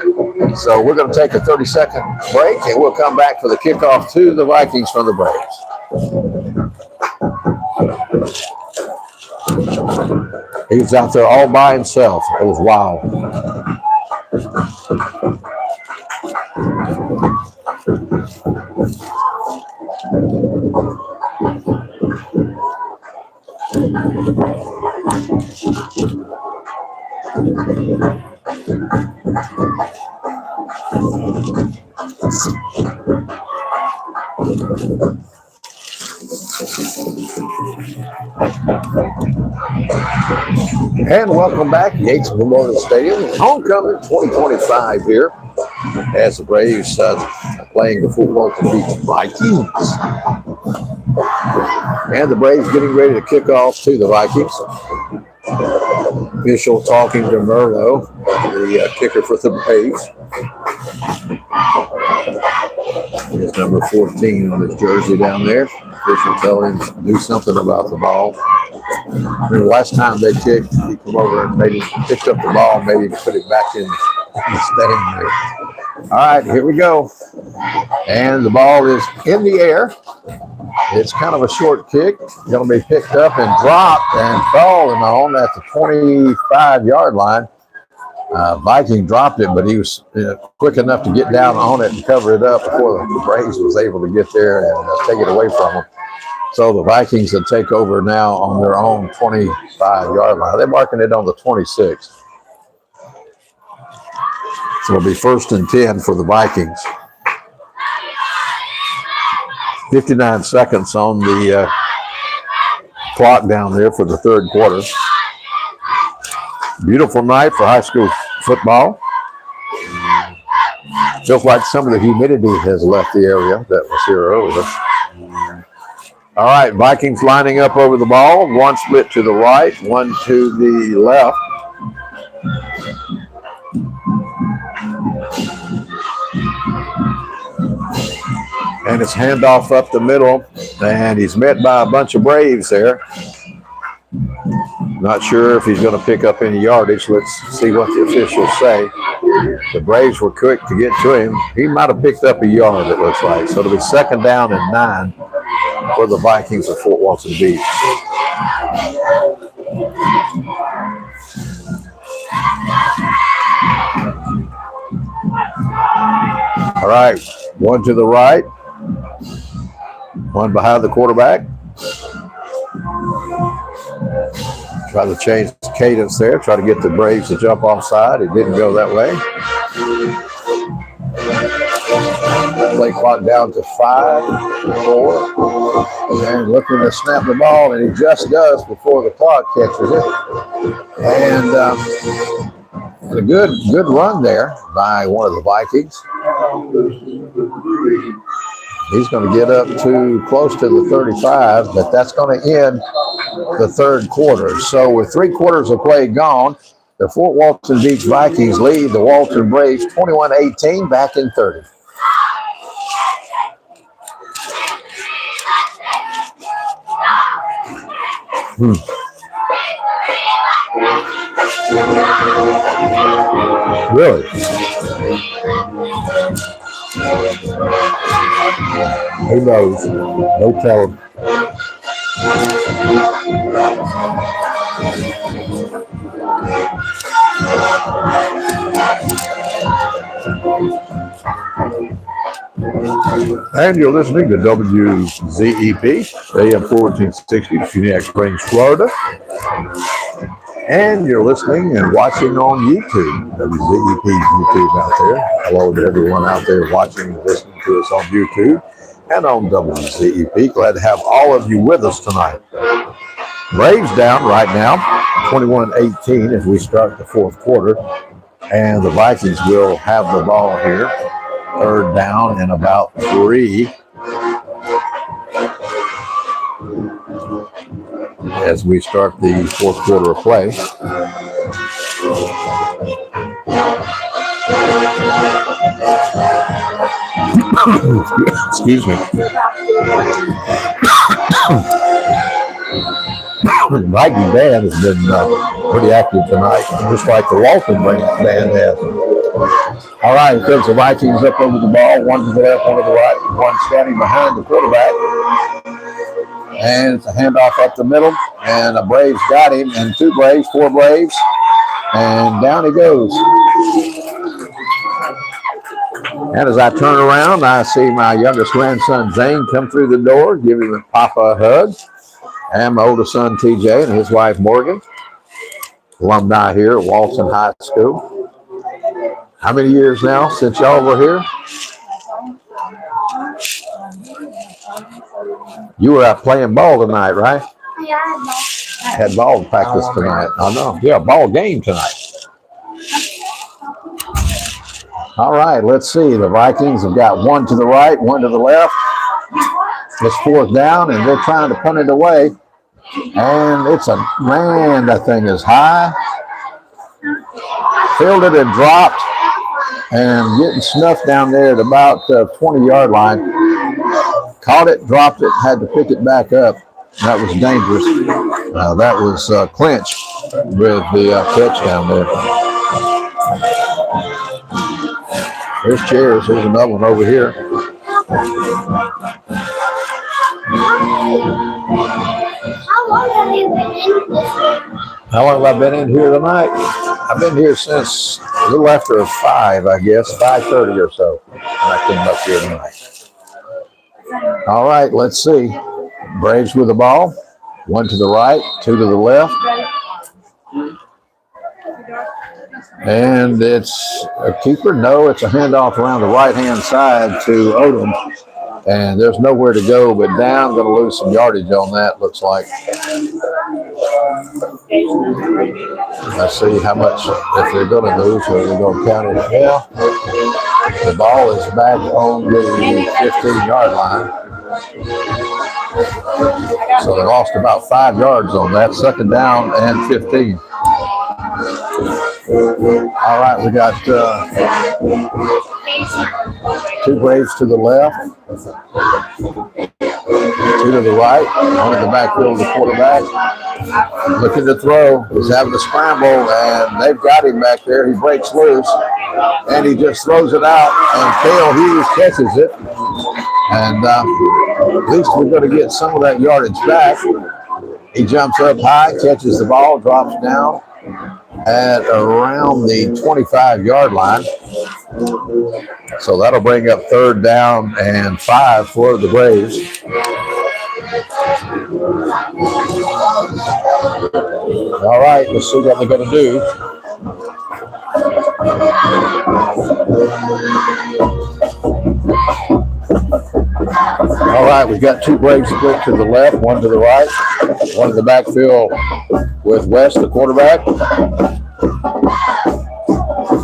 [SPEAKER 4] So we're going to take a 30-second break, and we'll come back for the kickoff to the Vikings from the Braves. He was out there all by himself. It was wild. And welcome back, Yates Memorial Stadium. Homecoming 2025 here as the Braves playing the Walton Beach Vikings. And the Braves getting ready to kick off to the Vikings. Official talking to Merlo, the kicker for the Braves. His number 14 on his jersey down there. Official telling him to do something about the ball. The last time they kicked, he come over and maybe picked up the ball and maybe put it back in the stand there. All right, here we go. And the ball is in the air. It's kind of a short kick. Going to be picked up and dropped and falling on at the 25-yard line. Viking dropped it, but he was quick enough to get down on it and cover it up before the Braves was able to get there and take it away from him. So the Vikings will take over now on their own 25-yard line. They're marking it on the 26. So it'll be 1st and 10 for the Vikings. 59 seconds on the clock down there for the third quarter. Beautiful night for high school football. Feels like some of the humidity has left the area that was here earlier. All right, Vikings lining up over the ball. One split to the right, one to the left. And it's handoff up the middle, and he's met by a bunch of Braves there. Not sure if he's going to pick up any yardage. Let's see what the officials say. The Braves were quick to get to him. He might have picked up a yard, it looks like. So it'll be 2nd down and 9 for the Vikings of Fort Walton Beach. All right, one to the right, one behind the quarterback. Try to change the cadence there, try to get the Braves to jump offside. It didn't go that way. Play clock down to 5, 4. And looking to snap the ball, and he just does before the clock catches it. And a good run there by one of the Vikings. He's going to get up to close to the 35, but that's going to end the third quarter. So with 3 quarters of play gone, the Fort Walton Beach Vikings lead the Walton Braves 21-18 back in 30. Really? Who knows? No telling. And you're listening to WZEP, AM 1460, Phoenix Springs, Florida. And you're listening and watching on YouTube, WZEP's YouTube out there. Hello to everyone out there watching and listening to us on YouTube and on WZEP. Glad to have all of you with us tonight. Braves down right now, 21-18 as we start the fourth quarter. And the Vikings will have the ball here. Third down and about 3. As we start the fourth quarter of play. Excuse me. The Viking band has been pretty active tonight, just like the Walton band has. All right, here comes the Vikings up over the ball. One to the left, one to the right, one standing behind the quarterback. And it's a handoff up the middle, and a Braves got him, and 2 Braves, 4 Braves, and down he goes. And as I turn around, I see my youngest grandson, Zane, come through the door, giving Papa a hug, and my oldest son, TJ, and his wife, Morgan, alumni here at Walton High School. How many years now since y'all were here? You were out playing ball tonight, right?
[SPEAKER 6] Yeah,
[SPEAKER 4] Had ball practice tonight. I know. Yeah, ball game tonight. All right, let's see. The Vikings have got one to the right, one to the left. It's fourth down, and they're trying to punt it away. And it's a, man, that thing is high. Fielded and dropped, and getting snuffed down there at about the 20-yard line. Caught it, dropped it, had to pick it back up. That was dangerous. That was Clinch with the catch down there. There's chairs. There's another one over here.
[SPEAKER 6] How long have you been in this?
[SPEAKER 4] How long have I been in here tonight? I've been here since a little after 5, I guess, 5:30 or so. And I came up here tonight. All right, let's see. Braves with the ball. 1 to the right, 2 to the left. And it's a keeper. No, it's a handoff around the right-hand side to Odom. And there's nowhere to go but down. Going to lose some yardage on that, looks like. Let's see how much, if they're going to lose, or they're going to count it. Yeah. The ball is back on the 15-yard line. So they lost about 5 yards on that. 2nd down and 15. All right, we got 2 Braves to the left, 2 to the right, 1 in the backfield, the quarterback. Looking to throw, he's having to scramble, and they've got him back there. He breaks loose, and he just throws it out, and Cale Hughes catches it. And at least we're going to get some of that yardage back. He jumps up high, catches the ball, drops down at around the 25-yard line. So that'll bring up 3rd down and 5 for the Braves. All right, let's see what they're going to do. All right, we've got 2 Braves split to the left, 1 to the right, 1 in the backfield with West, the quarterback.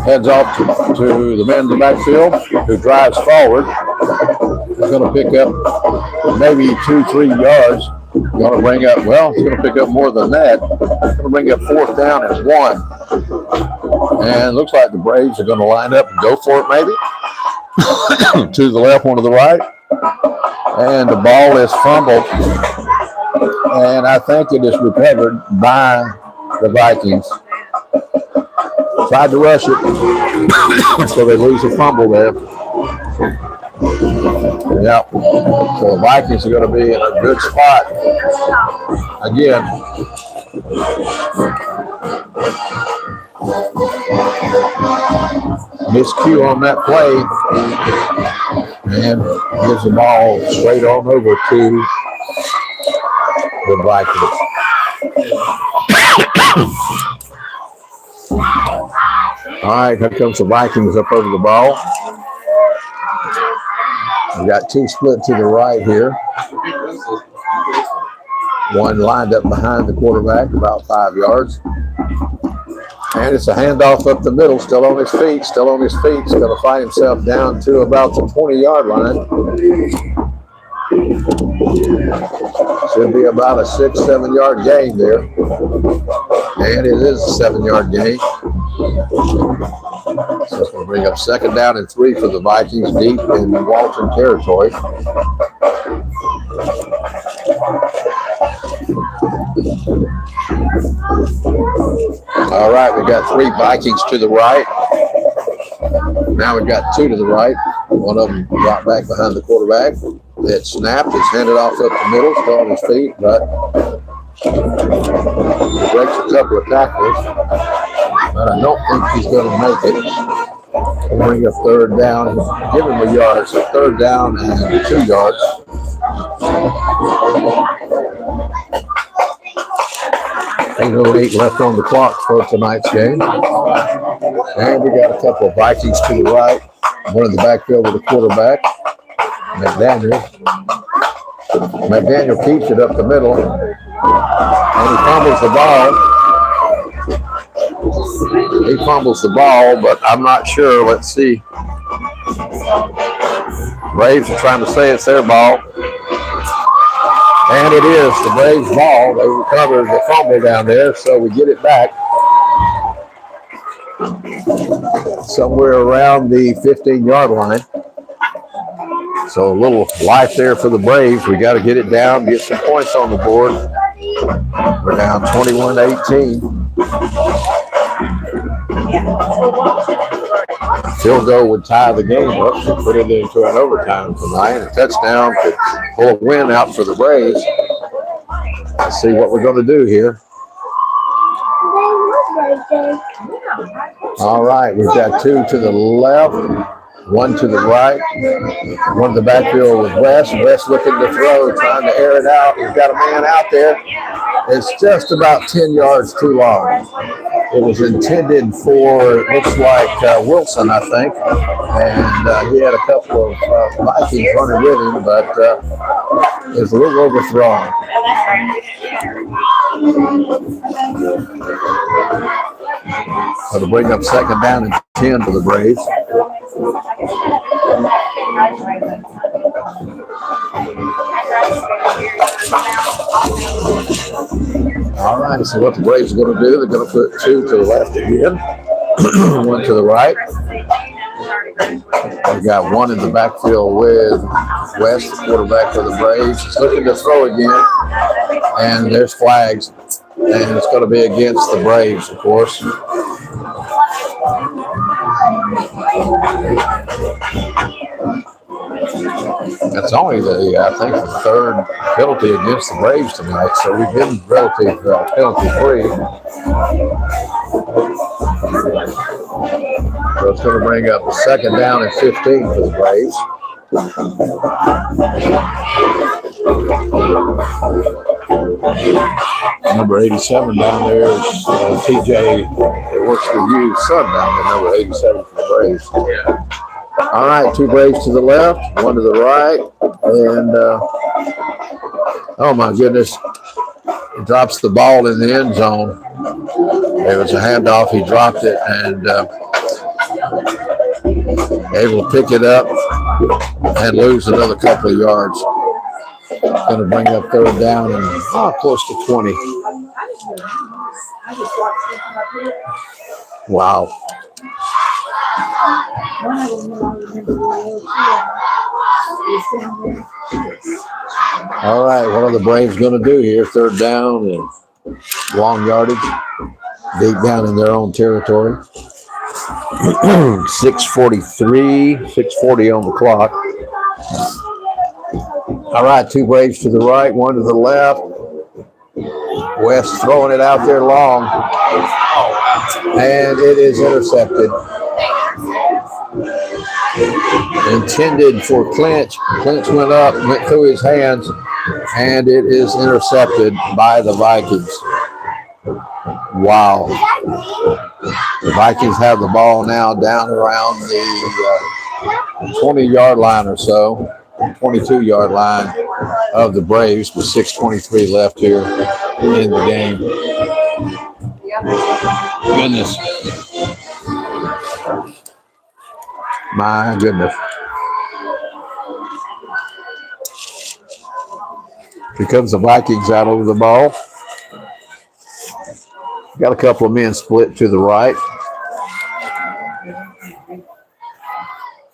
[SPEAKER 4] Heads off to the man in the backfield who drives forward. He's going to pick up maybe 2-3 yards. Going to bring up, well, he's going to pick up more than that. Going to bring up 4th down and 1. And it looks like the Braves are going to line up and go for it maybe. 2 to the left, 1 to the right. And the ball is fumbled. And I think it is recovered by the Vikings. Tried to rush it. So they lose a fumble there. Yep. So the Vikings are going to be in a good spot. Again. Miscue on that play. And gives the ball straight on over to the Vikings. All right, here comes the Vikings up over the ball. We got 2 split to the right here. 1 lined up behind the quarterback, about 5 yards. And it's a handoff up the middle, still on his feet, still on his feet. He's going to find himself down to about the 20-yard line. Should be about a 6-7 yard gain there. And it is a 7-yard gain. So it's going to bring up 2nd down and 3 for the Vikings deep in Walton territory. All right, we got 3 Vikings to the right. Now we've got 2 to the right. One of them dropped back behind the quarterback. It snapped. It's handed off up the middle, still on his feet, but he breaks a couple of tackles. But I don't think he's going to make it. We'll bring up 3rd down. Give him a yard. So 3rd down and 2 yards. 8:08 left on the clock for tonight's game. And we got a couple of Vikings to the right. One in the backfield with the quarterback, McDaniel. McDaniel keeps it up the middle. And he fumbles the ball. He fumbles the ball, but I'm not sure. Let's see. Braves are trying to say it's their ball. And it is the Braves' ball. They recovered the fumble down there, so we get it back. Somewhere around the 15-yard line. So a little life there for the Braves. We got to get it down, get some points on the board. We're down 21-18. Field goal would tie the game up and put it into an overtime tonight. A touchdown could pull a win out for the Braves. Let's see what we're going to do here. All right, we've got 2 to the left, 1 to the right. One in the backfield with West. West looking to throw, trying to air it out. He's got a man out there. It's just about 10 yards too long. It was intended for, it looks like Wilson, I think. And he had a couple of Vikings running with him, but it's a little overthrown. So to bring up 2nd down and 10 for the Braves. All right, so what the Braves are going to do, they're going to put 2 to the left again, 1 to the right. We've got 1 in the backfield with West, the quarterback for the Braves. He's looking to throw again, and there's flags, and it's going to be against the Braves, of course. That's only the, I think, the 3rd penalty against the Braves tonight, so we've been relative penalty free. So it's going to bring up a 2nd down and 15 for the Braves. Number 87 down there is TJ. It works for you, son down there, number 87 for the Braves. All right, 2 Braves to the left, 1 to the right, and oh my goodness, he drops the ball in the end zone. There was a handoff, he dropped it, and able to pick it up and lose another couple of yards. Going to bring up 3rd down and close to 20. Wow. All right, what are the Braves going to do here? 3rd down and long yardage, deep down in their own territory. 6:40 on the clock. All right, 2 Braves to the right, 1 to the left. West throwing it out there long, and it is intercepted. Intended for Clinch. Clinch went up, went through his hands, and it is intercepted by the Vikings. Wow. The Vikings have the ball now down around the 20-yard line or so, 22-yard line of the Braves with 6:23 left here in the game. Goodness. My goodness. Here comes the Vikings out over the ball. Got a couple of men split to the right.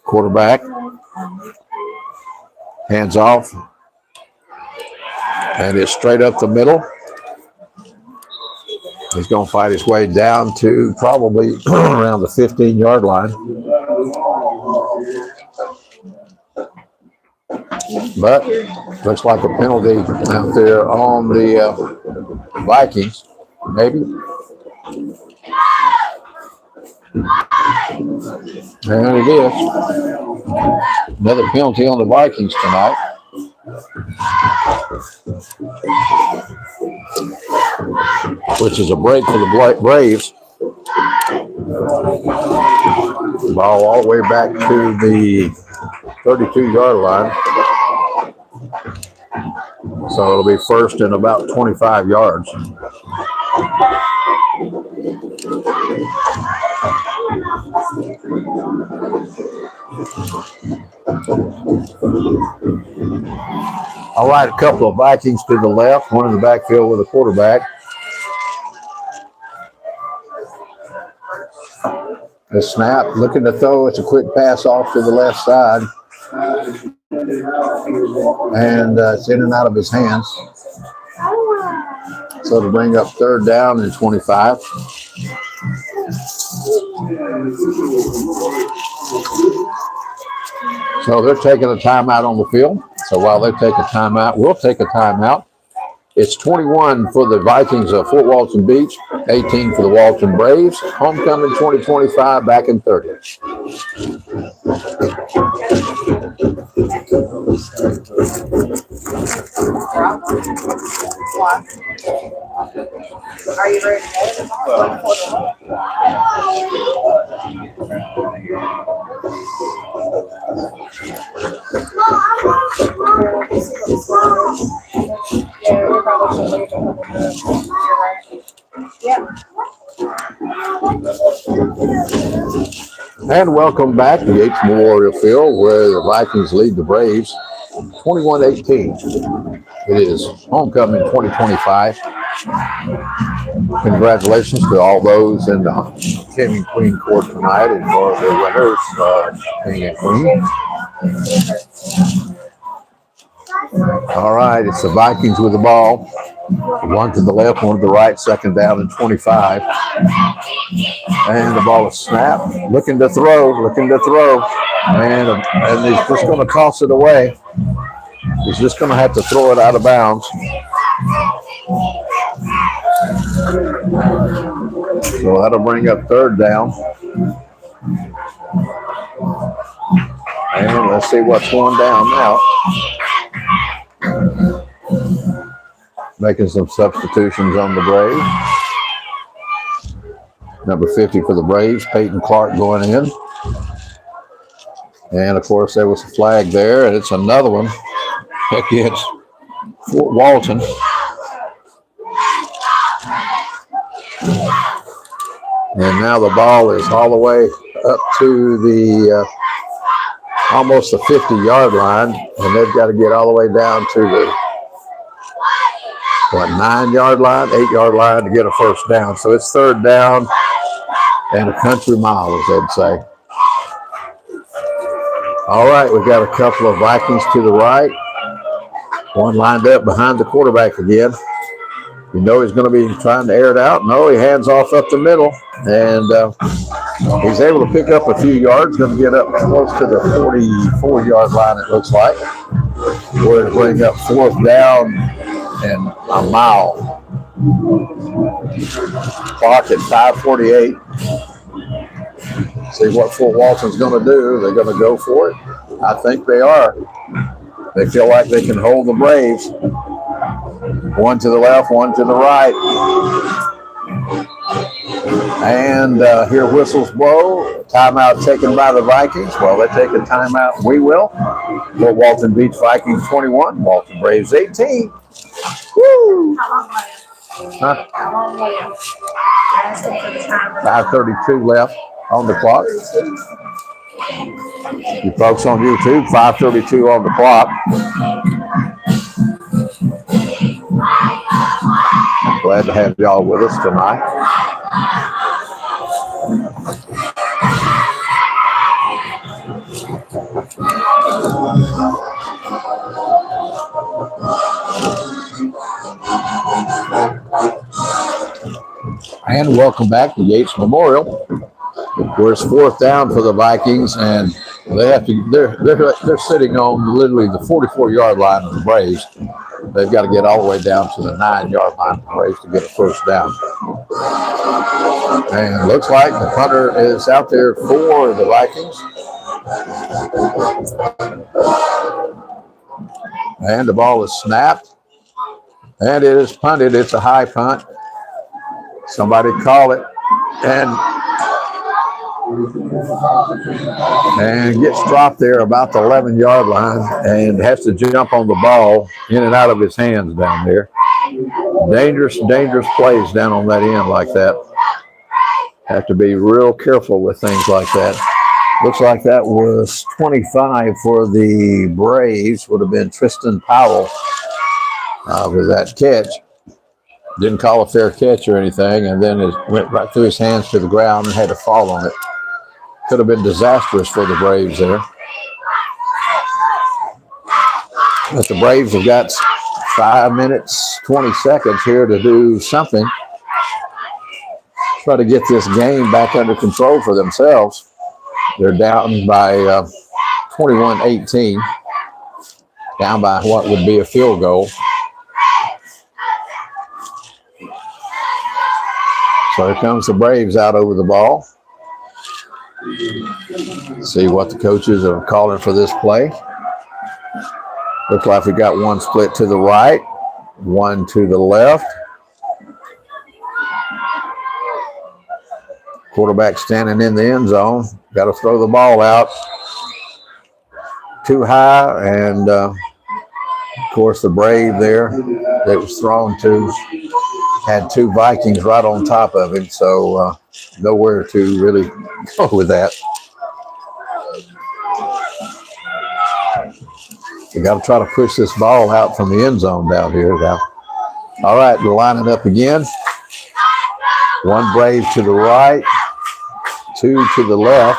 [SPEAKER 4] Quarterback. Hands off. And it's straight up the middle. He's going to fight his way down to probably around the 15-yard line. But looks like a penalty out there on the Vikings, maybe. And it is. Another penalty on the Vikings tonight. Which is a break for the Braves. Ball all the way back to the 32-yard line. So it'll be first and about 25 yards. All right, a couple of Vikings to the left, one in the backfield with a quarterback. The snap, looking to throw. It's a quick pass off to the left side. And it's in and out of his hands. So to bring up third down and 25. So they're taking a timeout on the field. So while they take a timeout, we'll take a timeout. It's 21 for the Vikings of Fort Walton Beach, 18 for the Walton Braves. Homecoming 2025 back in 30.
[SPEAKER 2] Are you ready to
[SPEAKER 4] And welcome back to Yates Memorial Field, where the Vikings lead the Braves 21-18. It is homecoming 2025. Congratulations to all those in the King and Queen court tonight and for the winners, King and Queen. All right, it's the Vikings with the ball. One to the left, one to the right, second down and 25. And the ball is snapped. Looking to throw. And he's just going to toss it away. He's just going to have to throw it out of bounds. So that'll bring up third down. And let's see what's going down now. Making some substitutions on the Braves. Number 50 for the Braves, Peyton Clark going in. And, of course, there was a flag there, and it's another one against Fort Walton. And now the ball is all the way up to the almost the 50-yard line, and they've got to get all the way down to the 9-yard line, 8-yard line to get a first down. So it's third down and a country mile, as they'd say. All right, we've got a couple of Vikings to the right. One lined up behind the quarterback again. You know he's going to be trying to air it out. No, he hands off up the middle, and he's able to pick up a few yards. Going to get up close to the 44-yard line, it looks like. We're going to bring up fourth down and a mile. Clock at 5:48. See what Fort Walton's going to do. They're going to go for it. I think they are. They feel like they can hold the Braves. One to the left, one to the right. And here whistles blow. Timeout taken by the Vikings. Well, they take a timeout. We will. Fort Walton Beach Vikings 21. Walton Braves 18. Woo! Huh?
[SPEAKER 2] How long left? Asking for the timer.
[SPEAKER 4] 5:32 left on the clock. You folks on YouTube, 5:32 on the clock. Glad to have y'all with us tonight. And welcome back to Yates Memorial. Where it's fourth down for the Vikings, and they have to. They're sitting on literally the 44-yard line of the Braves. They've got to get all the way down to the 9-yard line of the Braves to get a first down. And it looks like the punter is out there for the Vikings. And the ball is snapped, and it is punted. It's a high punt. Somebody call it, and gets dropped there about the 11-yard line and has to jump on the ball in and out of his hands down there. Dangerous plays down on that end like that. Have to be real careful with things like that. Looks like that was 25 for the Braves. Would have been Tristan Powell with that catch. Didn't call a fair catch or anything, and then it went right through his hands to the ground and had to fall on it. Could have been disastrous for the Braves there. But the Braves have got 5 minutes, 20 seconds here to do something. Try to get this game back under control for themselves. They're down by 21-18. Down by what would be a field goal. So here comes the Braves out over the ball. See what the coaches are calling for this play. Looks like we got one split to the right, one to the left. Quarterback standing in the end zone. Got to throw the ball out. Too high, and of course the Brave there that was thrown to had two Vikings right on top of him, so nowhere to really go with that. We got to try to push this ball out from the end zone down here now. All right, we're lining up again. One Brave to the right, two to the left.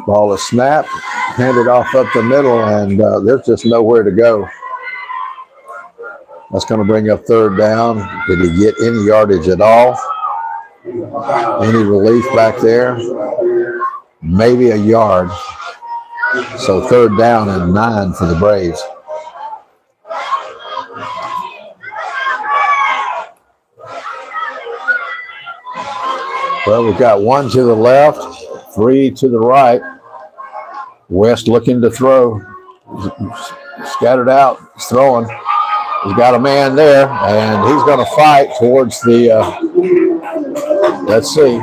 [SPEAKER 4] Ball is snapped, handed off up the middle, and there's just nowhere to go. That's going to bring up third down. Did he get any yardage at all? Any relief back there? Maybe a yard. So third down and 9 for the Braves. Well, we've got one to the left, 3 to the right. West looking to throw. Scattered out, he's throwing. He's got a man there, and he's going to fight towards the, let's see.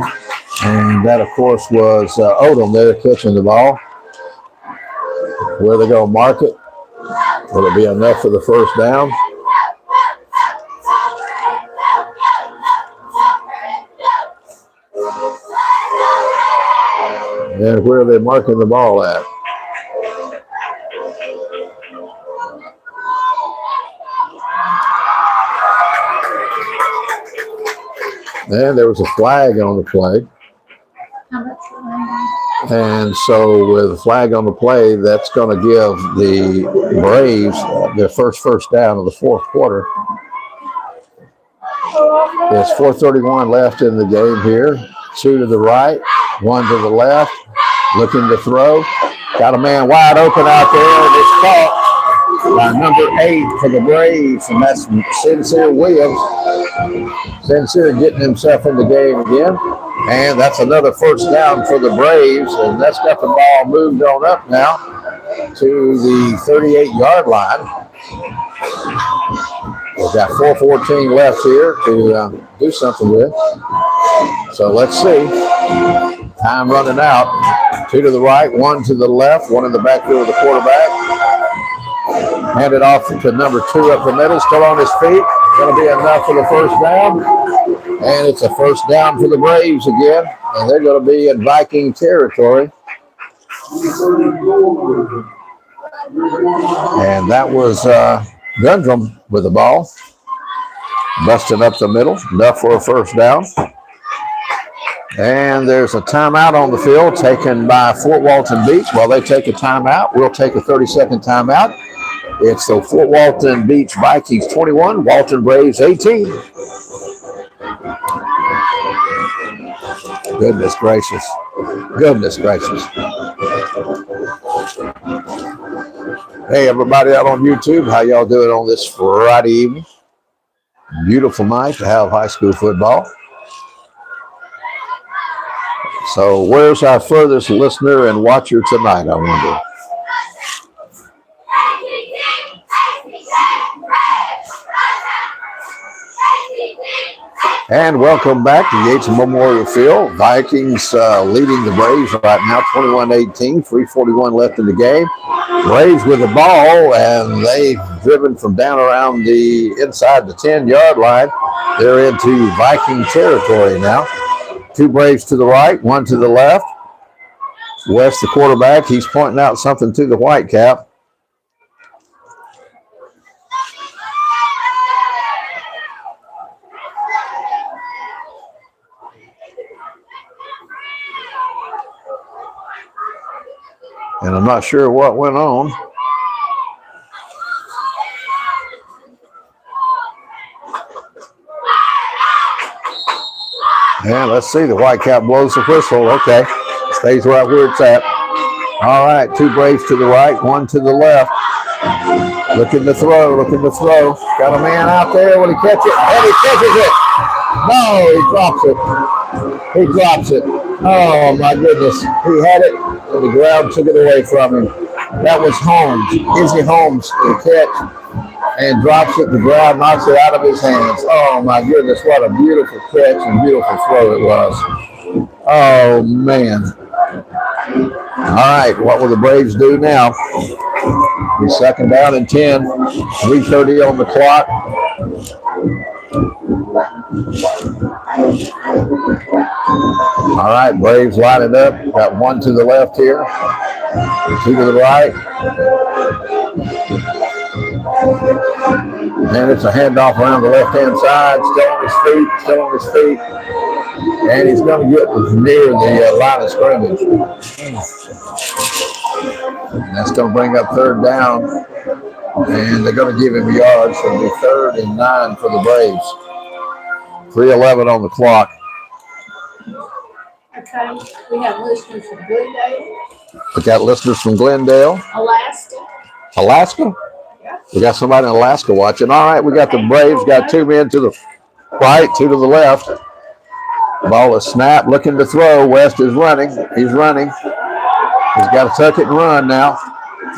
[SPEAKER 4] And that, of course, was Odom there catching the ball. Where they going to mark it? Will it be enough for the first down? And where are they marking the ball at? And there was a flag on the play. And so with a flag on the play, that's going to give the Braves their first down of the fourth quarter. There's 4:31 left in the game here. 2 to the right, 1 to the left. Looking to throw. Got a man wide open out there, and it's caught by number 8 for the Braves, and that's Sincere Williams. Sincere getting himself in the game again. And that's another first down for the Braves, and that's got the ball moved on up now to the 38-yard line. We've got 4:14 left here to do something with. So let's see. Time running out. 2 to the right, 1 to the left, 1 in the backfield of the quarterback. Hand it off to number 2 up the middle, still on his feet. Going to be enough for the first down. And it's a first down for the Braves again. And they're going to be in Viking territory. And that was Gundrum with the ball. Busting up the middle, enough for a first down. And there's a timeout on the field taken by Fort Walton Beach. While they take a timeout, we'll take a 30-second timeout. It's the Fort Walton Beach Vikings 21, Walton Braves 18. Goodness gracious. Goodness gracious. Hey, everybody out on YouTube, how y'all doing on this Friday evening? Beautiful night to have high school football. So where's our furthest listener and watcher tonight, I wonder? And welcome back to Yates Memorial Field. Vikings leading the Braves right now, 21-18, 3:41 left in the game. Braves with the ball, and they've driven from down around the inside the 10-yard line. They're into Viking territory now. 2 Braves to the right, 1 to the left. West, the quarterback, he's pointing out something to the Whitecap. And I'm not sure what went on. And let's see, the Whitecap blows the whistle. Okay, stays right where it's at. All right, 2 Braves to the right, 1 to the left. Looking to throw, looking to throw. Got a man out there. Will he catch it? And he catches it. No, he drops it. He drops it. Oh, my goodness. He had it, and the ground took it away from him. That was Holmes, Izzy Holmes, the catch, and drops it. The ground knocks it out of his hands. Oh, my goodness. What a beautiful catch and beautiful throw it was. Oh, man. All right, what will the Braves do now? He's second down and 10, 3:30 on the clock. All right, Braves line it up. Got 1 to the left here, 2 to the right. And it's a handoff around the left-hand side. Still on his feet, still on his feet. And he's going to get near the line of scrimmage. And that's going to bring up 3rd down. And they're going to give him yards. So it'll be 3rd and 9 for the Braves. 3:11 on the clock.
[SPEAKER 2] Okay, we have listeners from Glendale,
[SPEAKER 4] We got listeners from Glendale,
[SPEAKER 2] Alaska.
[SPEAKER 4] Alaska.
[SPEAKER 2] Yeah.
[SPEAKER 4] We got somebody in Alaska watching. All right, we got the Braves. Got 2 men to the right, 2 to the left. Ball is snapped, looking to throw. West is running. He's running. He's got to tuck it and run now.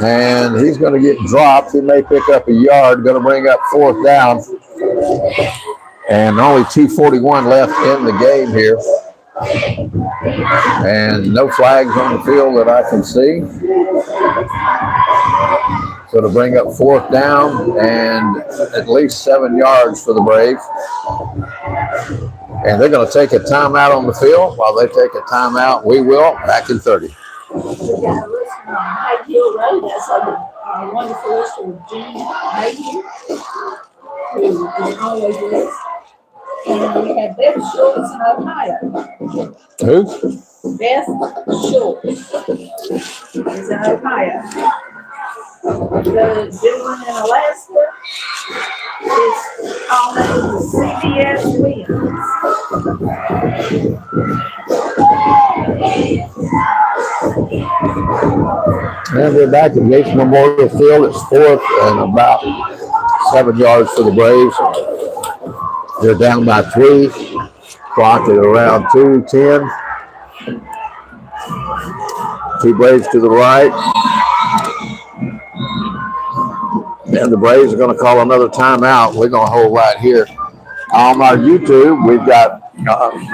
[SPEAKER 4] And he's going to get dropped. He may pick up a yard. Going to bring up 4th down. And only 2:41 left in the game here. And no flags on the field that I can see. So to bring up 4th down and at least 7 yards for the Braves. And they're going to take a timeout on the field. While they take a timeout, we will. Back in 30.
[SPEAKER 2] We got a listener on High Hill Road. That's our wonderful listener, Jean Mayhew, who is always with us. And we have Beth Schultz in Ohio.
[SPEAKER 4] Who?
[SPEAKER 2] Beth Schultz is in Ohio. The gentleman in Alaska is calling CBS Williams.
[SPEAKER 4] And we're back at Yates Memorial Field. It's 4th and about 7 yards for the Braves. They're down by 3. Clock at around 2:10. 2 Braves to the right. And the Braves are going to call another timeout. We're going to hold right here. On our YouTube, we've got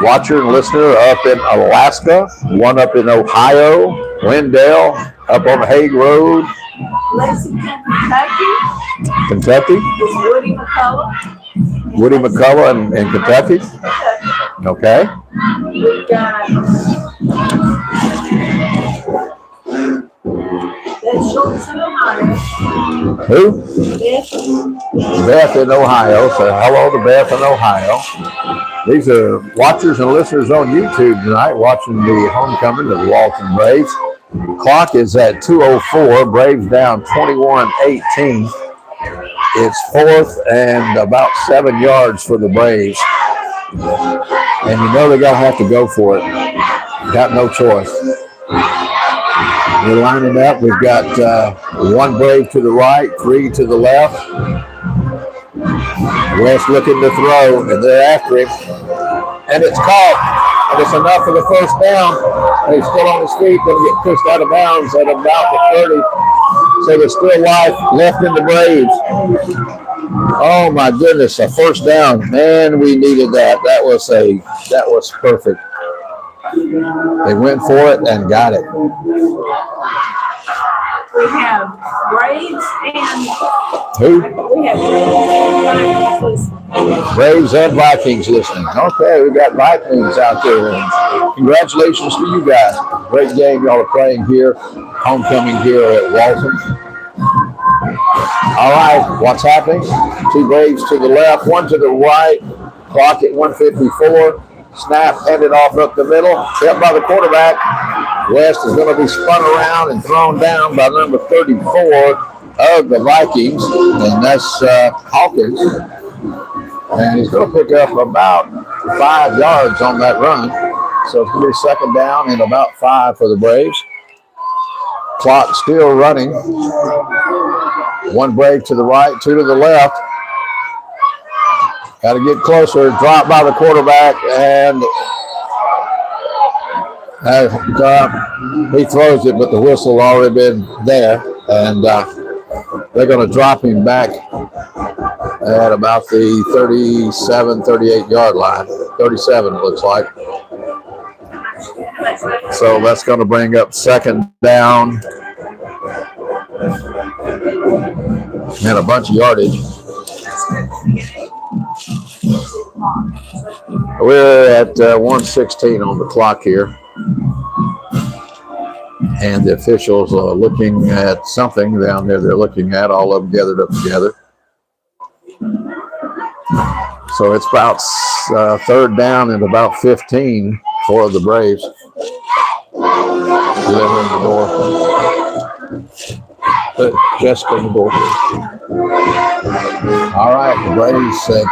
[SPEAKER 4] watcher and listener up in Alaska, one up in Ohio, Glendale, up on Hague Road,
[SPEAKER 2] Lexington, Kentucky.
[SPEAKER 4] Kentucky?
[SPEAKER 2] Is Woody McCullough.
[SPEAKER 4] Woody McCullough in Kentucky? Okay.
[SPEAKER 2] We got Beth Schultz in Ohio.
[SPEAKER 4] Who?
[SPEAKER 2] Beth.
[SPEAKER 4] Beth in Ohio. So hello to Beth in Ohio. These are watchers and listeners on YouTube tonight watching the homecoming of the Walton Braves. Clock is at 2:04. Braves down 21-18. It's fourth and about 7 yards for the Braves. And you know they're going to have to go for it. Got no choice. We're lining up. We've got one Brave to the right, three to the left. West looking to throw, and they're after him. And it's caught. And it's enough for the first down. And he's still on his feet, going to get pushed out of bounds at about the 30. So there's still life left in the Braves. Oh my goodness, a first down. Man, we needed that. That was perfect. They went for it and got it.
[SPEAKER 2] We have Braves and
[SPEAKER 4] Who?
[SPEAKER 2] we have
[SPEAKER 4] Braves and Vikings listening. Okay, we've got Vikings out there. And congratulations to you guys. Great game y'all are playing here. Homecoming here at Walton. All right, what's happening? Two Braves to the left, one to the right. Clock at 1:54. Snap handed off up the middle. Kept by the quarterback. West is going to be spun around and thrown down by number 34 of the Vikings, and that's Hawkins. And he's going to pick up about 5 yards on that run. So it's going to be second down and about 5 for the Braves. Clock still running. One Brave to the right, two to the left. Got to get closer. Dropped by the quarterback, and he throws it, but the whistle already been there, and they're going to drop him back at about the 37, 38-yard line. 37, it looks like. So that's going to bring up second down and a bunch of yardage. We're at 1:16 on the clock here. And the officials are looking at something down there they're looking at, all of them gathered up together. So it's about third down and about 15 for the Braves. Delivering the door. Jessica in the door. All right, the Braves at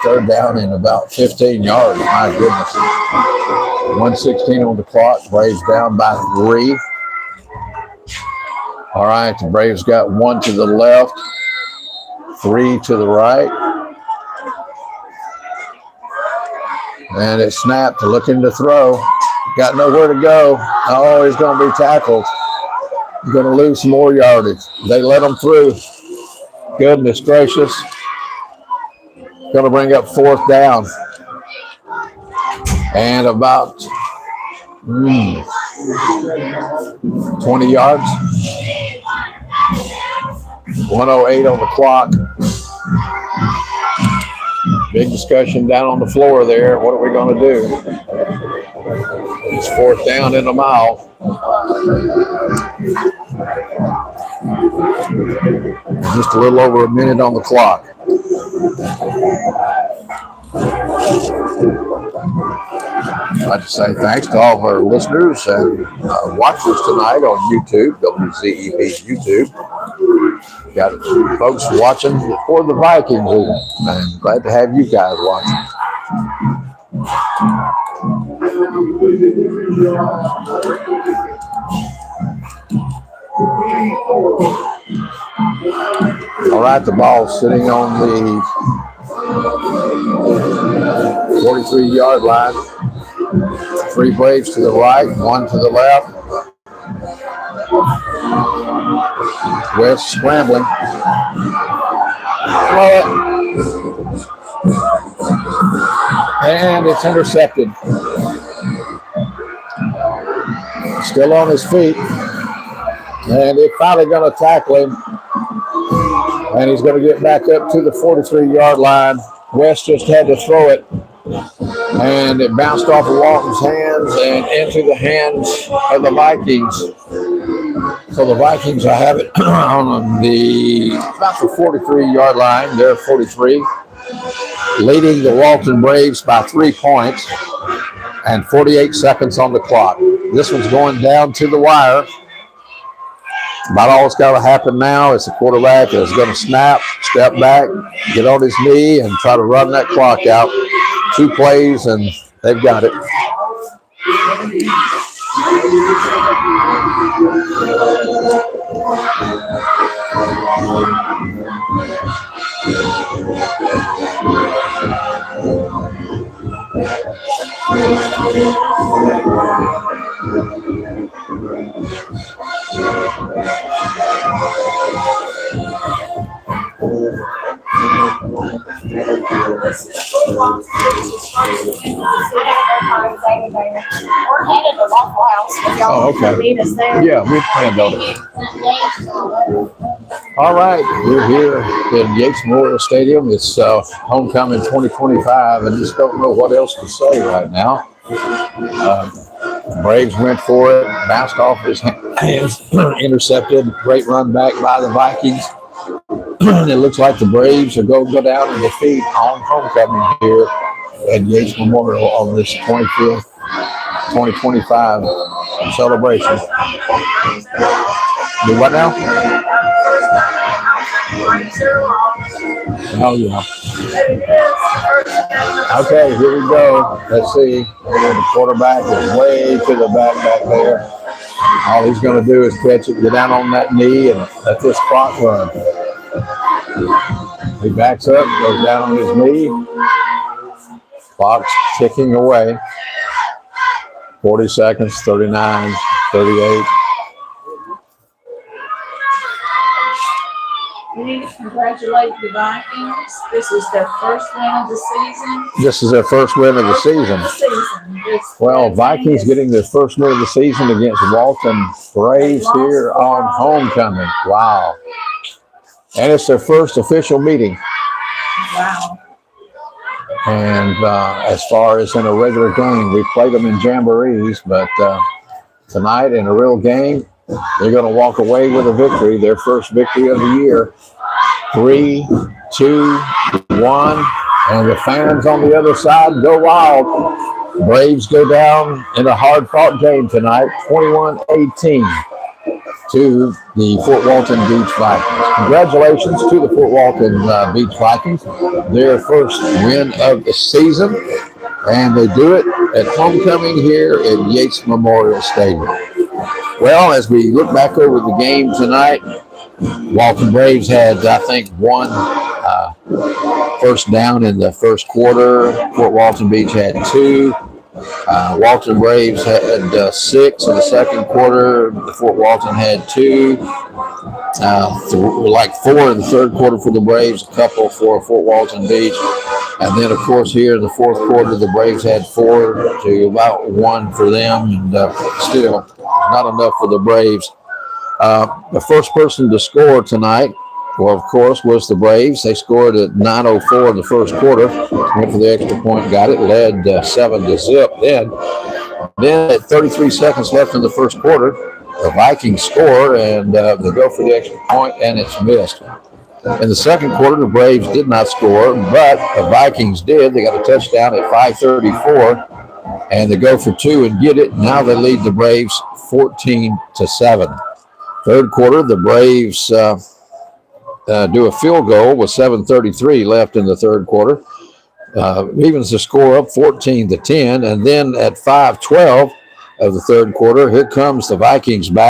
[SPEAKER 4] third down and about 15 yards. My goodness. 1:16 on the clock. Braves down by 3. All right, the Braves got one to the left, 3 to the right. And it snapped, looking to throw. Got nowhere to go. Oh, he's going to be tackled. He's going to lose some more yardage. They let him through. Goodness gracious. Going to bring up fourth down. And about 20 yards. 1:08 on the clock. Big discussion down on the floor there. What are we going to do? It's fourth down in a mile. Just a little over a minute on the clock. I'd like to say thanks to all of our listeners and watchers tonight on YouTube, WZEP YouTube. Got folks watching for the Vikings, and glad to have you guys watching. All right, the ball's sitting on the 43-yard line. 3 Braves to the right, 1 to the left. West scrambling. And it's intercepted. Still on his feet. And they're finally going to tackle him. And he's going to get back up to the 43-yard line. West just had to throw it. And it bounced off of Walton's hands and into the hands of the Vikings. So the Vikings will have it on about the 43-yard line. They're 43, leading the Walton Braves by 3 points and 48 seconds on the clock. This one's going down to the wire. About all that's got to happen now is the quarterback is going to snap, step back, get on his knee, and try to run that clock out. 2 plays, and they've got it. Oh, okay. Yeah, we've handled it. All right, we're here in Yates Memorial Stadium. It's homecoming 2025, and just don't know what else to say right now. Braves went for it, bounced off his hands, intercepted. Great run back by the Vikings. It looks like the Braves are going to go down and defeat on homecoming here at Yates Memorial on this 25th, 2025 celebration. Do what now? Oh, yeah. Okay, here we go. Let's see. The quarterback is way to the back there. All he's going to do is catch it, get down on that knee, and let this clock run. He backs up, goes down on his knee. Clock's ticking away. 40 seconds, 39, 38.
[SPEAKER 2] We need to congratulate the Vikings. This is their first win of the season.
[SPEAKER 4] This is their first win of the season. Well, Vikings getting their first win of the season against Walton Braves here on homecoming. Wow. And it's their first official meeting.
[SPEAKER 2] Wow.
[SPEAKER 4] And as far as in a regular game, we played them in jamborees, but tonight in a real game, they're going to walk away with a victory, their first victory of the year. 3, 2, 1, and the fans on the other side go wild. Braves go down in a hard-fought game tonight, 21-18 to the Fort Walton Beach Vikings. Congratulations to the Fort Walton Beach Vikings, their first win of the season, and they do it at homecoming here at Yates Memorial Stadium. Well, as we look back over the game tonight, Walton Braves had, I think, one first down in the first quarter. Fort Walton Beach had 2. Walton Braves had 6 in the second quarter. Fort Walton had 2. 4 in the third quarter for the Braves, a couple for Fort Walton Beach. And then, of course, here in the fourth quarter, the Braves had 4 to about 1 for them. And still not enough for the Braves. The first person to score tonight, well, of course, was the Braves. They scored at 9:04 in the first quarter. Went for the extra point, got it, led 7-0. Then at 33 seconds left in the first quarter, the Vikings score, and they go for the extra point, and it's missed. In the second quarter, the Braves did not score, but the Vikings did. They got a touchdown at 5:34, and they go for 2 and get it. Now they lead the Braves 14-7. Third quarter, the Braves do a field goal with 7:33 left in the third quarter. Evens the score up 14-10, and then at 5:12 of the third quarter, here comes the Vikings back.